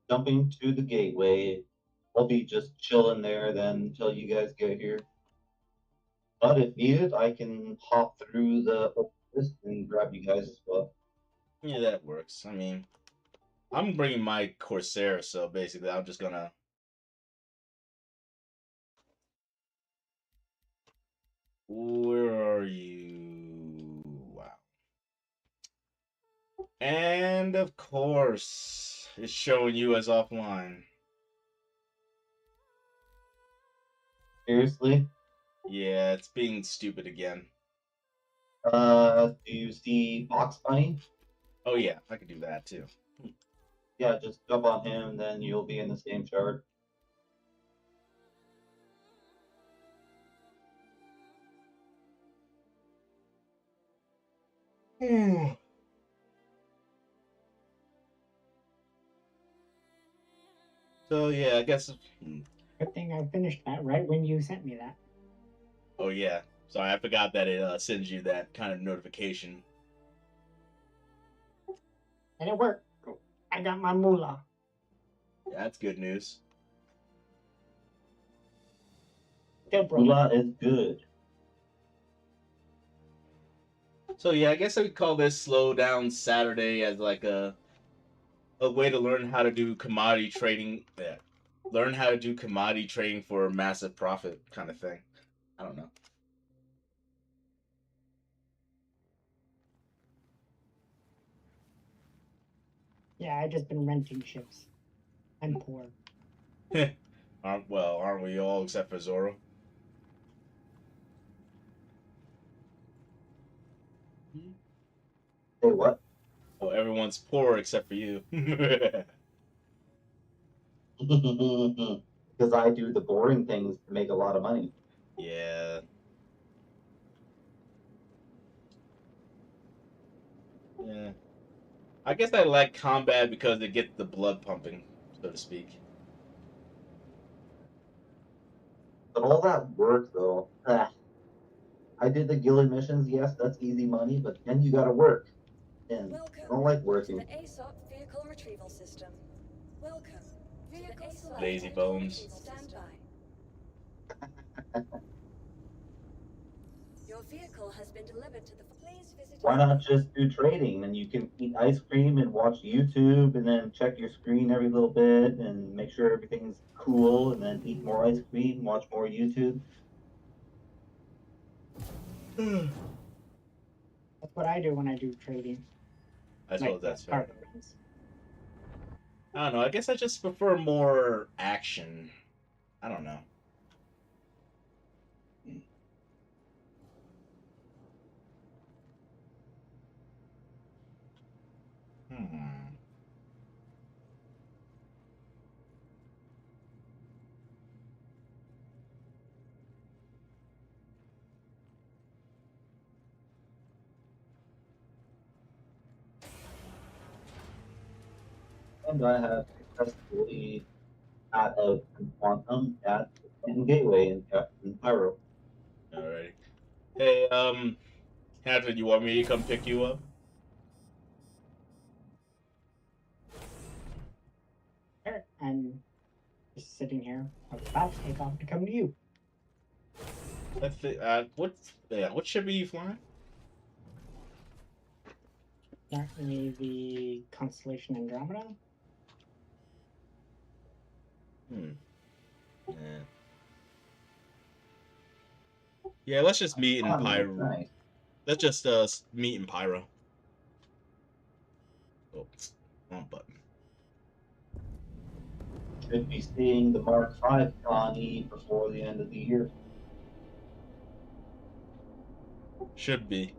Jumping to the gateway. I'll be just chilling there then until you guys get here. But if needed, I can hop through the list and grab you guys as well. Yeah, that works. I mean, I'm bringing my Corsair, so basically I'm just gonna. Where are you? Wow. And of course, it's showing you as offline. Seriously? Yeah, it's being stupid again. Do you see Box Bunny? Oh yeah, I could do that too. Yeah, just jump on him, then you'll be in the same chart. So yeah, I guess. Good thing I finished that right when you sent me that. Oh yeah, sorry, I forgot that it sends you that kind of notification. And it worked. I got my moolah. Yeah, that's good news. Still broke. Moolah is good. So yeah, I guess I would call this slow down Saturday as like a way to learn how to do commodity trading. Yeah, learn how to do commodity trading for massive profit kind of thing. I don't know. Yeah, I just been renting ships. I'm poor. Aren't we all except for Zoro? Say what? Oh, everyone's poor except for you. Because I do the boring things to make a lot of money. Yeah. Yeah. I guess I like combat because it gets the blood pumping, so to speak. But all that work, though, I did the guild missions. Yes, that's easy money, but then you gotta work. And I don't like To working. the ASOP vehicle retrieval system. Welcome. Vehicle select. Lazy bones. Stand by. Your vehicle has been delivered to the. Please visit. Why not just do trading? And you can eat ice cream and watch YouTube and then check your screen every little bit and make sure everything's cool and then eat more ice cream, watch more YouTube. That's what I do when I do trading. I suppose that's fair. cargo runs. I don't know. I guess I just prefer more action. I don't know. Hmm. And I have successfully got a quantum at the gateway in Pyro. Alrighty. Hey, Hampton, you want me to come pick you up? Sure, I'm just sitting here. I was about to take off to come to you. What ship are you flying? Currently the Constellation Andromeda. Yeah. Yeah, let's just meet in Oh, Pyro. nice. Let's just meet in Pyro. Oh, wrong button. Should be seeing the Mark V on E before the end of the year. Should be.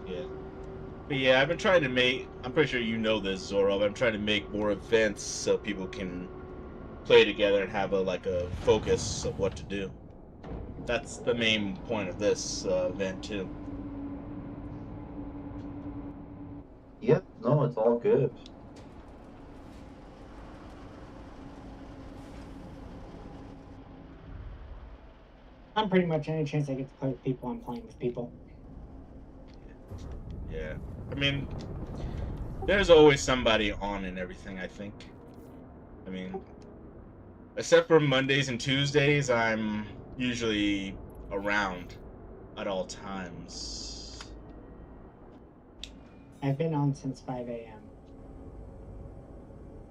Yeah. But yeah, I've been trying to make. I'm pretty sure you know this, Zoro. But I'm trying to make more events so people can play together and have a focus of what to do. That's the main point of this event too. Yep, no, it's all good. I'm pretty much any chance I get to play with people, I'm playing with people. Yeah. I mean, there's always somebody on and everything, I think. I mean, except for Mondays and Tuesdays, I'm usually around at all times. I've been on since 5 a.m.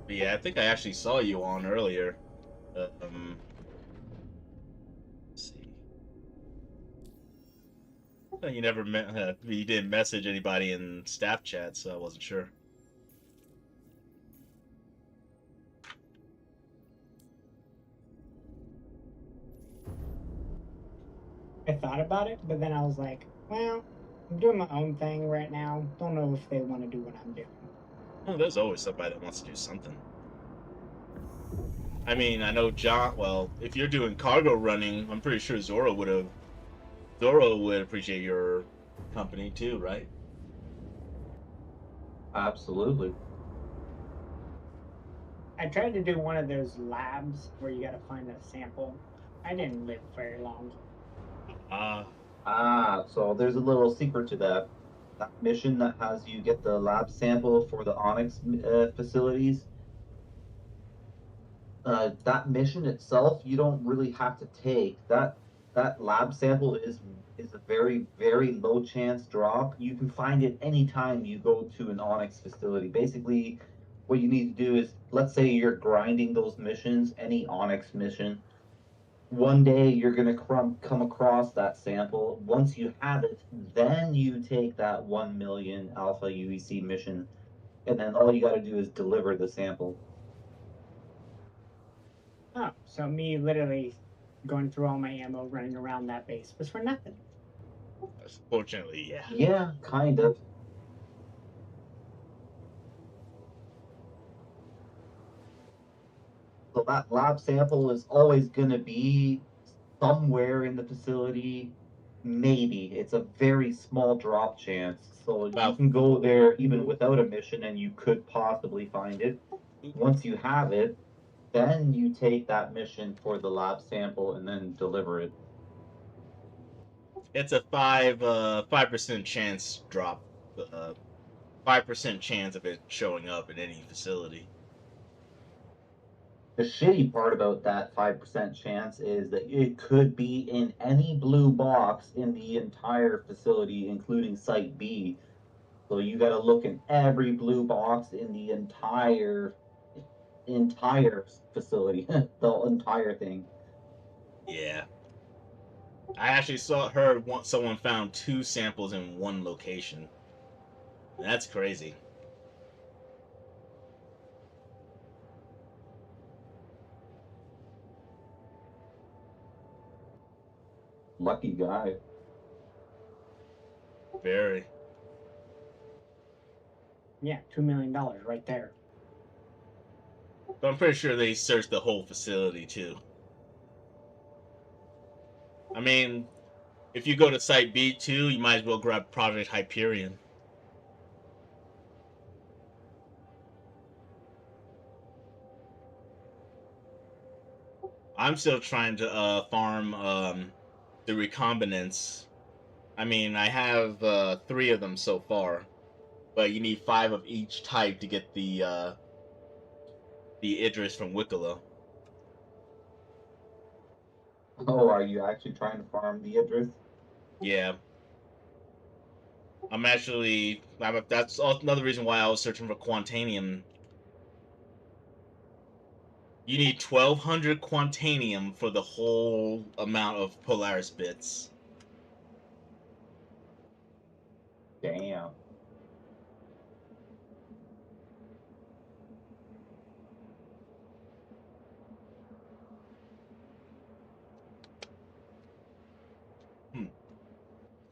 But yeah, I think I actually saw you on earlier. Let's see. You never met. You didn't message anybody in staff chat, so I wasn't sure. I thought about it, but then I was like, well, I'm doing my own thing right now. Don't know if they want to do what I'm doing. Oh, there's always somebody that wants to do something. I mean, I know John. Well, if you're doing cargo running, I'm pretty sure Zoro would appreciate your company too, right? Absolutely. I tried to do one of those labs where you got to find a sample. I didn't live very long. So there's a little secret to that. That mission that has you get the lab sample for the Onyx facilities. That mission itself, you don't really have to take that. That lab sample is a very low chance drop. You can find it anytime you go to an Onyx facility. Basically, what you need to do is, let's say you're grinding those missions, any Onyx mission. One day you're going to come across that sample. Once you have it, then you take that 1 million Alpha UEC mission, and then all you got to do is deliver the sample. Oh, so me literally going through all my ammo running around that base was for nothing. Fortunately, yeah. Yeah, kind of. So that lab sample is always going to be somewhere in the facility. Maybe it's a very small drop chance. So you can go there even without a mission, and you could possibly find it. Once you have it, then you take that mission for the lab sample and then deliver it. It's a 5% chance drop. 5% chance of it showing up in any facility. The shitty part about that 5% chance is that it could be in any blue box in the entire facility, including Site B. So you got to look in every blue box in the entire facility, the entire thing. Yeah. I actually someone found 2 samples in one location. That's crazy. Lucky guy. Very. Yeah, $2 million right there. But I'm pretty sure they searched the whole facility too. I mean, if you go to Site B2, you might as well grab Project Hyperion. I'm still trying to farm the recombinants. I mean, I have 3 of them so far. but you need 5 of each type to get the Idris from Wicklow. Oh, are you actually trying to farm the Idris? Yeah. That's another reason why I was searching for Quantanium. You need 1,200 Quantanium for the whole amount of Polaris bits. Damn.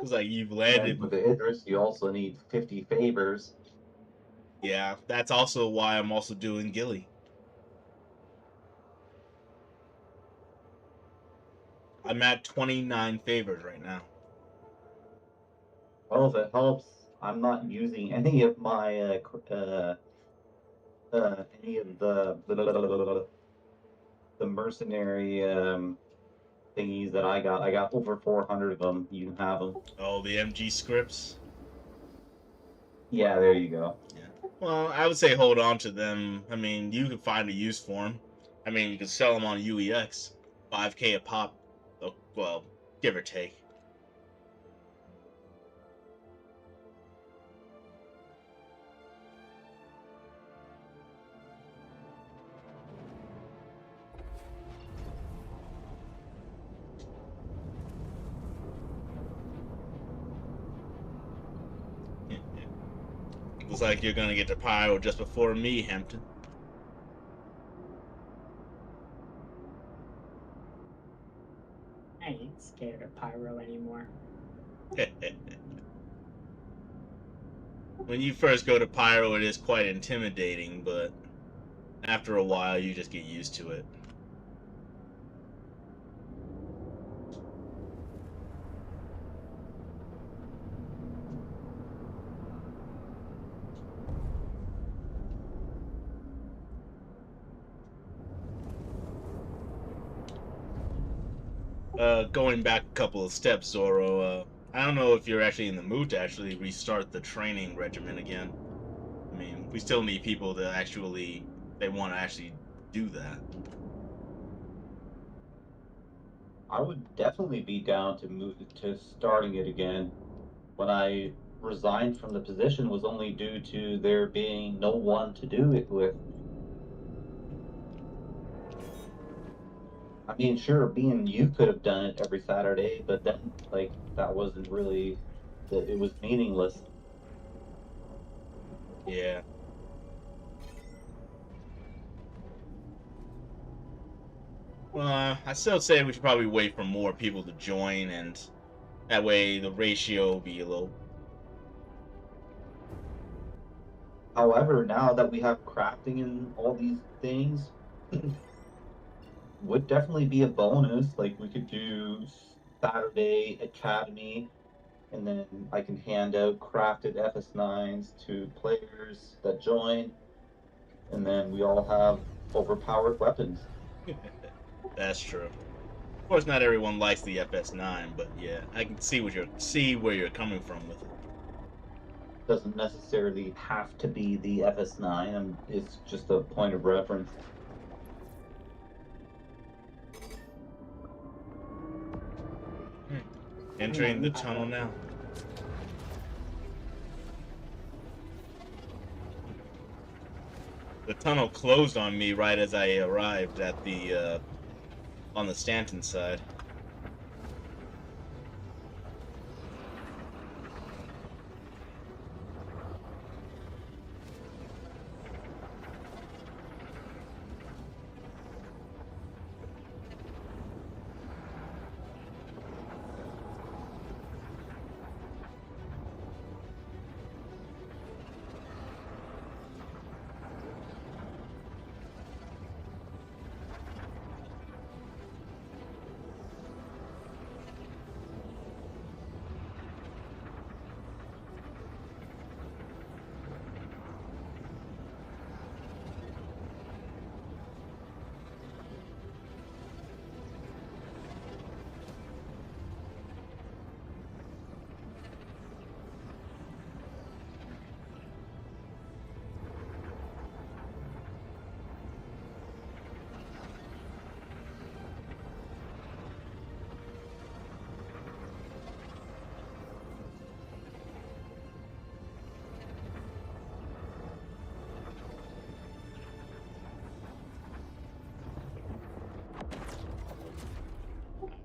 It's like you've And landed. with the Idris, you also need 50 favors. Yeah, that's also why I'm also doing Gilly. I'm at 29 favors right now. Well, if it helps, I'm not using any of my any of the mercenary thingies that I got. I got over 400 of them. You can have them. Oh, the MG scripts. Yeah, there you go. Yeah. Well, I would say hold on to them. I mean, you can find a use for them. I mean, you can sell them on UEX, 5K a pop. Oh, well, give or take. Looks like you're gonna get to Pyro just before me, Hampton. I ain't scared of Pyro anymore. When you first go to Pyro, it is quite intimidating, but after a while, you just get used to it. Going back a couple of steps, Zoro, I don't know if you're actually in the mood to actually restart the training regimen again. I mean, we still need people to actually, they want to actually do that. I would definitely be down to move to starting it again. When I resigned from the position was only due to there being no one to do it with. I mean, sure, being you could have done it every Saturday, but then like that wasn't really that it was meaningless. Yeah. Well, I still say we should probably wait for more people to join, and that way the ratio will be a little. However, now that we have crafting and all these things, would definitely be a bonus. Like we could do Saturday Academy, and then I can hand out crafted FS9s to players that join, and then we all have overpowered weapons. That's true. Of course, not everyone likes the FS9, but yeah, I can see where you're coming from with it. Doesn't necessarily have to be the FS9, and it's just a point of reference. Entering the tunnel now. The tunnel closed on me right as I arrived at the on the Stanton side.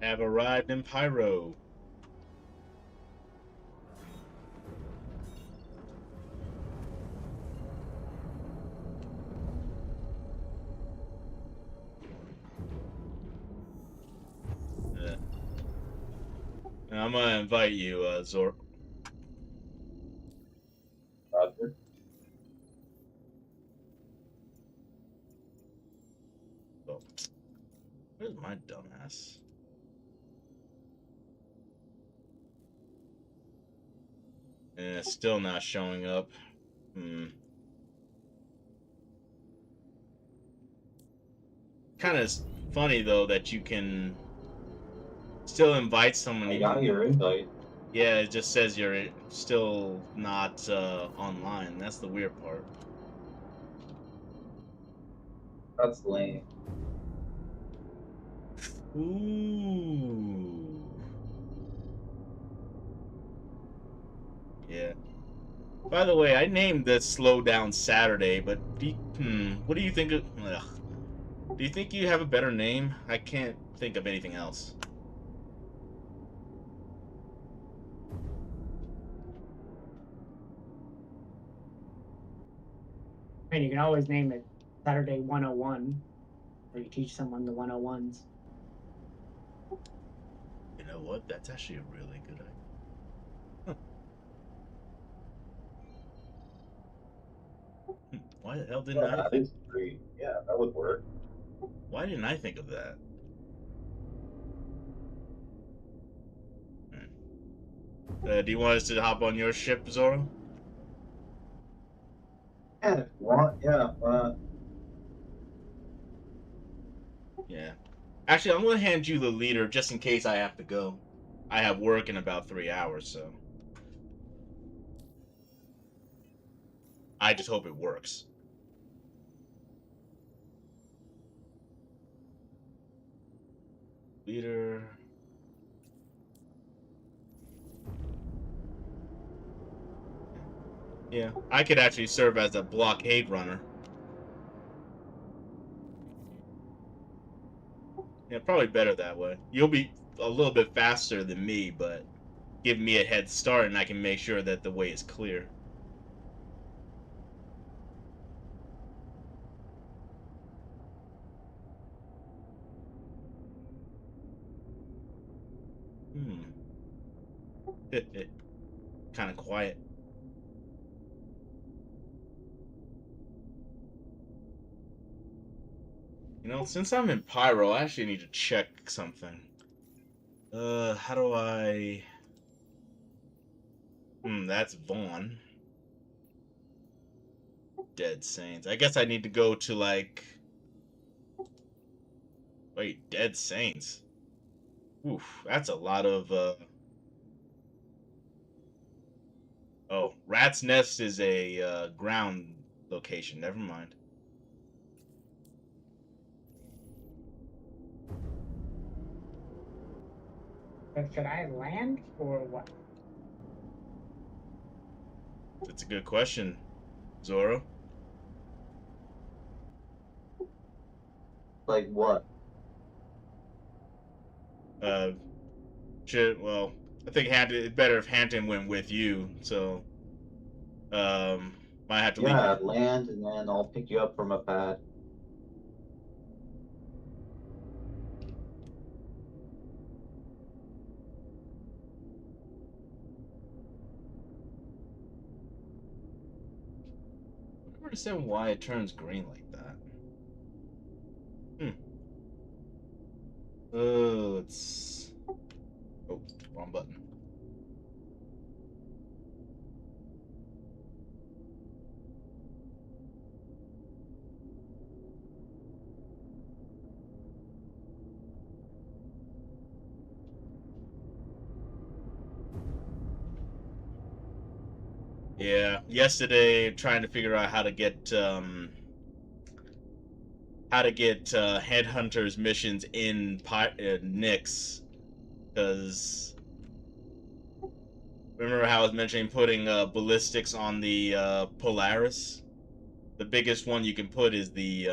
Have arrived in Pyro. I'm gonna invite you, Zor. Roger. Oh, where's my dumbass? And it's still not showing up. Kind of funny though that you can still invite someone. I got your invite. Yeah, it just says you're still not online. That's the weird part. That's lame. Ooh. Yeah. By the way, I named this Slow Down Saturday, but what do you think of... Ugh. Do you think you have a better name? I can't think of anything else. I mean, you can always name it Saturday 101, where you teach someone the 101s. You know what? That's actually a really good idea. Huh. Why the hell didn't I? That is great. Yeah, that would work. Why didn't I think of that? Do you want us to hop on your ship, Zoro? Yeah, if you want, yeah. Yeah. Actually, I'm gonna hand you the leader just in case I have to go. I have work in about 3 hours, so I just hope it works. Leader. Yeah, I could actually serve as a blockade runner. Yeah, probably better that way. You'll be a little bit faster than me, but give me a head start and I can make sure that the way is clear. Kind of quiet. You know, since I'm in Pyro, I actually need to check something. How do I... that's Vaughn. Dead Saints. I guess I need to go to, like... Wait, Dead Saints? Oof, that's a lot of, Oh, Rat's Nest is a, ground location. Never mind. But should I land or what? That's a good question, Zoro. Like what? Well, I think it's better if Hampton went with you, so, might have to leave. Yeah, land and then I'll pick you up from a pad. I don't understand why it turns green like that. Let's... Oh, wrong button. Yeah, yesterday trying to figure out how to get headhunters missions in Nyx, because remember how I was mentioning putting ballistics on the Polaris? The biggest one you can put is the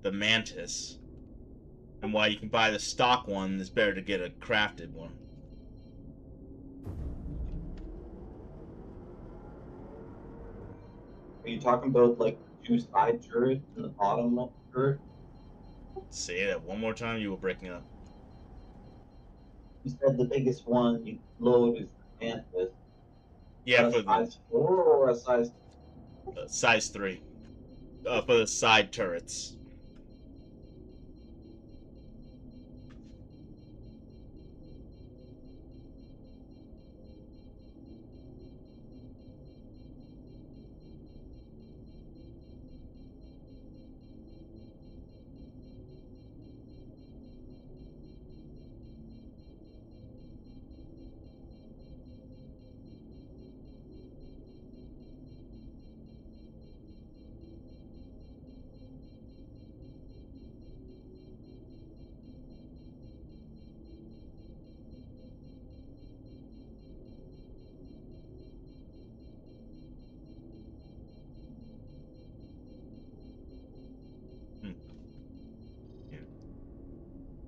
Mantis. And while you can buy the stock one, it's better to get a crafted one. Are you talking about like the two side turrets and the bottom turret? Say that one more time, you were breaking up. You said the biggest one you load is the Mantis. Yeah, A for the size 4 or a size? size 3. For the side turrets.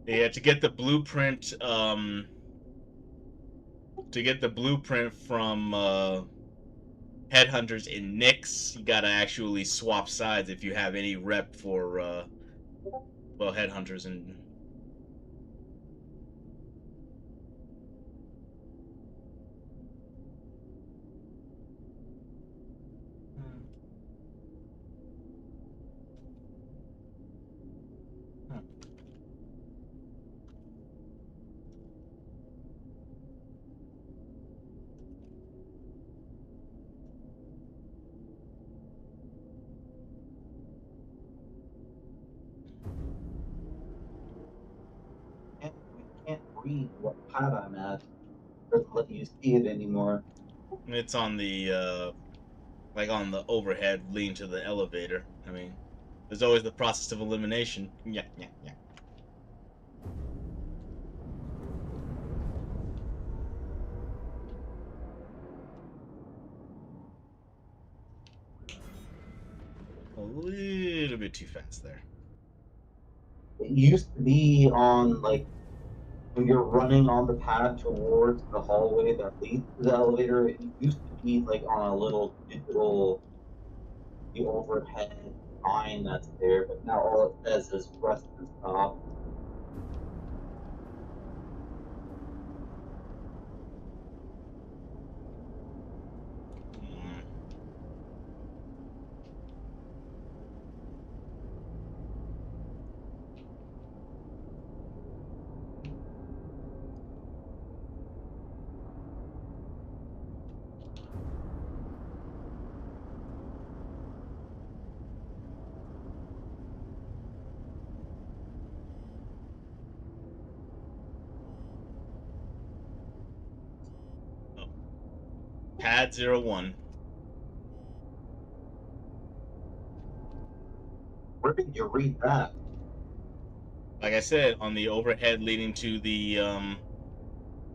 Yeah, to get the blueprint, from headhunters in Nyx, you gotta actually swap sides if you have any rep for headhunters and. We can't read what pad I'm at. It doesn't let you see it anymore. It's on the like on the overhead lean to the elevator. I mean, there's always the process of elimination. Yeah, yeah, yeah. A little bit too fast there. It used to be on like when you're running on the pad towards the hallway that leads to the elevator. It used to be like on a little digital the overhead sign that's there, but now all it says is press to stop. Oh. Pad 01. Where did you read that? Like I said, on the overhead leading to the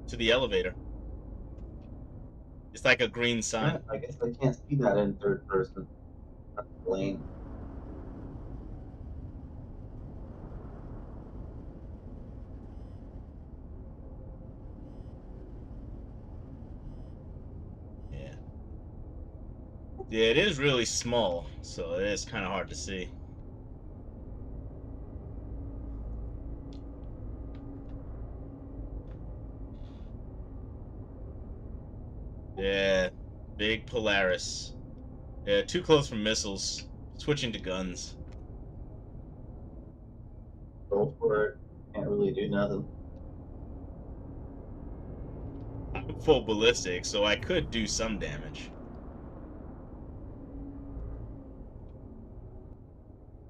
elevator. It's like a green sign. Yeah, I guess I can't see that in third person. That's lame. Yeah. Yeah, it is really small, so it is kind of hard to see. Yeah, big Polaris. Yeah, too close for missiles. Switching to guns. Go for it. Can't really do nothing. I'm full ballistic, so I could do some damage.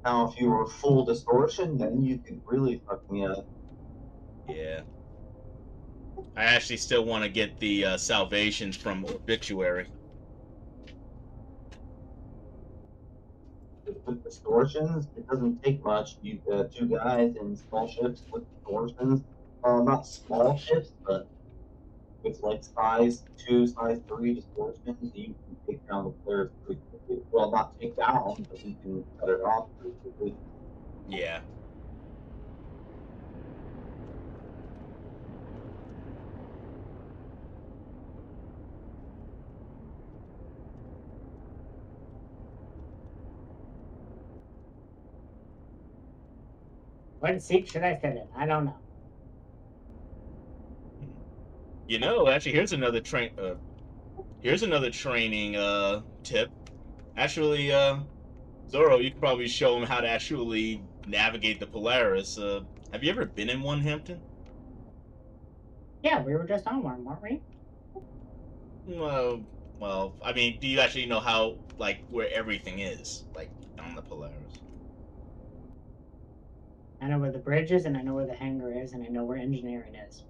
Now, if you were full distortion, then you could really fuck me up. Yeah. I actually still want to get the salvations from Obituary. With distortions, it doesn't take much. You two guys in small ships with distortions. Not small ships, but with like size 2, size 3 distortions, you can take down the players pretty quickly. Well, not take down, but you can cut it off pretty quickly. Yeah. What seat should I sit in? I don't know. You know, actually, here's another training tip. Actually, Zoro, you could probably show him how to actually navigate the Polaris. Have you ever been in one, Hampton? Yeah, we were just on one, weren't we? Well, I mean, do you actually know how, like, where everything is, like, on the Polaris? I know where the bridge is, and I know where the hangar is, and I know where engineering is.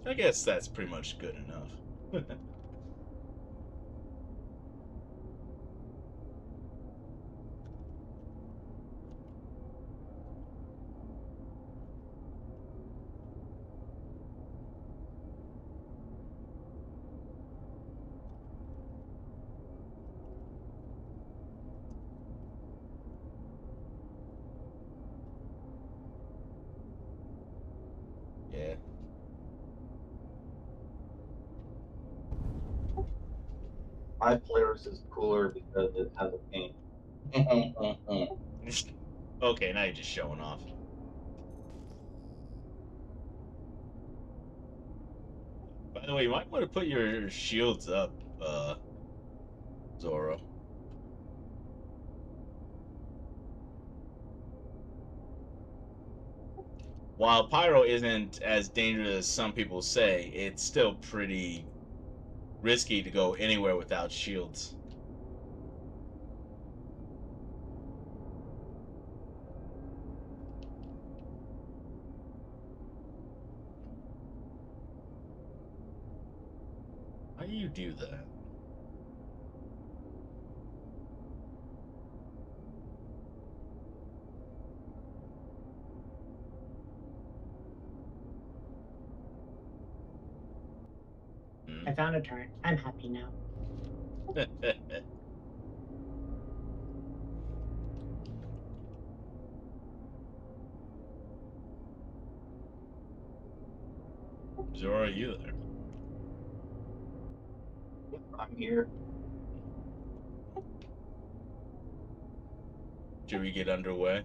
I guess that's pretty much good enough. Yeah. My Polaris is cooler because it has a paint. Okay, now you're just showing off. By the way, you might want to put your shields up, Zoro. While Pyro isn't as dangerous as some people say, it's still pretty risky to go anywhere without shields. How do you do that? I found a turn. I'm happy now. Zoro, are you there? I'm here. Should we get underway?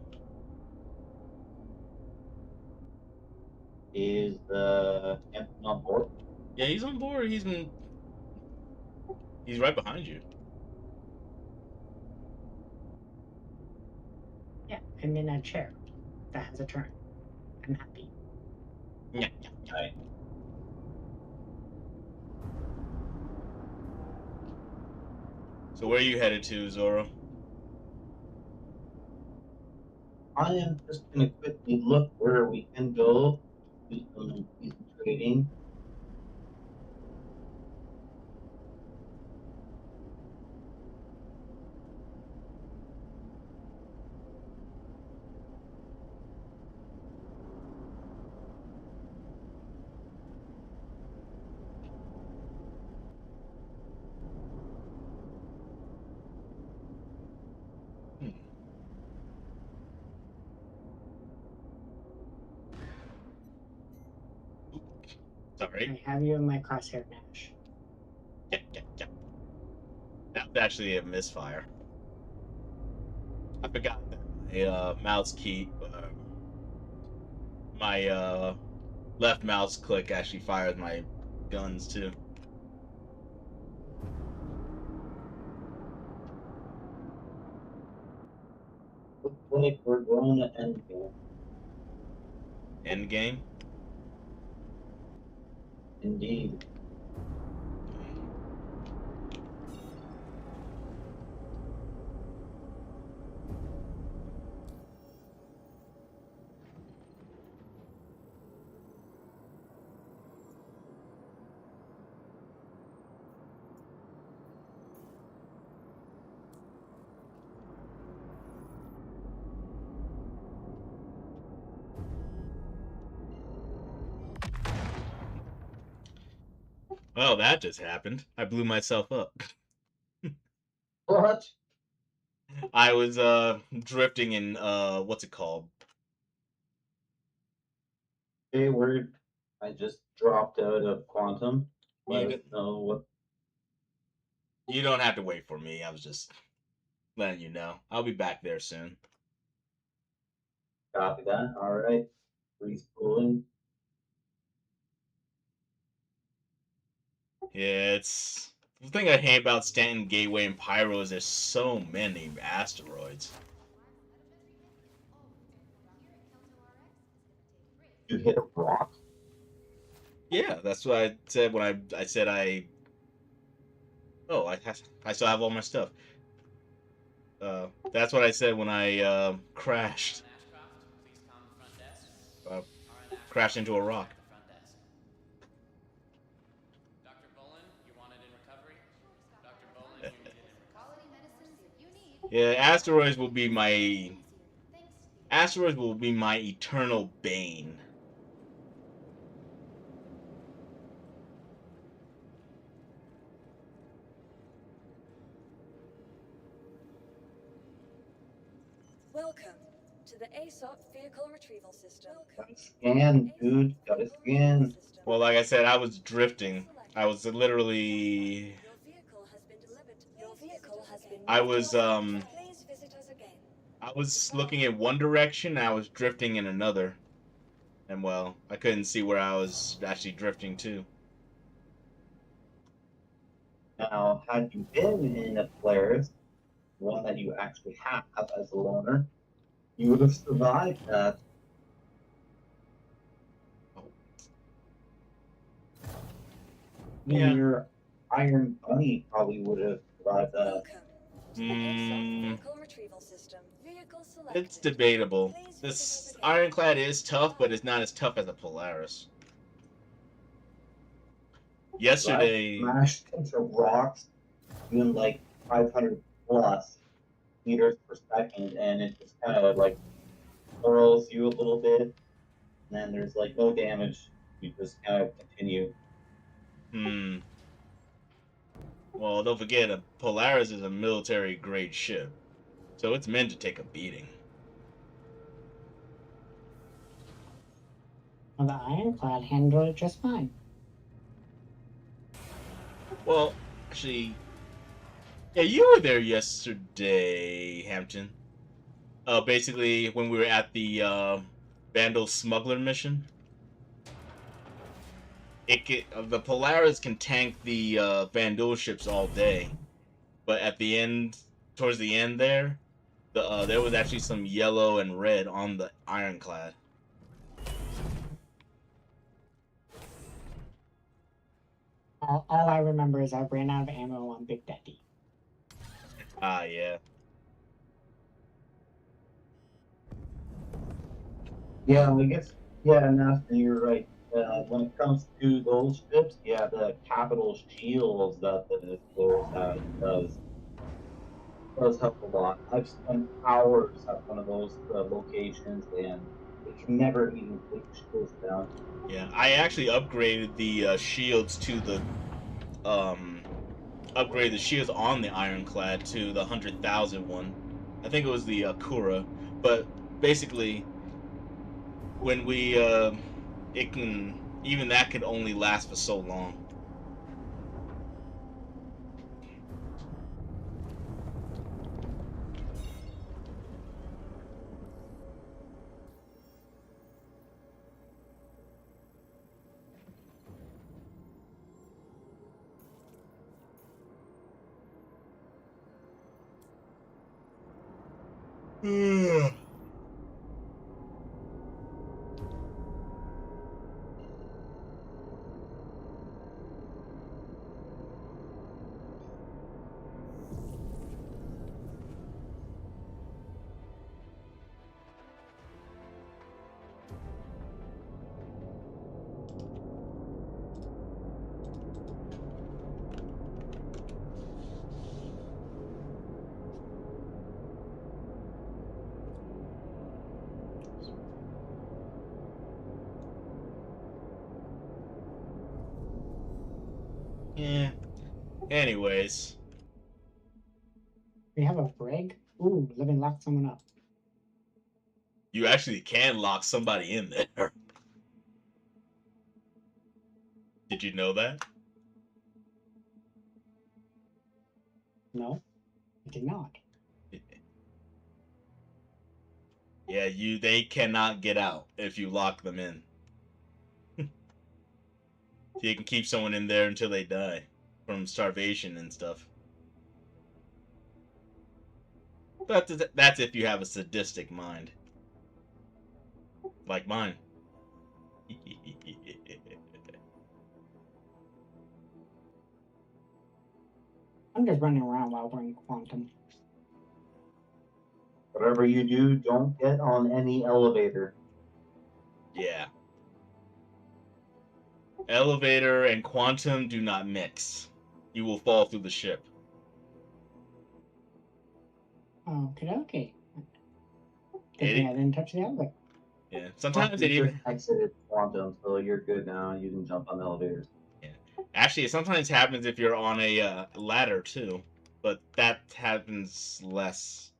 Is Hampton on board? Yeah, he's on board. He's right behind you. Yeah, I'm in a chair that has a turn. I'm happy. Yeah. Right. So where are you headed to, Zoro? I am just gonna quickly look where we can go, do some trading. Sorry. I have you in my crosshair, Nash. Yeah. That was actually a misfire. I forgot that my mouse key, my left mouse click actually fires my guns too. Looks like we're going to end game. End game. Indeed. Well, that just happened. I blew myself up. What? I was drifting in what's it called? Okay, I just dropped out of quantum. Let You us know what. you don't have to wait for me. I was just letting you know. I'll be back there soon. Copy that. All right. Respooling. Yeah, it's the thing I hate about Stanton Gateway and Pyro is there's so many asteroids. You hit a rock. Yeah, that's what I said when I said I. Oh, I still have all my stuff. That's what I said when I crashed. Ashcroft, please calm the front desk. Uh, RN Ashcroft, crashed into a rock. at the front desk. Dr. Bolin, you wanted in recovery? Dr. Bolin, you needed in recovery. Quality medicines that you need. Yeah, asteroids will be my eternal bane. Welcome to the ASOP Vehicle Retrieval System. Gotta scan, dude. Gotta scan. Well, like I said, I was drifting. I was literally. Your vehicle has been delivered. Your vehicle has been I moved was to our site. Please visit us again. I was looking in one direction. And I was drifting in another, and well, I couldn't see where I was actually drifting to. Now, had you been in a Polaris, one that you actually have as a loaner, you would have survived that. Yeah. Your Iron Bunny probably would have survived that. Welcome to the ASOP Vehicle Retrieval System. Vehicle selected. It's debatable. Please visit This us again. Ironclad is tough, but it's not as tough as a Polaris. Yesterday, Smashed into rocks doing like 500 plus meters per second, and it just kind of like whirls you a little bit, and then there's like no damage. You just kind of continue. Well, don't forget, a Polaris is a military-grade ship, so it's meant to take a beating. Well, the Ironclad handled it just fine. Well, actually, yeah, you were there yesterday, Hampton. Basically, when we were at the Vandal Smuggler mission. The Polaris can tank the Vandal ships all day, but at the end, towards the end there, there was actually some yellow and red on the Ironclad. All I remember is I ran out of ammo on Big Daddy. Ah, yeah. Yeah, I guess. Yeah, Master, you're right. When it comes to those ships, yeah, the capital shields that the Polaris does help a lot. I've spent hours at one of those locations, and it can never even take the shields down. Yeah, I actually upgraded the shields to the shields on the Ironclad to the 100,000 one. I think it was the Kura, but basically, when we even that could only last for so long. Yeah. Anyways. We have a brig? Ooh, let me lock someone up. You actually can lock somebody in there. Did you know that? No, I did not. Yeah, they cannot get out if you lock them in. You can keep someone in there until they die from starvation and stuff. But that's if you have a sadistic mind. Like mine. I'm just running around while we're in quantum. Whatever you do, don't get on any elevator. Yeah. Elevator and quantum do not mix. You will fall through the ship. Okay. Good thing I didn't touch the elevator. Yeah. Sometimes it You even just exited quantum, so you're good now. You can jump on elevators. Yeah. Actually, it sometimes happens if you're on a ladder too, but that happens less.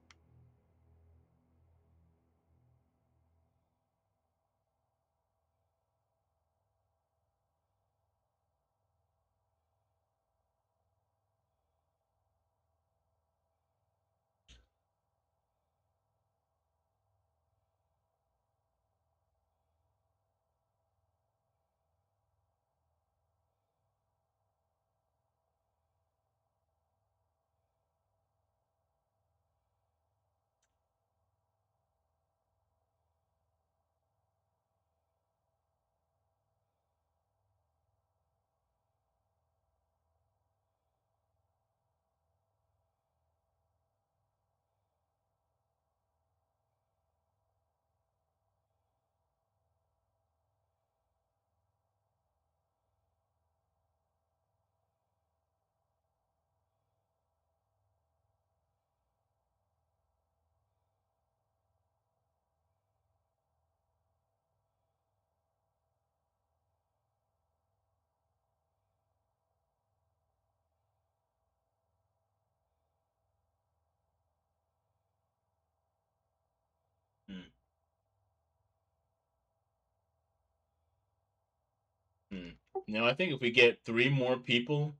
Hmm. Hmm. I think if we get 3 more people,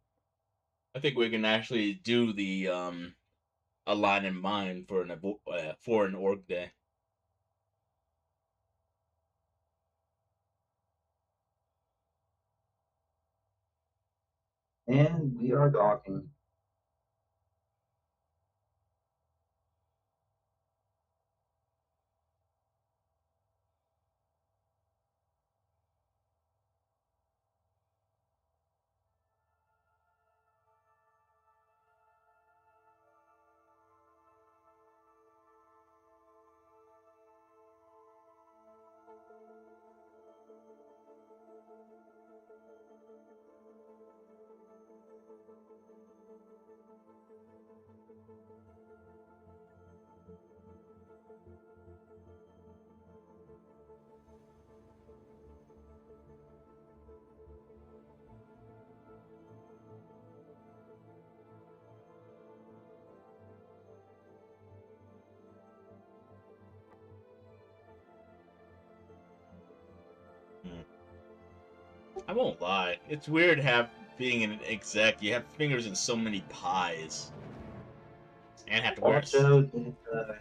I think we can actually do the a line in mind for an org day. And we are docking. Hmm. I won't lie. It's weird being an exec. You have fingers in so many pies, and have to wear. Also,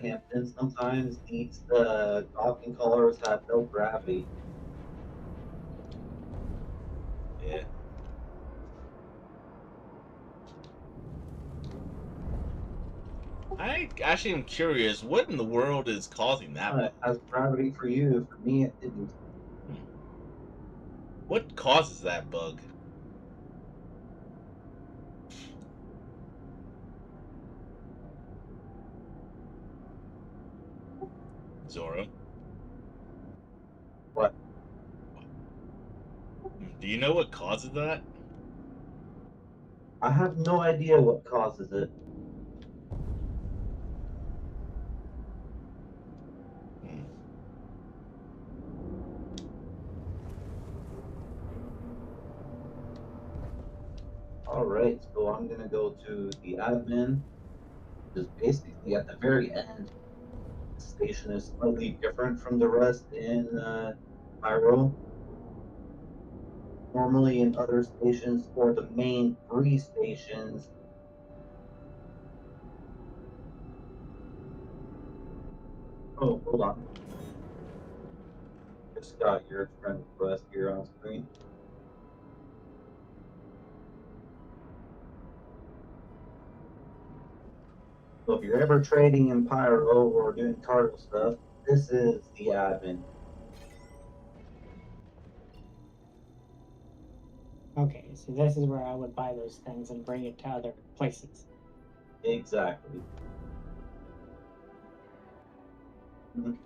Hampton sometimes these docking collars have no gravity. Yeah. I actually am curious. What in the world is causing that bug? It has gravity for you. For me, it didn't. What causes that bug? Zoro? What? Do you know what causes that? I have no idea what causes it. Hmm. All right, so I'm gonna go to the admin, which is basically at the very end. The station is slightly different from the rest in Pyro. Normally, in other stations or the main 3 stations. Oh, hold on. just got your friend request here on screen. So if you're ever trading in Pyro or doing cargo stuff, this is the admin. Okay, so this is where I would buy those things and bring it to other places. Exactly.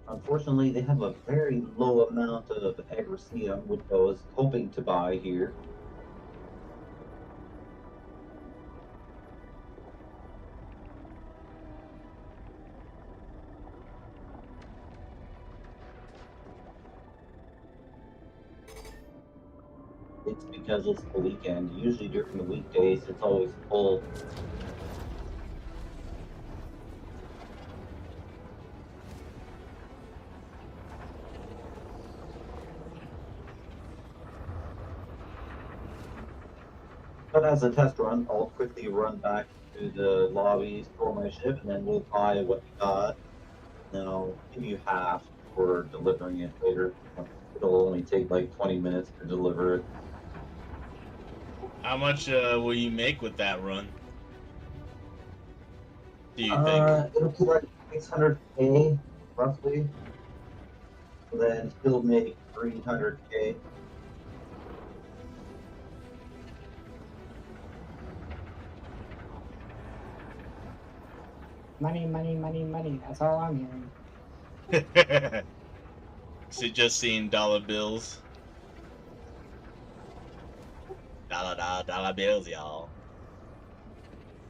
Unfortunately, they have a very low amount of agricium, which I was hoping to buy here. It's because it's the weekend. Usually during the weekdays, it's always full. But as a test run, I'll quickly run back to the lobby, store my ship, and then we'll buy what we got. And then I'll give you half for delivering it later. It'll only take like 20 minutes to deliver it. How much will you make with that run? Do you think? It'll be like 600K roughly. Then he'll make 300K. Money, money, money, money. That's all I'm hearing. So just seeing dollar bills. Dollar bills, y'all.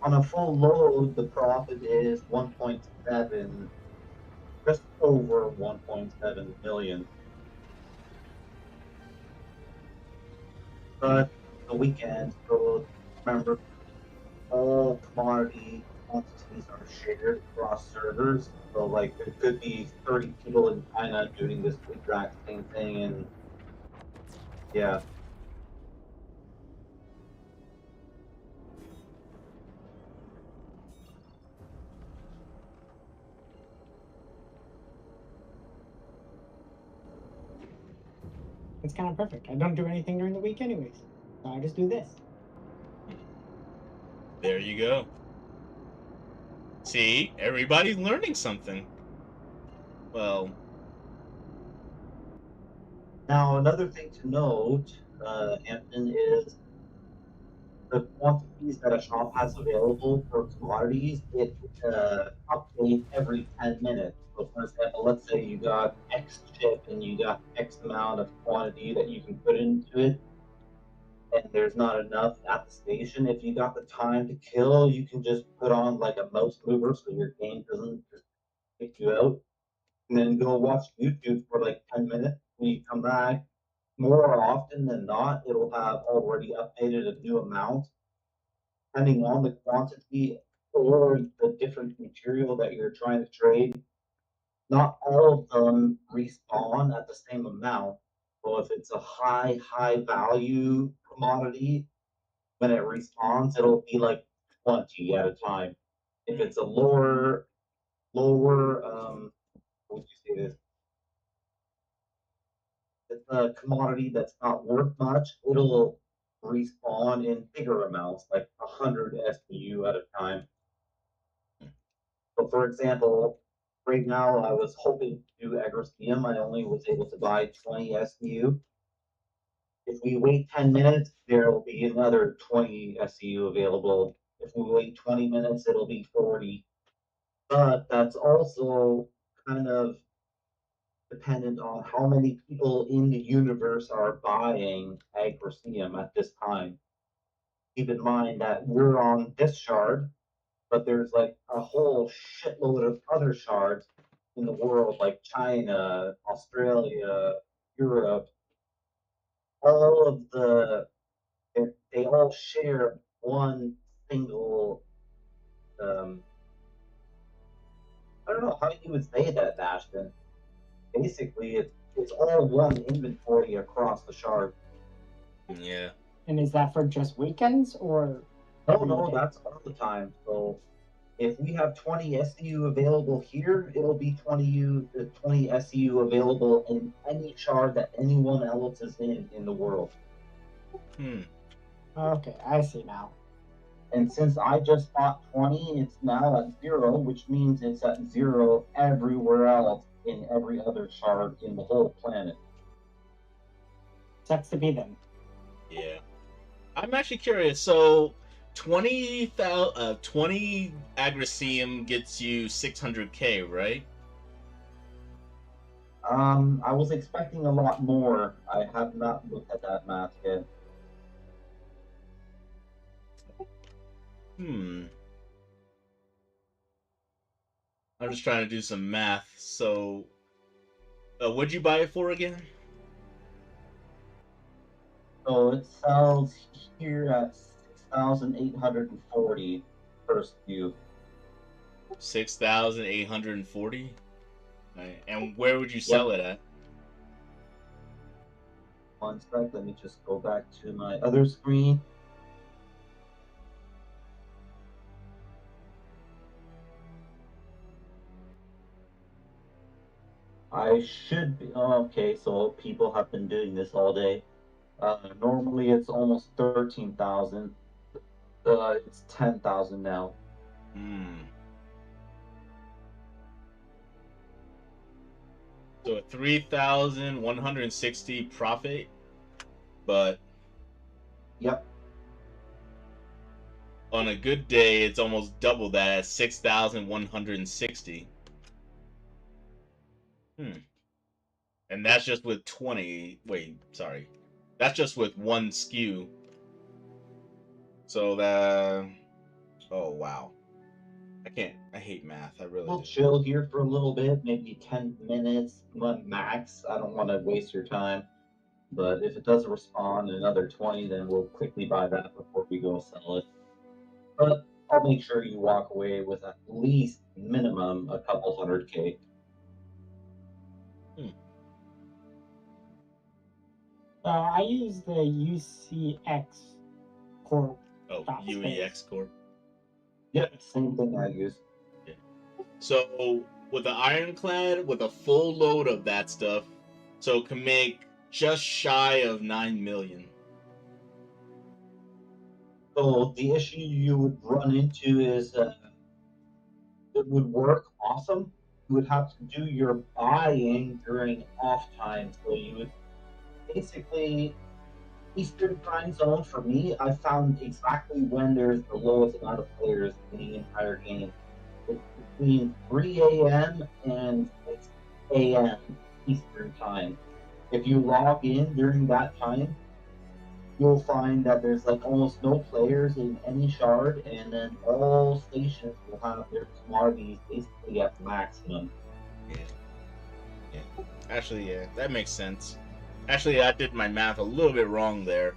On a full load, the profit is 1.7, just over 1.7 million. But the weekend, so remember, all commodity quantities are shared across servers. So, like, there could be 30 people in China doing this exact same thing, and yeah. It's kind of perfect. I don't do anything during the week, anyways. So I just do this. There you go. See, everybody's learning something. Well, Now, another thing to note, Hampton, is the quantities that a shop has available for commodities, it updates every 10 minutes. So, for example, let's say you got X chip and you got X amount of quantity that you can put into it, and there's not enough at the station. If you got the time to kill, you can just put on like a mouse mover so your game doesn't just kick you out, and then go watch YouTube for like 10 minutes. When you come back, more often than not, it'll have already updated a new amount depending on the quantity or the different material that you're trying to trade. Not all of them respawn at the same amount. So if it's a high value commodity, when it respawns, it'll be like 20 at a time. If it's a lower, what would you say this? It's a commodity that's not worth much, it'll respawn in bigger amounts, like 100 SPU at a time. So, for example, right now I was hoping to do agricium. I only was able to buy 20 SPU. If we wait 10 minutes, there will be another 20 SCU available. If we wait 20 minutes, it'll be 40. But that's also kind of dependent on how many people in the universe are buying agricium at this time. Keep in mind that we're on this shard, but there's like a whole shitload of other shards in the world, like China, Australia, Europe. All of they all share one single. I don't know how you would say that, Ashton. Basically, it's all one inventory across the shard. yeah. And is that for just weekends or? No, that's all the time. So if we have 20 SCU available here, it'll be 20 SCU available in any shard that anyone else is in the world. Okay, I see now. And since I just bought 20, it's now at 0, which means it's at 0 everywhere else in every other shard in the whole planet. Sucks to be them. Yeah. I'm actually curious. So 20 Agricium gets you 600k, right? I was expecting a lot more. I have not looked at that math yet. I'm just trying to do some math. So, what'd you buy it for again? So it sells here at 6,840 per SKU. 6,840. Right. And where would you sell it at? One sec, let me just go back to my other screen. I should be okay. So people have been doing this all day. Normally it's almost 13,000. It's 10,000 now. So a 3,160 profit, but yep. On a good day, it's almost double that at 6,160. And that's just with 20. Wait, sorry. That's just with one SKU. So that. Oh, wow. I hate math. I really We'll do. chill here for a little bit, maybe 10 minutes max. I don't want to waste your time. But if it doesn't respond in another 20, then we'll quickly buy that before we go sell it. But I'll make sure you walk away with at least minimum a couple 100K. I use the UCX Corp. Oh, UEX Corp. Yep, same thing I use. Yeah. So with the Ironclad, with a full load of that stuff, so it can make just shy of 9 million. So the issue you would run into is it would work awesome. You would have to do your buying during off time. So you would basically Eastern time zone for me, I found exactly when there's the lowest amount of players in the entire game. It's between 3 a.m. and 6 a.m. Eastern time. If you log in during that time, you'll find that there's like almost no players in any shard, and then all stations will have their commodities basically at maximum. Yeah. Actually, yeah, that makes sense. Actually, I did my math a little bit wrong there.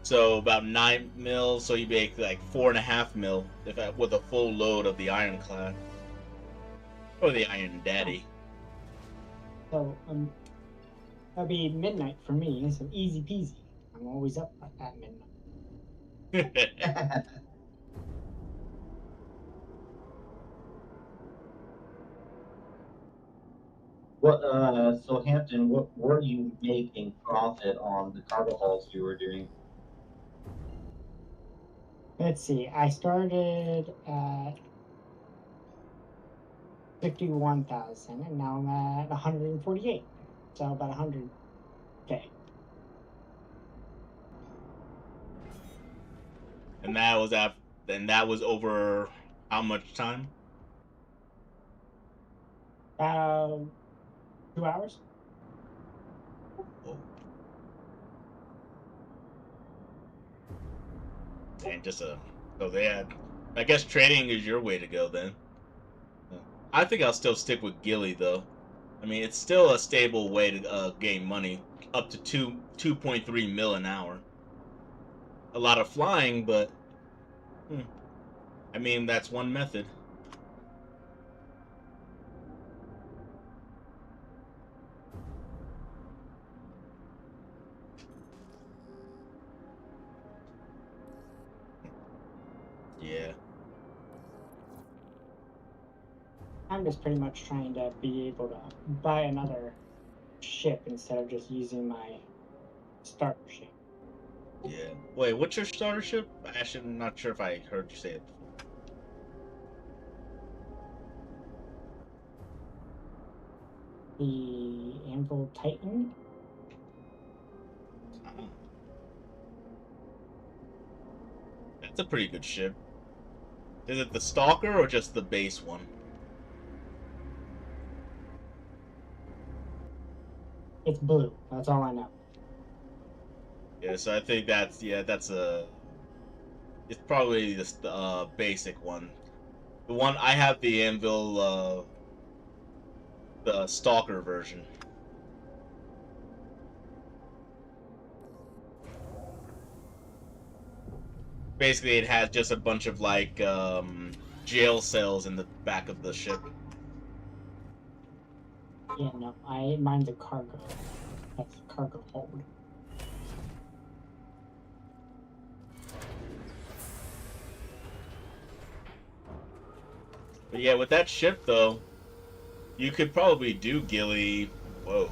So about 9 mil, so you make like 4.5 mil with a full load of the Ironclad. Or the Iron Daddy. So, that'll be midnight for me, so easy peasy. I'm always up at midnight. So Hampton, what were you making profit on the cargo hauls you were doing? Let's see, I started at 51,000 and now I'm at 148. So about 100K. And that was over how much time? 2 hours. Oh. And so they had. I guess trading is your way to go then. I think I'll still stick with Gilly though. I mean, it's still a stable way to gain money, up to 2.3 mil an hour. A lot of flying, but I mean that's one method. Yeah. I'm just pretty much trying to be able to buy another ship instead of just using my starter ship. Yeah. Wait, what's your starter ship? Actually, I'm not sure if I heard you say it before. The Anvil Titan. Ah. That's a pretty good ship. Is it the Stalker or just the base one? It's blue. That's all I know. Yeah, so I think that's it's probably the basic one. The one I have the Anvil, the Stalker version. Basically, it has just a bunch of like jail cells in the back of the ship. Yeah, no, mine's a cargo. That's a cargo hold. But yeah, with that ship though, you could probably do Gilly. Whoa,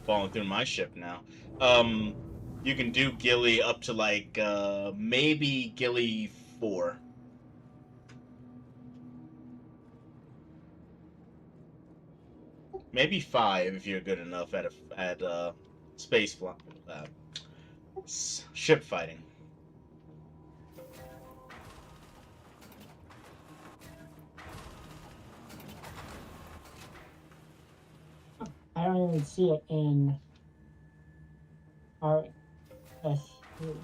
falling through my ship now. You can do Gilly up to like maybe Gilly 4. Maybe 5 if you're good enough at space flight, uh, ship fighting. I don't even see it in our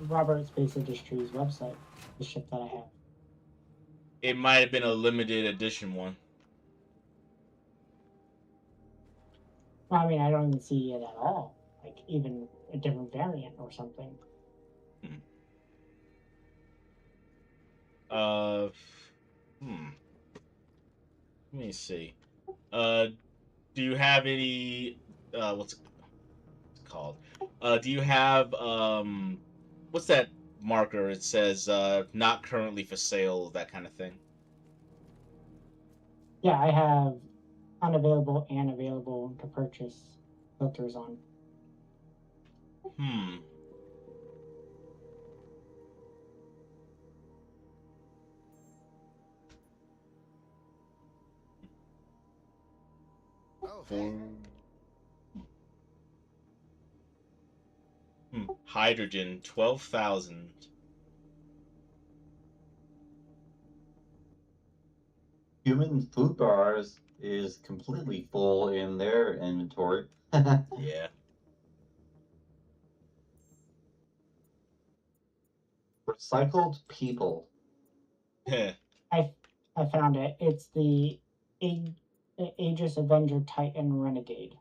Robert Space Industries website. The ship that I have. It might have been a limited edition one. Well, I mean, I don't even see it at all. Like even a different variant or something. Uh, hmm. Let me see. Uh, do you have any? What's it called? Do you have what's that marker? It says not currently for sale. That kind of thing. Yeah, I have unavailable and available to purchase filters on. Hmm. Oh, hey. Hydrogen 12,000. Human food bars is completely full in their inventory. Yeah. Recycled people. I found it. It's the Aegis Avenger Titan Renegade.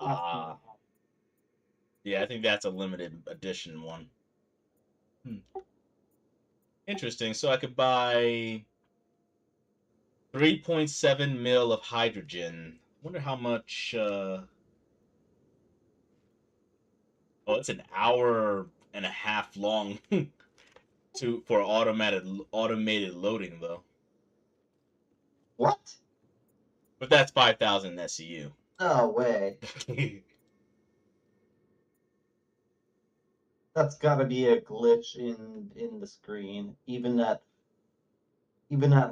That's the one I have. Yeah, I think that's a limited edition one. Interesting. So I could buy 3.7 mil of hydrogen. Wonder how much. Oh, it's an hour and a half long for automated loading though. What? But that's 5,000 SEU. No way. That's got to be a glitch in the screen. Even at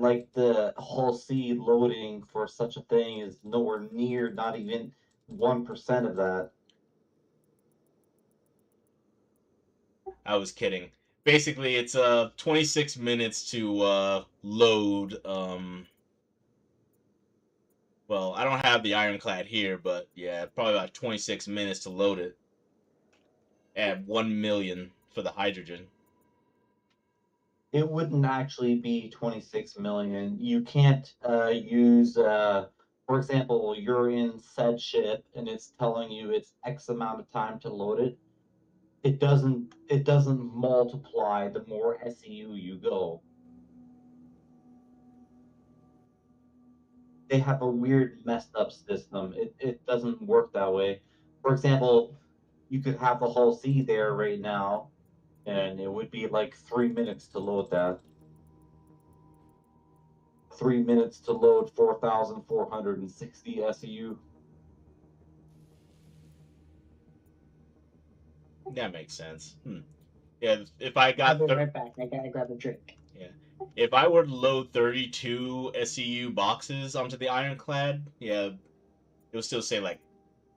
like the whole C loading for such a thing is nowhere near, not even 1% of that. I was kidding. Basically, it's 26 minutes to load. Well, I don't have the ironclad here, but yeah, probably about 26 minutes to load it at 1 million for the hydrogen. It wouldn't actually be 26 million. You can't use, for example, you're in said ship and it's telling you it's X amount of time to load it. It doesn't multiply the more SEU you go. They have a weird messed up system. It doesn't work that way. For example, you could have the whole sea there right now, and it would be like 3 minutes to load that. 3 minutes to load 4,460 SEU. That makes sense. Yeah, if I I'll got be right back. I gotta grab a drink. yeah, if I were to load 32 SEU boxes onto the Ironclad, yeah, it would still say like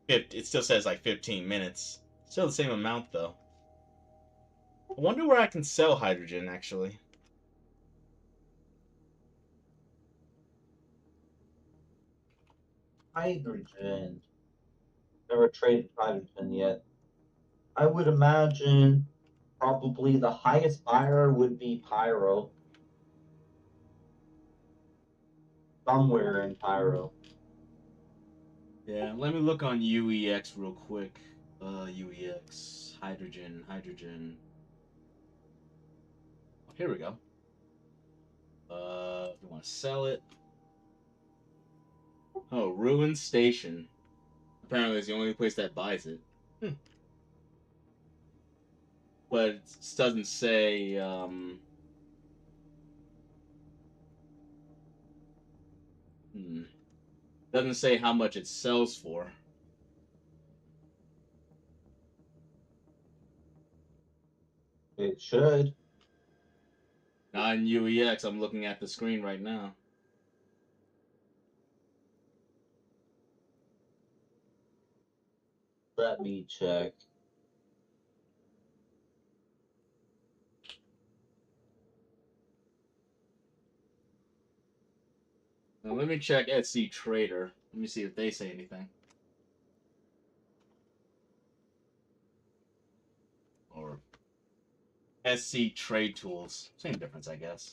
50. It still says like 15 minutes. Still the same amount though. I wonder where I can sell hydrogen actually. Hydrogen. Never traded hydrogen yet. I would imagine probably the highest buyer would be Pyro. Somewhere in Pyro. Yeah, let me look on UEX real quick. UEX hydrogen. Oh, here we go. If you want to sell it. Oh, Ruin Station. Apparently, it's the only place that buys it. But it doesn't say. Doesn't say how much it sells for. It should. Not in UEX. I'm looking at the screen right now. Let me check. Now let me check Etsy Trader. Let me see if they say anything. Or SC Trade Tools. Same difference, I guess.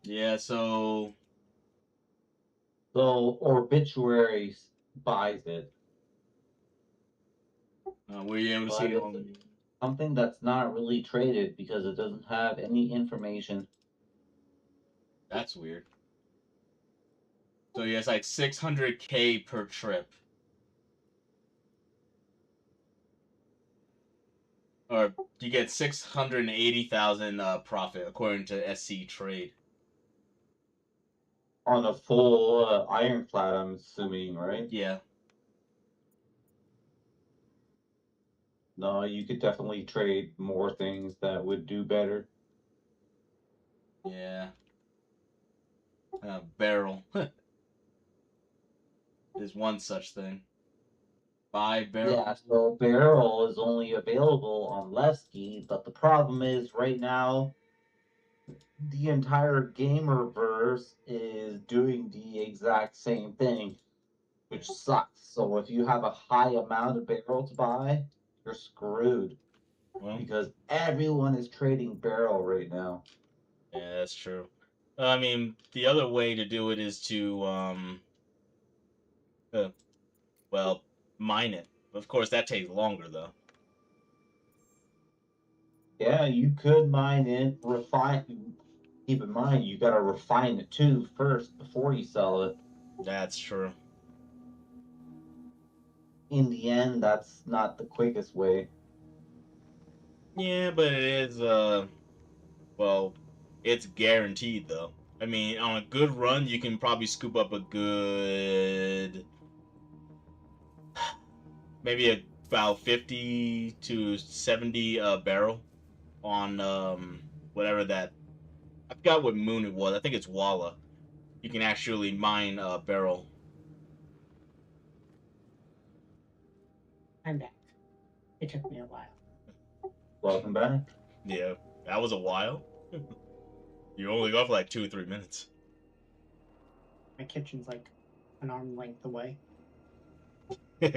Yeah, so Obituaries buys it. were you able to But see it it's on? something that's not really traded because it doesn't have any information. That's weird. So yeah, it's like 600K per trip. Or you get 680,000 profit according to SC Trade. On a full ironclad, I'm assuming, right? Yeah. No, you could definitely trade more things that would do better. Yeah. Barrel. There's one such thing. Buy barrel. Yeah, so barrel is only available on Lesky, but the problem is right now the entire gamerverse is doing the exact same thing, which sucks. So if you have a high amount of barrel to buy, you're screwed. Well, Because everyone is trading barrel right now. yeah, that's true. I mean, the other way to do it is to well, mine it. Of course, that takes longer though. Yeah, you could mine it, refine. Keep in mind, you gotta refine it too first before you sell it. That's true. In the end, that's not the quickest way. Yeah, but it is well, it's guaranteed though. I mean, on a good run, you can probably scoop up a good maybe about 50 to 70 barrel on whatever that I forgot what moon it was. I think it's Walla. You can actually mine barrel. I'm back. It took me a while. Welcome back. Yeah, that was a while. You only go for like 2 or 3 minutes. My kitchen's like an arm length away. You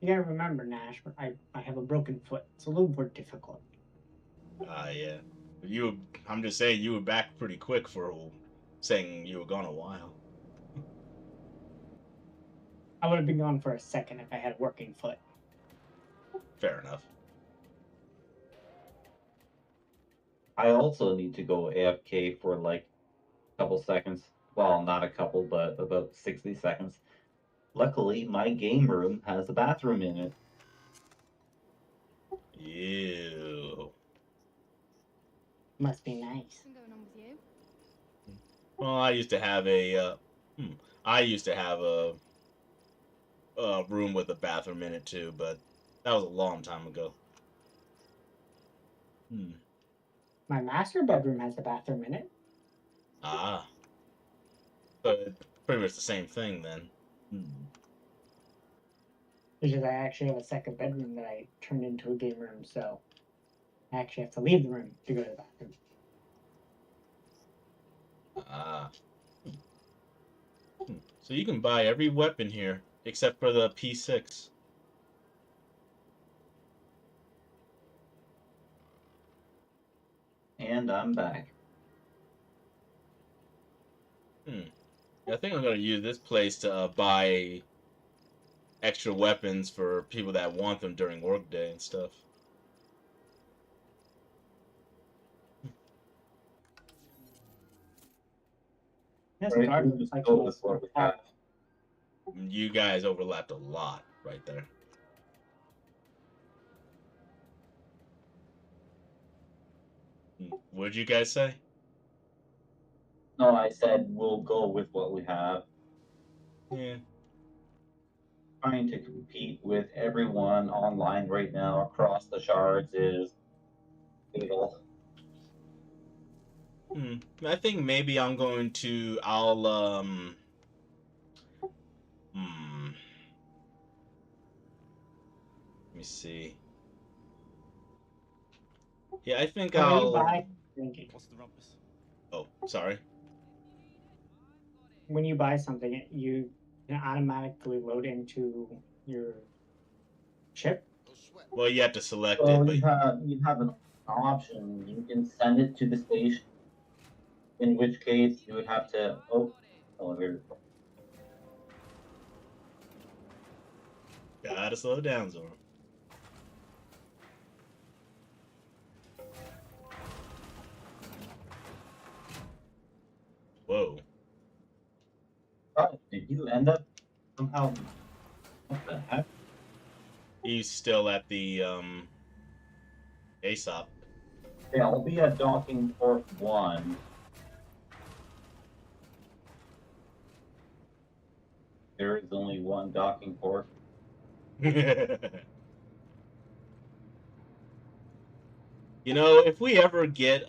gotta remember, Nash, I have a broken foot. It's a little more difficult. Yeah. I'm just saying you were back pretty quick for saying you were gone a while. I would have been gone for a second if I had a working foot. Fair enough. I also need to go AFK for like Couple seconds. Well, not a couple, but about 60 seconds. Luckily, my game room has a bathroom in it. Ew. Must be nice. What's going on with you? Well, I used to have I used to have a room with a bathroom in it too, but that was a long time ago. Hmm. My master bedroom has a bathroom in it. Ah. So it's pretty much the same thing then. Hmm. It's just I actually have a second bedroom that I turned into a game room, so I actually have to leave the room to go to the bathroom. Ah. So you can buy every weapon here except for the P6. And I'm back. I think I'm gonna use this place to buy extra weapons for people that want them during workday and stuff. This Right, garden we'll looks just like go she with has what we have. You guys overlapped a lot right there. What'd you guys say? No, I said we'll go with what we have. Yeah. Trying to compete with everyone online right now across the shards is fatal. I think maybe I'm going to. Hmm. Let me see. Yeah, I think when you I'll. buy What's the rumpus? Oh, sorry. when you buy something, you can automatically load into your chip. Well, you have to select So it, but you have an option. You can send it to the station, in which case you would have to elevator. gotta slow down, Zoro. Whoa. Oh, did you end up somehow? What the heck? He's still at the ASOP. Yeah, I'll be at docking port 1. There is only one docking port. You know, if we ever get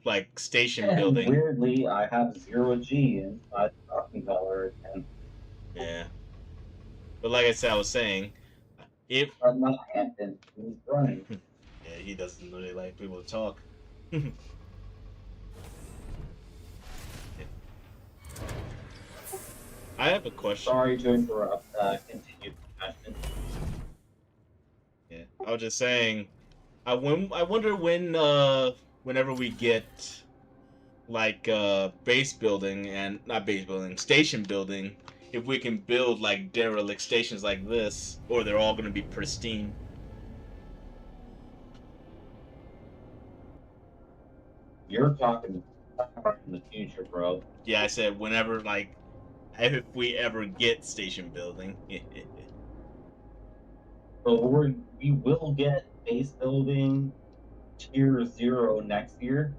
like station And building. weirdly, I have 0G inside the docking dollar and Yeah. But like I said, I was saying, if I'm not Hampton. He's running. yeah, he doesn't really like people to talk. I have a question. Sorry to interrupt. Continue question. Yeah, I was just saying. I wonder when whenever we get like base building and not base building, station building, if we can build like derelict stations like this, or they're all gonna be pristine. You're talking in the future, bro. Yeah, I said whenever like if we ever get station building. So we will get base building tier 0 next year,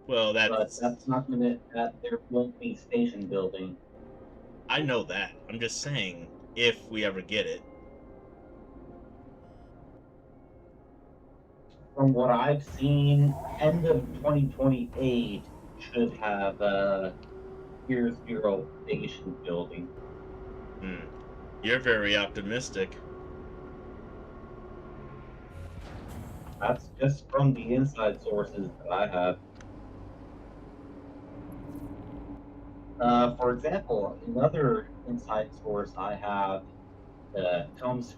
Well, but that's that's not gonna. That there won't be station building. I know that. I'm just saying if we ever get it. From what I've seen, end of 2028 should have tier 0 station building. You're very optimistic. That's just from the inside sources that I have. For example, another inside source I have comes.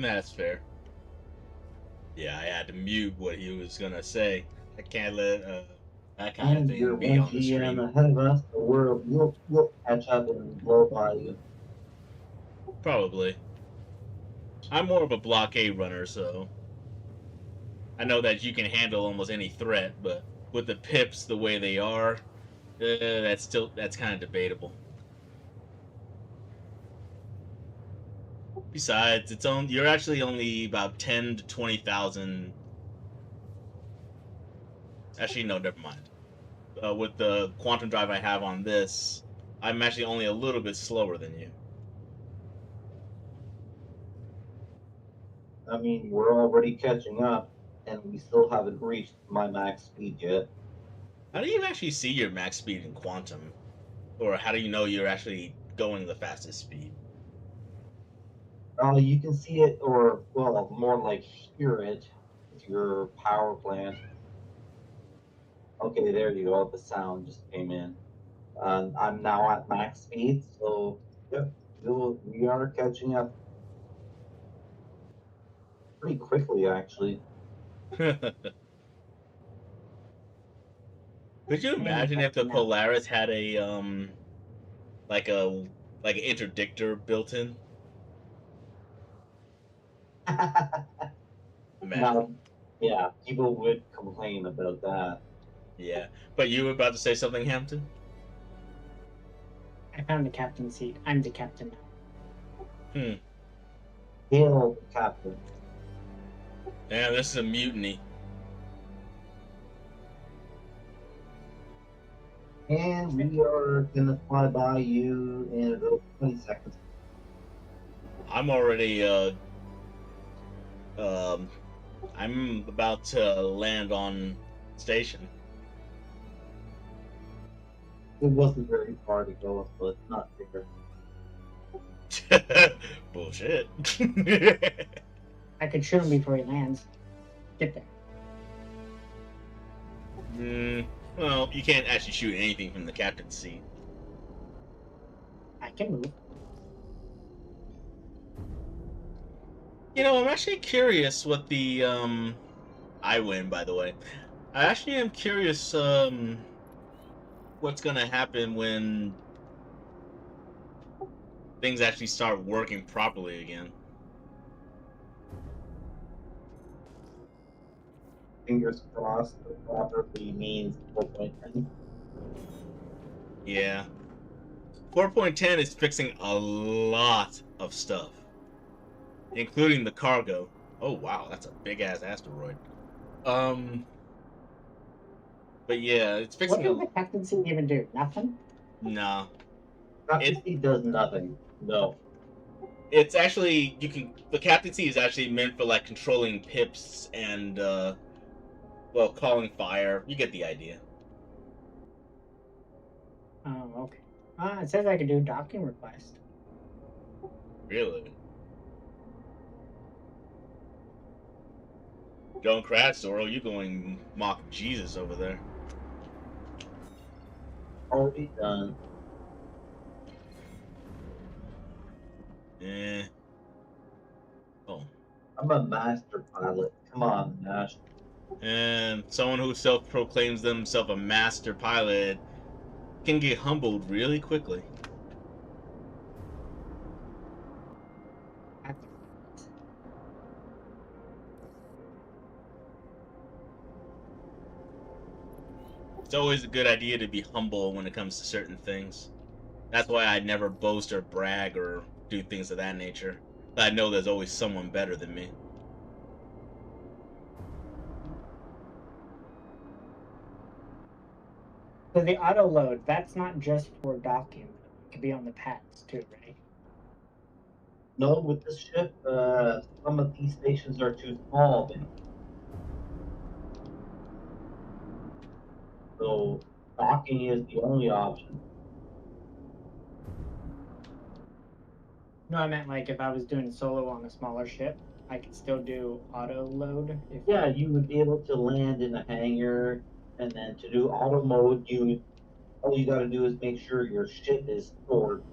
That's fair. Yeah, I had to mute what he was gonna say. I can't let that kind of And you're thing be one on the GM stream. ahead of us, so we'll catch up and blow by you. Probably. I'm more of a blockade runner, so I know that you can handle almost any threat, but with the pips the way they are, that's kind of debatable. Besides, you're actually only about 10 to 20,000. Actually, no, never mind. With the quantum drive I have on this, I'm actually only a little bit slower than you. I mean, we're already catching up, and we still haven't reached my max speed yet. How do you actually see your max speed in quantum? Or how do you know you're actually going the fastest speed? You can see it, or well, more like hear it with your power plant. Okay, there you go. The sound just came in. I'm now at max speed, so yep, we are catching up pretty quickly, actually. Could you I am imagine if the catching up. Polaris had a like a like an interdictor built in? Imagine. Now, yeah, people would complain about that. Yeah. But you were about to say something, Hampton? I found the captain's seat. I'm the captain now. Hmm. Hail the captain. Yeah, this is a mutiny. And we are gonna fly by you in about 20 seconds. I'm already um I'm about to land on station. It wasn't very far to go, so it's not bigger. Bullshit. I could shoot him before he lands. Get there. Well, you can't actually shoot anything from the captain's seat. I can move. You know, I'm actually curious what the I win, by the way. I actually am curious what's gonna happen when things actually start working properly again. Fingers crossed, the properly means 4.10. Yeah. 4.10 is fixing a lot of stuff, including the cargo. Oh wow, that's a big ass asteroid. But yeah, it's What fixing does a. the captain's seat even do? Nothing? Nah, Captaincy does nothing. No. it's actually you can. The captaincy is actually meant for like controlling pips and well, calling fire. You get the idea. Oh, okay. It says I can do a docking request. Really. Don't crash, Zoro. You going mock Jesus over there? Already done. Eh. Oh. I'm a master pilot. Come on, Nash. And someone who self-proclaims themselves a master pilot can get humbled really quickly. It's always a good idea to be humble when it comes to certain things. That's why I never boast or brag or do things of that nature. I know there's always someone better than me. So the auto load, that's not just for docking. It could be on the pads too, right? No, with this ship, some of these stations are too small. So docking is the only option. No, I meant like if I was doing solo on a smaller ship, I could still do auto load. If Yeah, you would be able to land in a hangar, and then to do auto mode, all you got to do is make sure your ship is stored.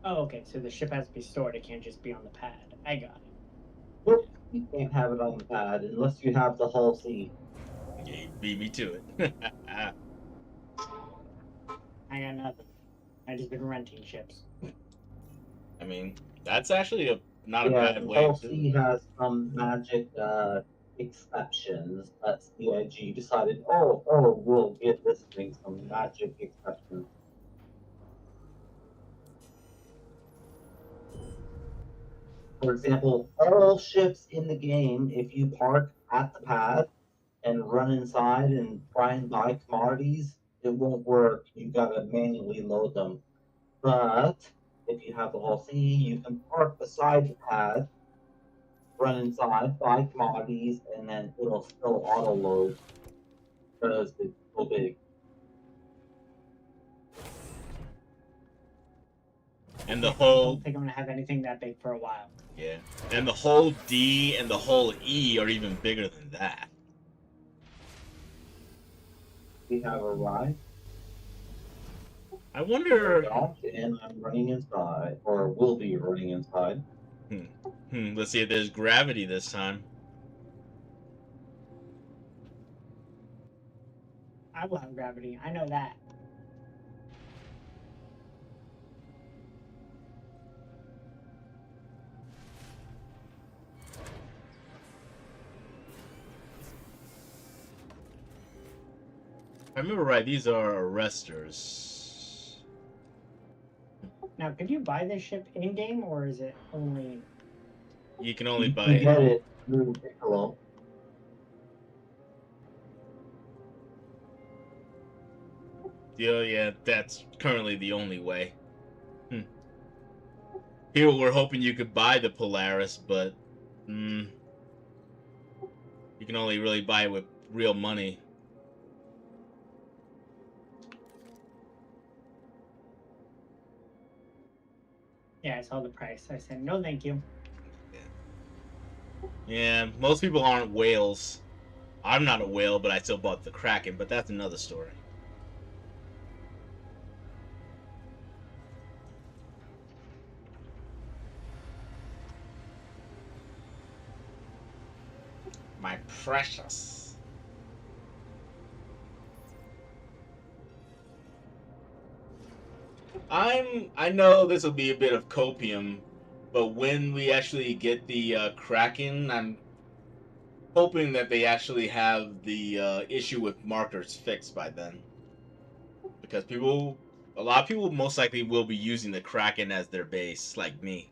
Oh, okay. So the ship has to be stored. It can't just be on the pad. I got it. Nope, you can't have it on the pad unless you have the hull C. Yeah, you beat me to it. I got nothing. I just been renting ships. I mean, that's actually not a Yeah, bad the way hull of doing C it. has some magic exceptions that CIG decided, oh, we'll give this thing some magic exceptions. For example, all ships in the game, if you park at the pad and run inside and try and buy commodities, it won't work. You gotta manually load them. But if you have the whole C, you can park beside the pad, run inside, buy commodities, and then it'll still auto load because it's so big. And the Yeah, I whole don't think I'm gonna have anything that big for a while. yeah, and the whole D and the whole E are even bigger than that. We have arrived. I wonder. And I'm running inside, or will be running inside. Let's see if there's gravity this time. I will have gravity. I know that. If I remember right, these are arresters. Now, could you buy this ship in game, or is it only? You can only You buy can it. get it through Piccolo. Yeah, that's currently the only way. People were hoping you could buy the Polaris, but you can only really buy it with real money. Yeah, I saw the price. I said no, thank you. Yeah, most people aren't whales. I'm not a whale, but I still bought the Kraken, but that's another story. My precious. I know this will be a bit of copium, but when we actually get the Kraken, I'm hoping that they actually have the issue with markers fixed by then. Because a lot of people most likely will be using the Kraken as their base, like me.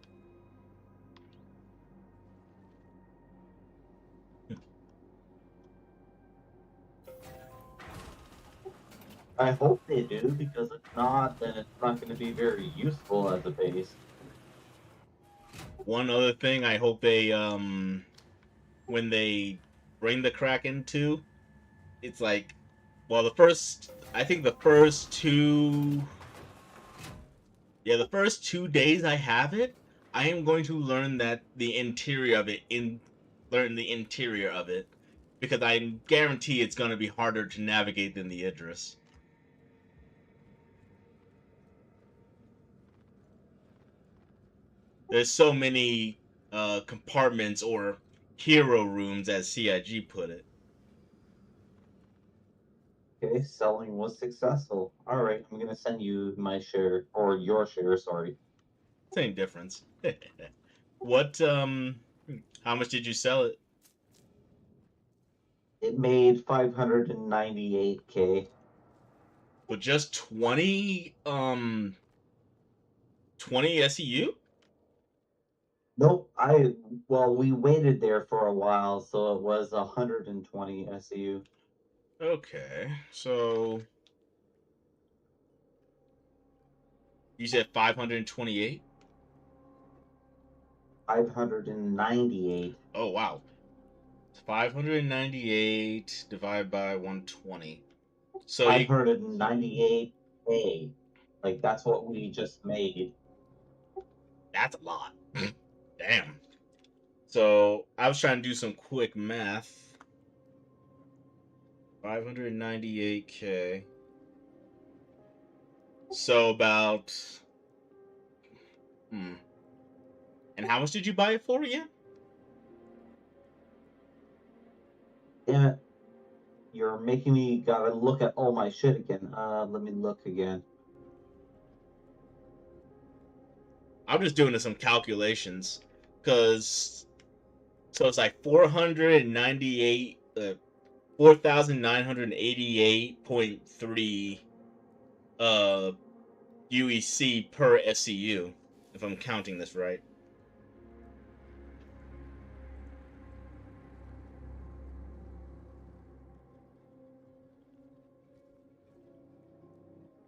I hope they do, because if not, then it's not going to be very useful as a base. One other thing I hope they when they bring the Kraken to, it's like, well, I think the first two days I have it, I am going to learn the interior of it because I guarantee it's going to be harder to navigate than the Idris. There's so many compartments or hero rooms, as CIG put it. Okay, selling was successful. All right, I'm going to send you my share, or your share, sorry. Same difference. What how much did you sell it? It made 598K. For just 20 SEU? Nope, well, we waited there for a while, so it was 120 SEU. Okay. So you said 528? 598. Oh wow. 598 divided by 120. So you 598K. Like, that's what we just made. that's a lot. Damn. So I was trying to do some quick math. 598K. So about Hmm. And how much did you buy it for again? Damn it. You're making me gotta look at all my shit again. Let me look again. I'm just doing some calculations, cause so it's like 498, 4,988.3 UEC per SCU, if I'm counting this right.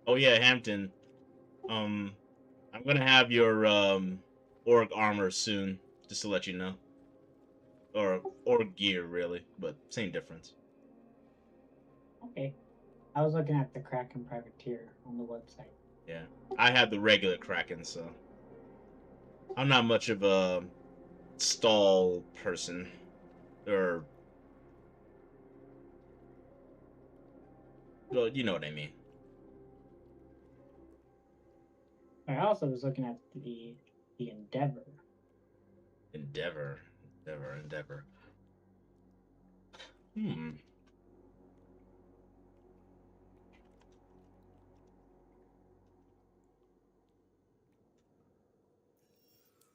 Oh yeah, Hampton. I'm gonna have your org armor soon, just to let you know. Or org gear, really, but same difference. Okay. I was looking at the Kraken Privateer on the website. Yeah, I have the regular Kraken, so I'm not much of a stall person, or well, you know what I mean. I also was looking at the Endeavor. Endeavor. Hmm.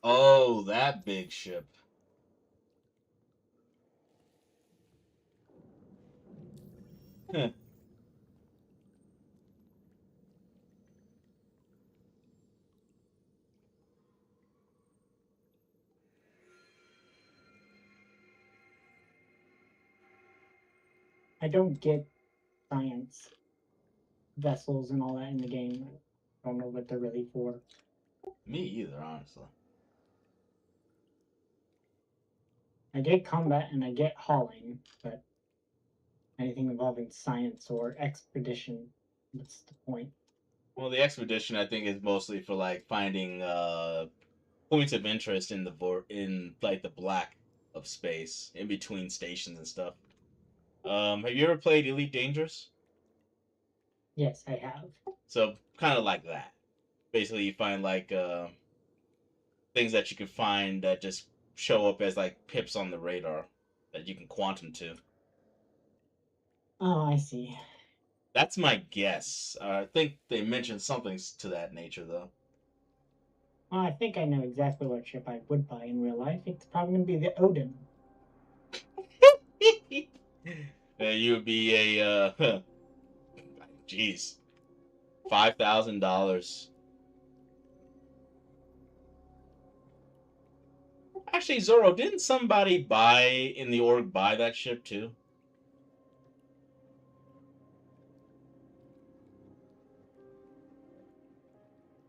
Oh, that big ship. Huh. I don't get science vessels and all that in the game. I don't know what they're really for. Me either, honestly. I get combat and I get hauling, but anything involving science or expedition, what's the point? Well, the expedition I think is mostly for like finding points of interest in in like the black of space in between stations and stuff. Have you ever played Elite Dangerous? Yes, I have. So kind of like that. Basically, you find like things that you can find that just show up as like pips on the radar that you can quantum to. Oh, I see. That's my guess. I think they mentioned something to that nature, though. Well, I think I know exactly what ship I would buy in real life. It's probably going to be the Odin. You would be a, jeez, $5,000. Actually, Zoro, didn't somebody buy in the org buy that ship too?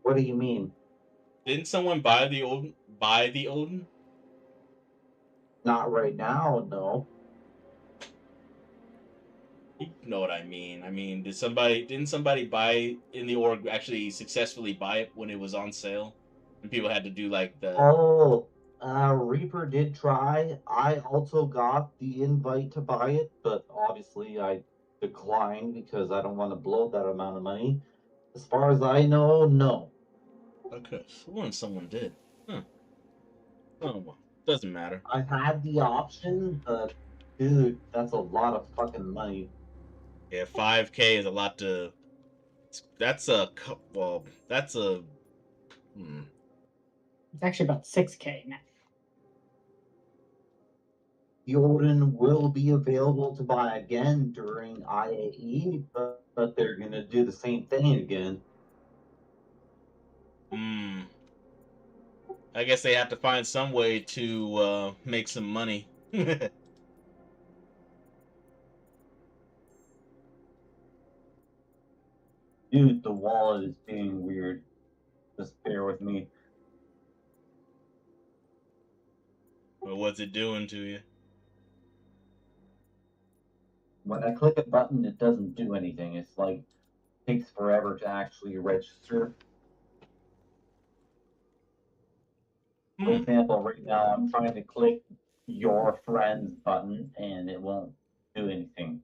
What do you mean? Didn't someone buy the Odin? Buy the Odin? Not right now, no. You know what I mean. I mean, didn't somebody buy in the org actually successfully buy it when it was on sale? And people had to do like the Oh, Reaper did try. I also got the invite to buy it, but obviously I declined because I don't want to blow that amount of money. As far as I know, no. okay. Someone did. Huh. Oh well. Doesn't matter. I had the option, but dude, that's a lot of fucking money. Yeah, 5K is a lot to. That's a well. That's a. Hmm. It's actually about 6K now. The Odin will be available to buy again during IAE, but they're gonna do the same thing again. Hmm. I guess they have to find some way to make some money. Dude, the wallet is being weird. Just bear with me. Well, what's it doing to you? When I click a button, it doesn't do anything. It's like takes forever to actually register. For Hmm. example, right now I'm trying to click your friends button and it won't do anything.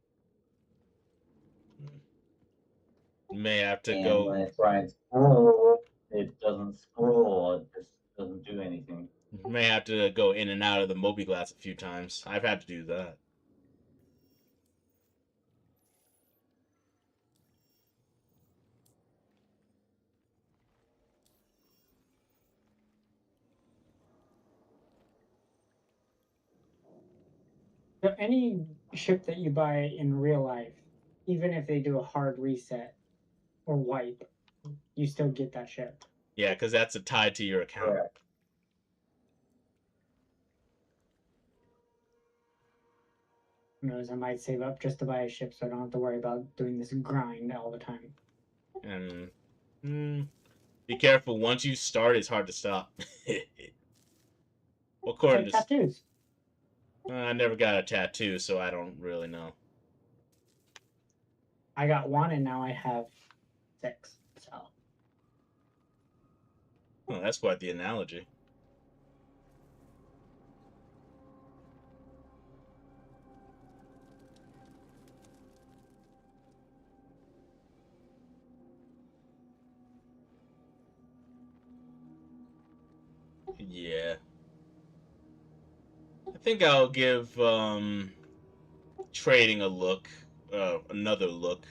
You may have to And go. when I try and scroll, it doesn't scroll. It just doesn't do anything. You may have to go in and out of the Moby Glass a few times. I've had to do that. So any ship that you buy in real life, even if they do a hard reset or wipe, you still get that ship. Yeah, because that's a tie to your account. Correct. Who knows, I might save up just to buy a ship so I don't have to worry about doing this grind all the time. And be careful. Once you start, it's hard to stop. What It's chord like tattoos. I never got a tattoo, so I don't really know. I got one and now I have 6. So Oh, that's quite the analogy. Yeah. I think I'll give trading a look, another look.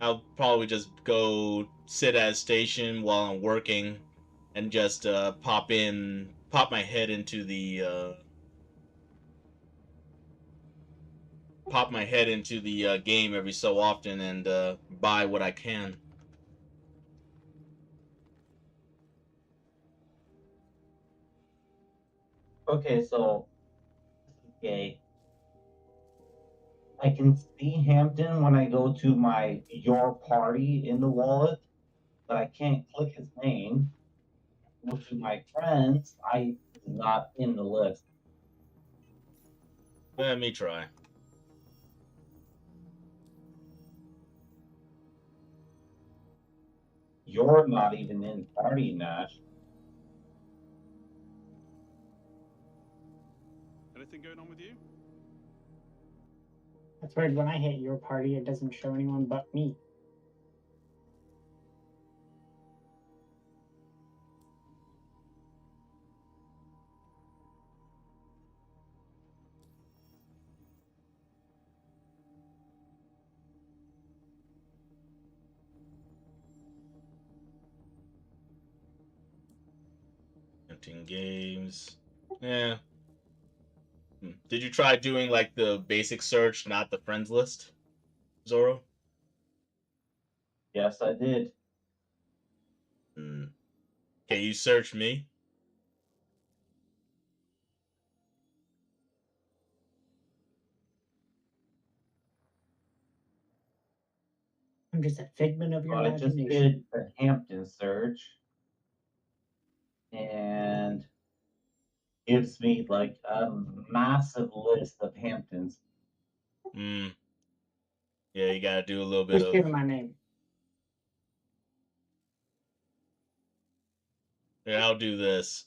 I'll probably just go sit at a station while I'm working, and just pop my head into the game every so often and buy what I can. Okay, so okay, I can see Hampton when I go to my your party in the wallet, but I can't click his name. Go to my friends, I is not in the list. Let me try. You're not even in party, Nash. Anything going on with you? that's weird. When I hit your party, it doesn't show anyone but me. Hunting games. Yeah. Did you try doing like the basic search, not the friends list, Zoro? Yes, I did. Can you search me? I'm just a figment of your I just imagination. did the Hampton search, and gives me like a massive list of Hamptons. Yeah, you gotta do a little bit Just of. give him my name. Yeah, I'll do this.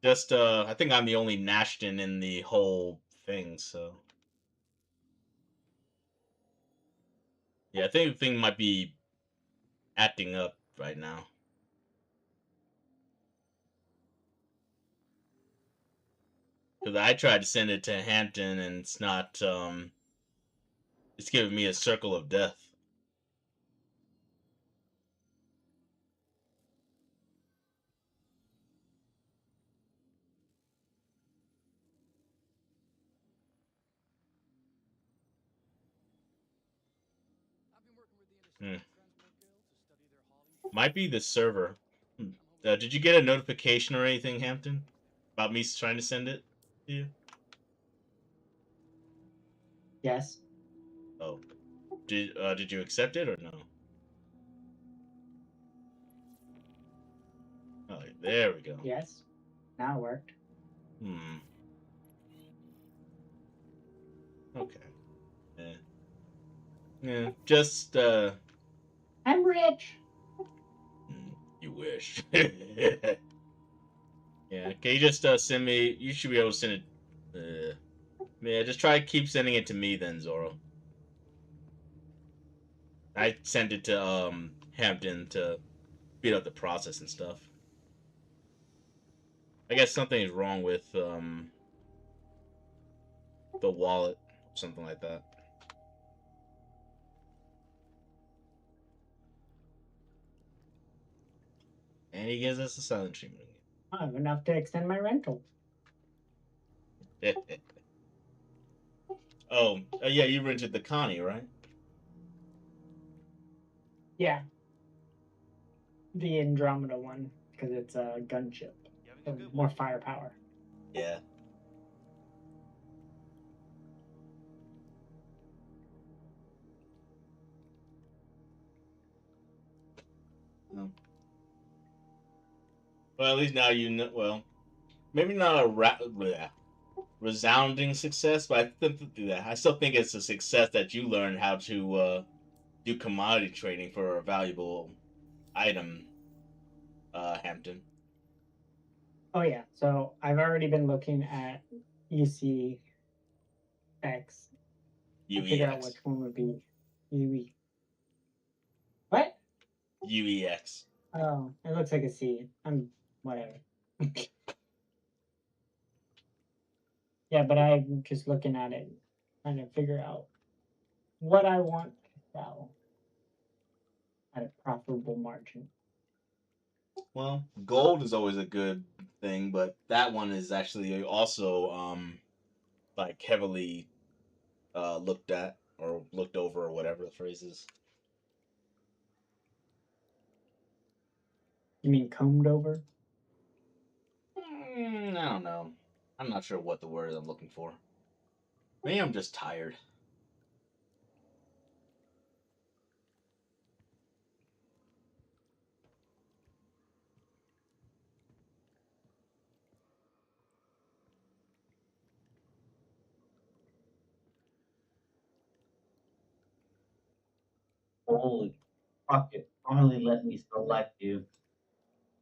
Just I think I'm the only Nashton in the whole thing, so yeah, I think the thing might be acting up right now. Because I tried to send it to Hampton and it's not it's giving me a circle of death. Might be the server. Did you get a notification or anything, Hampton, about me trying to send it to you? Yes. Oh, did you accept it or no? Oh, there we go. Yes. Now it worked. Okay. Yeah. Just I'm rich. You wish. Yeah. Can you just send me? You should be able to send it. Yeah. Just try keep sending it to me then, Zoro. I sent it to Hampton to speed up the process and stuff. I guess something is wrong with the wallet, something like that. And he gives us a silent treatment Oh, enough to extend my rental. again. Oh, yeah, you rented the Connie, right? Yeah. The Andromeda one, because it's a gunship. So more firepower. Yeah. No. Well, at least now you know. Well, maybe not a resounding success, but I still think it's a success that you learned how to do commodity trading for a valuable item, Hampton. Oh yeah, so I've already been looking at UCX to figure out UEX. which one would be UE. What? UEX. Oh, it looks like a C. I'm whatever. Yeah, but I'm just looking at it, trying to figure out what I want to sell at a profitable margin. Well, gold is always a good thing, but that one is actually also like heavily looked at or looked over or whatever the phrase is. You mean combed over? I don't know. I'm not sure what the word I'm looking for. Maybe I'm just tired. Holy fuck! It finally let me select you.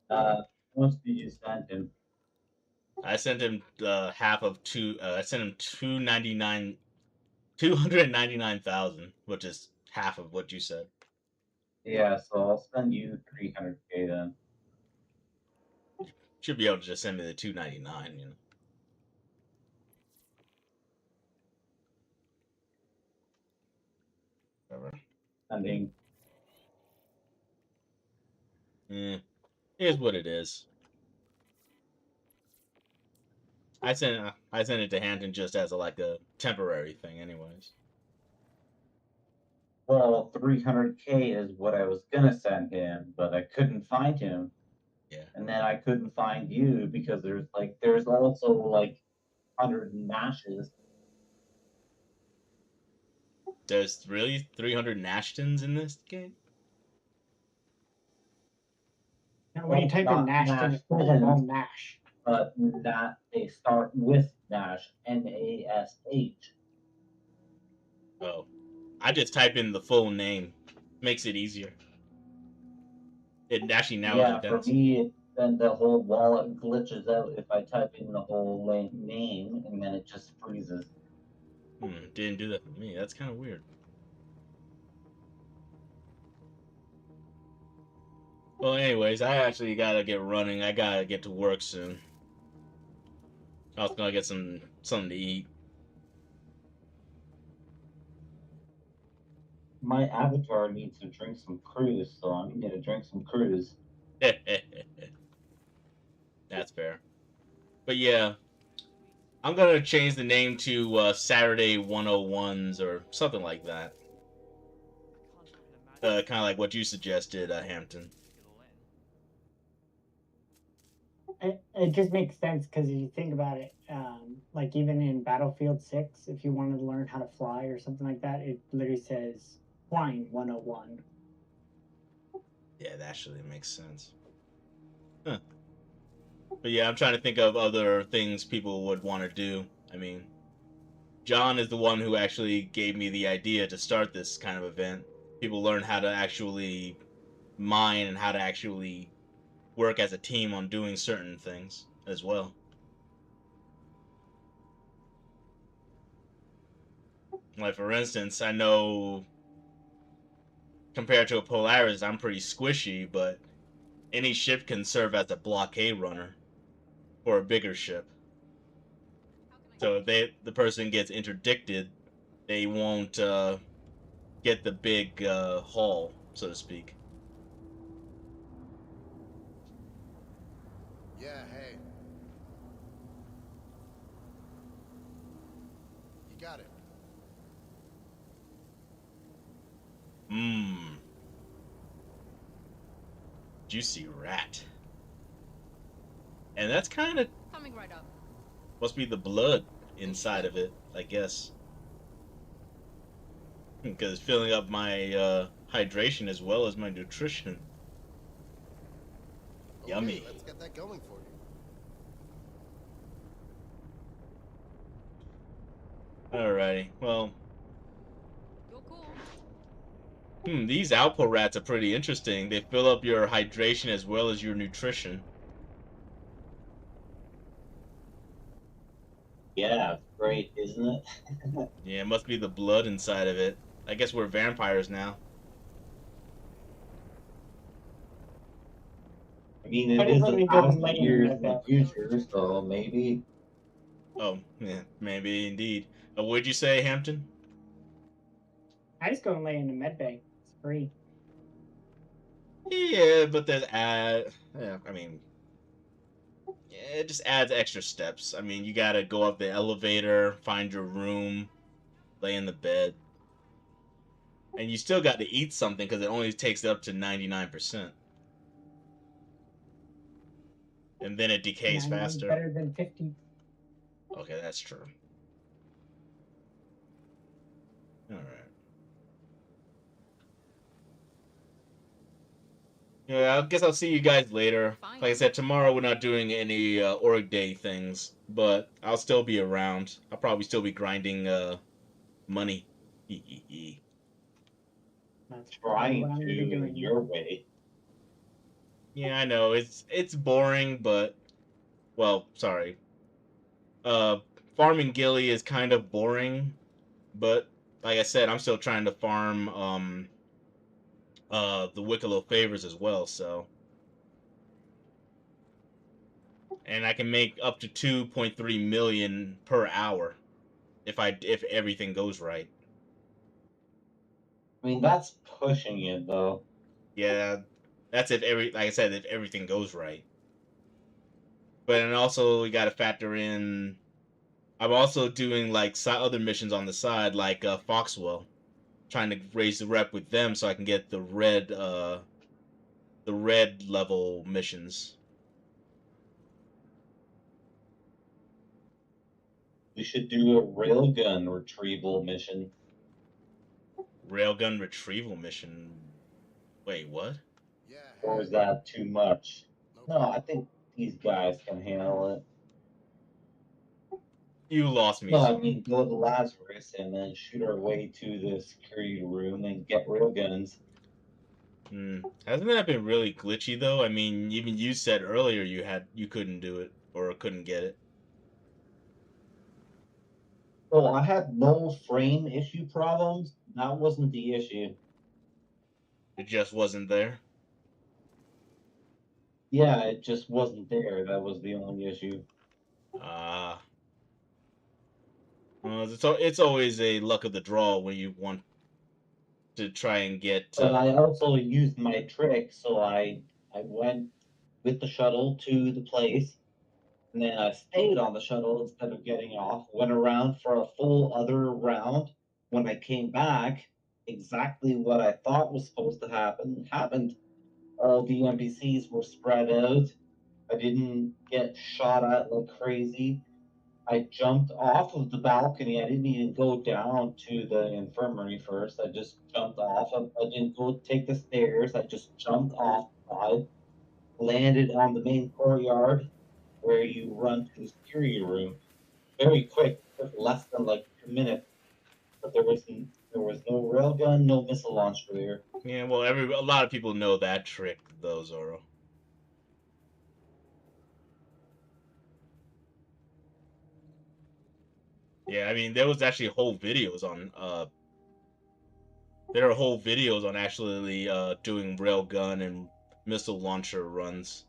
How much did you send him? I sent him half of two. I sent him 299,000, which is half of what you said. Yeah, so I'll send you 300K then. Should be able to just send me the 299. You know. Whatever. Sending. Eh, here's what it is. I sent it to Hampton just as like a temporary thing, anyways. Well, 300K is what I was gonna send him, but I couldn't find him. Yeah. And then I couldn't find you because there's also like 100 Nashes. There's really 300 Nashtons in this game. Now, when you type in Not Nash, Nash it pulls up all Tens, Nash. but that they start with Nash, Nash. Oh, I just type in the full name. Makes it easier. It actually narrows it Yeah, for down. me, then the whole wallet glitches out if I type in the whole name, and then it just freezes. Didn't do that for me. That's kind of weird. Well, anyways, I actually gotta get running. I gotta get to work soon. I was gonna get something to eat. My avatar needs to drink some cruise, so I'm gonna drink some cruise. That's fair. But yeah, I'm gonna change the name to Saturday 101s or something like that. Kind of like what you suggested, Hampton. It just makes sense because if you think about it, like even in Battlefield 6, if you wanted to learn how to fly or something like that, it literally says Flying 101. Yeah, that actually makes sense. Huh. But yeah, I'm trying to think of other things people would want to do. I mean, John is the one who actually gave me the idea to start this kind of event. People learn how to actually mine and how to actually work as a team on doing certain things as well. Like for instance, I know compared to a Polaris, I'm pretty squishy, but any ship can serve as a blockade runner for a bigger ship. So if the person gets interdicted, they won't get the big haul, so to speak. Yeah, hey. You got it. Mmm. Juicy rat. And that's kind of Coming right up. must be the blood inside of it, I guess. Because filling up my hydration as well as my nutrition. Okay, Yummy. let's get that going for you. Alrighty, well. You're cool. These output rats are pretty interesting. They fill up your hydration as well as your nutrition. Yeah, it's great, isn't it? Yeah, it must be the blood inside of it. I guess we're vampires now. I mean, I it just is let a me go to 1,000 lane years like in the that. future, so maybe. Oh, yeah, maybe indeed. What'd you say, Hampton? I just go and lay in the med bay. It's free. Yeah, but there's yeah, I mean, yeah, it just adds extra steps. I mean, you gotta go up the elevator, find your room, lay in the bed. And you still got to eat something because it only takes it up to 99%. And then it decays 99 is faster. better than 50. Okay, that's true. Alright. Yeah, I guess I'll see you guys later. Fine. Like I said, tomorrow we're not doing any org day things, but I'll still be around. I'll probably still be grinding money. That's Trying what I'm to going to be doing. your way. Yeah, I know it's boring, but well, sorry. Uh, farming Gilly is kind of boring, but like I said, I'm still trying to farm the Wicklow favors as well, so. And I can make up to 2.3 million per hour if everything goes right. I mean, that's pushing it, though. Yeah, that's if like I said, if everything goes right. But and also we got to factor in. I'm also doing like other missions on the side, like Foxwell, trying to raise the rep with them so I can get the red level missions. We should do a railgun retrieval mission. Railgun retrieval mission. Wait, what? Yeah, Or is that too much? No, I think these guys can handle it. You lost me. No, I mean, go to Lazarus and then shoot our way to the security room and get railguns. Hasn't that been really glitchy though? I mean, even you said earlier you couldn't do it or couldn't get it. Oh, I had no frame issue problems. That wasn't the issue. It just wasn't there. Yeah, it just wasn't there. That was the only issue. Ah. Well, it's always a luck of the draw when you want to try and get. But I also used my trick, so I went with the shuttle to the place, and then I stayed on the shuttle instead of getting off. Went around for a full other round. When I came back, exactly what I thought was supposed to happen happened. All the NPCs were spread out. I didn't get shot at like crazy. I jumped off of the balcony. I didn't even go down to the infirmary first. I just jumped off. I didn't go take the stairs. I just jumped off the side, landed on the main courtyard where you run to the security room. Very quick, took less than like 2 minutes. But there was no railgun, no missile launcher there. Yeah, well, a lot of people know that trick, though, Zoro. Yeah, I mean, there was actually whole videos on there are whole videos on actually doing railgun and missile launcher runs.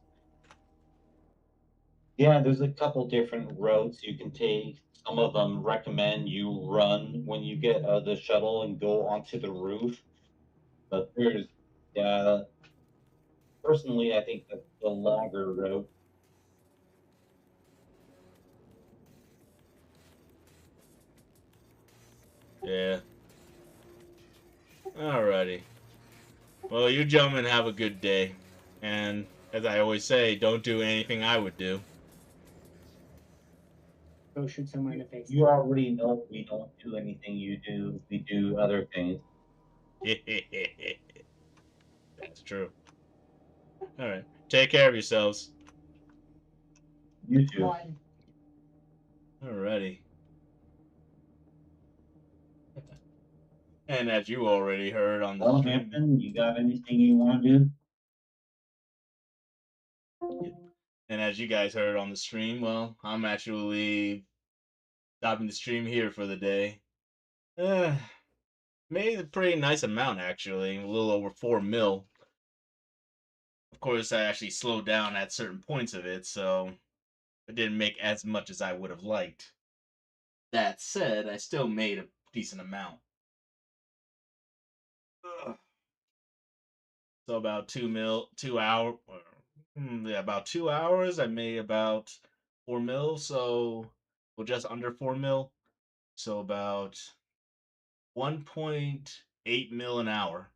Yeah, there's a couple different routes you can take. Some of them recommend you run when you get out of the shuttle and go onto the roof. But there's, yeah, personally, I think that's the longer route. Yeah. Alrighty. Well, you gentlemen have a good day. And as I always say, don't do anything I would do. Go shoot someone in the face. You already know we don't do anything you do. We do other things. That's true. Alright. Take care of yourselves. You too. Alrighty. And as you already heard on the Well, stream. Hampton, you got anything you want to do? And as you guys heard on the stream, well, I'm actually stopping the stream here for the day. Made a pretty nice amount, actually. A little over 4 mil. Of course, I actually slowed down at certain points of it, so I didn't make as much as I would have liked. That said, I still made a decent amount. So about 2 hour, yeah, about 2 hours. I made about 4 mil, so well, just under 4 mil. So about 1.8 mil an hour.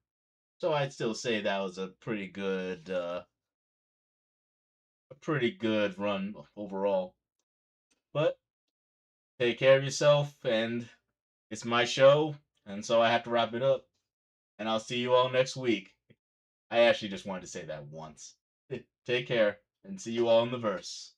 So I'd still say that was a pretty good run overall. But take care of yourself, and it's my show, and so I have to wrap it up. And I'll see you all next week. I actually just wanted to say that once. Take care, and see you all in the verse.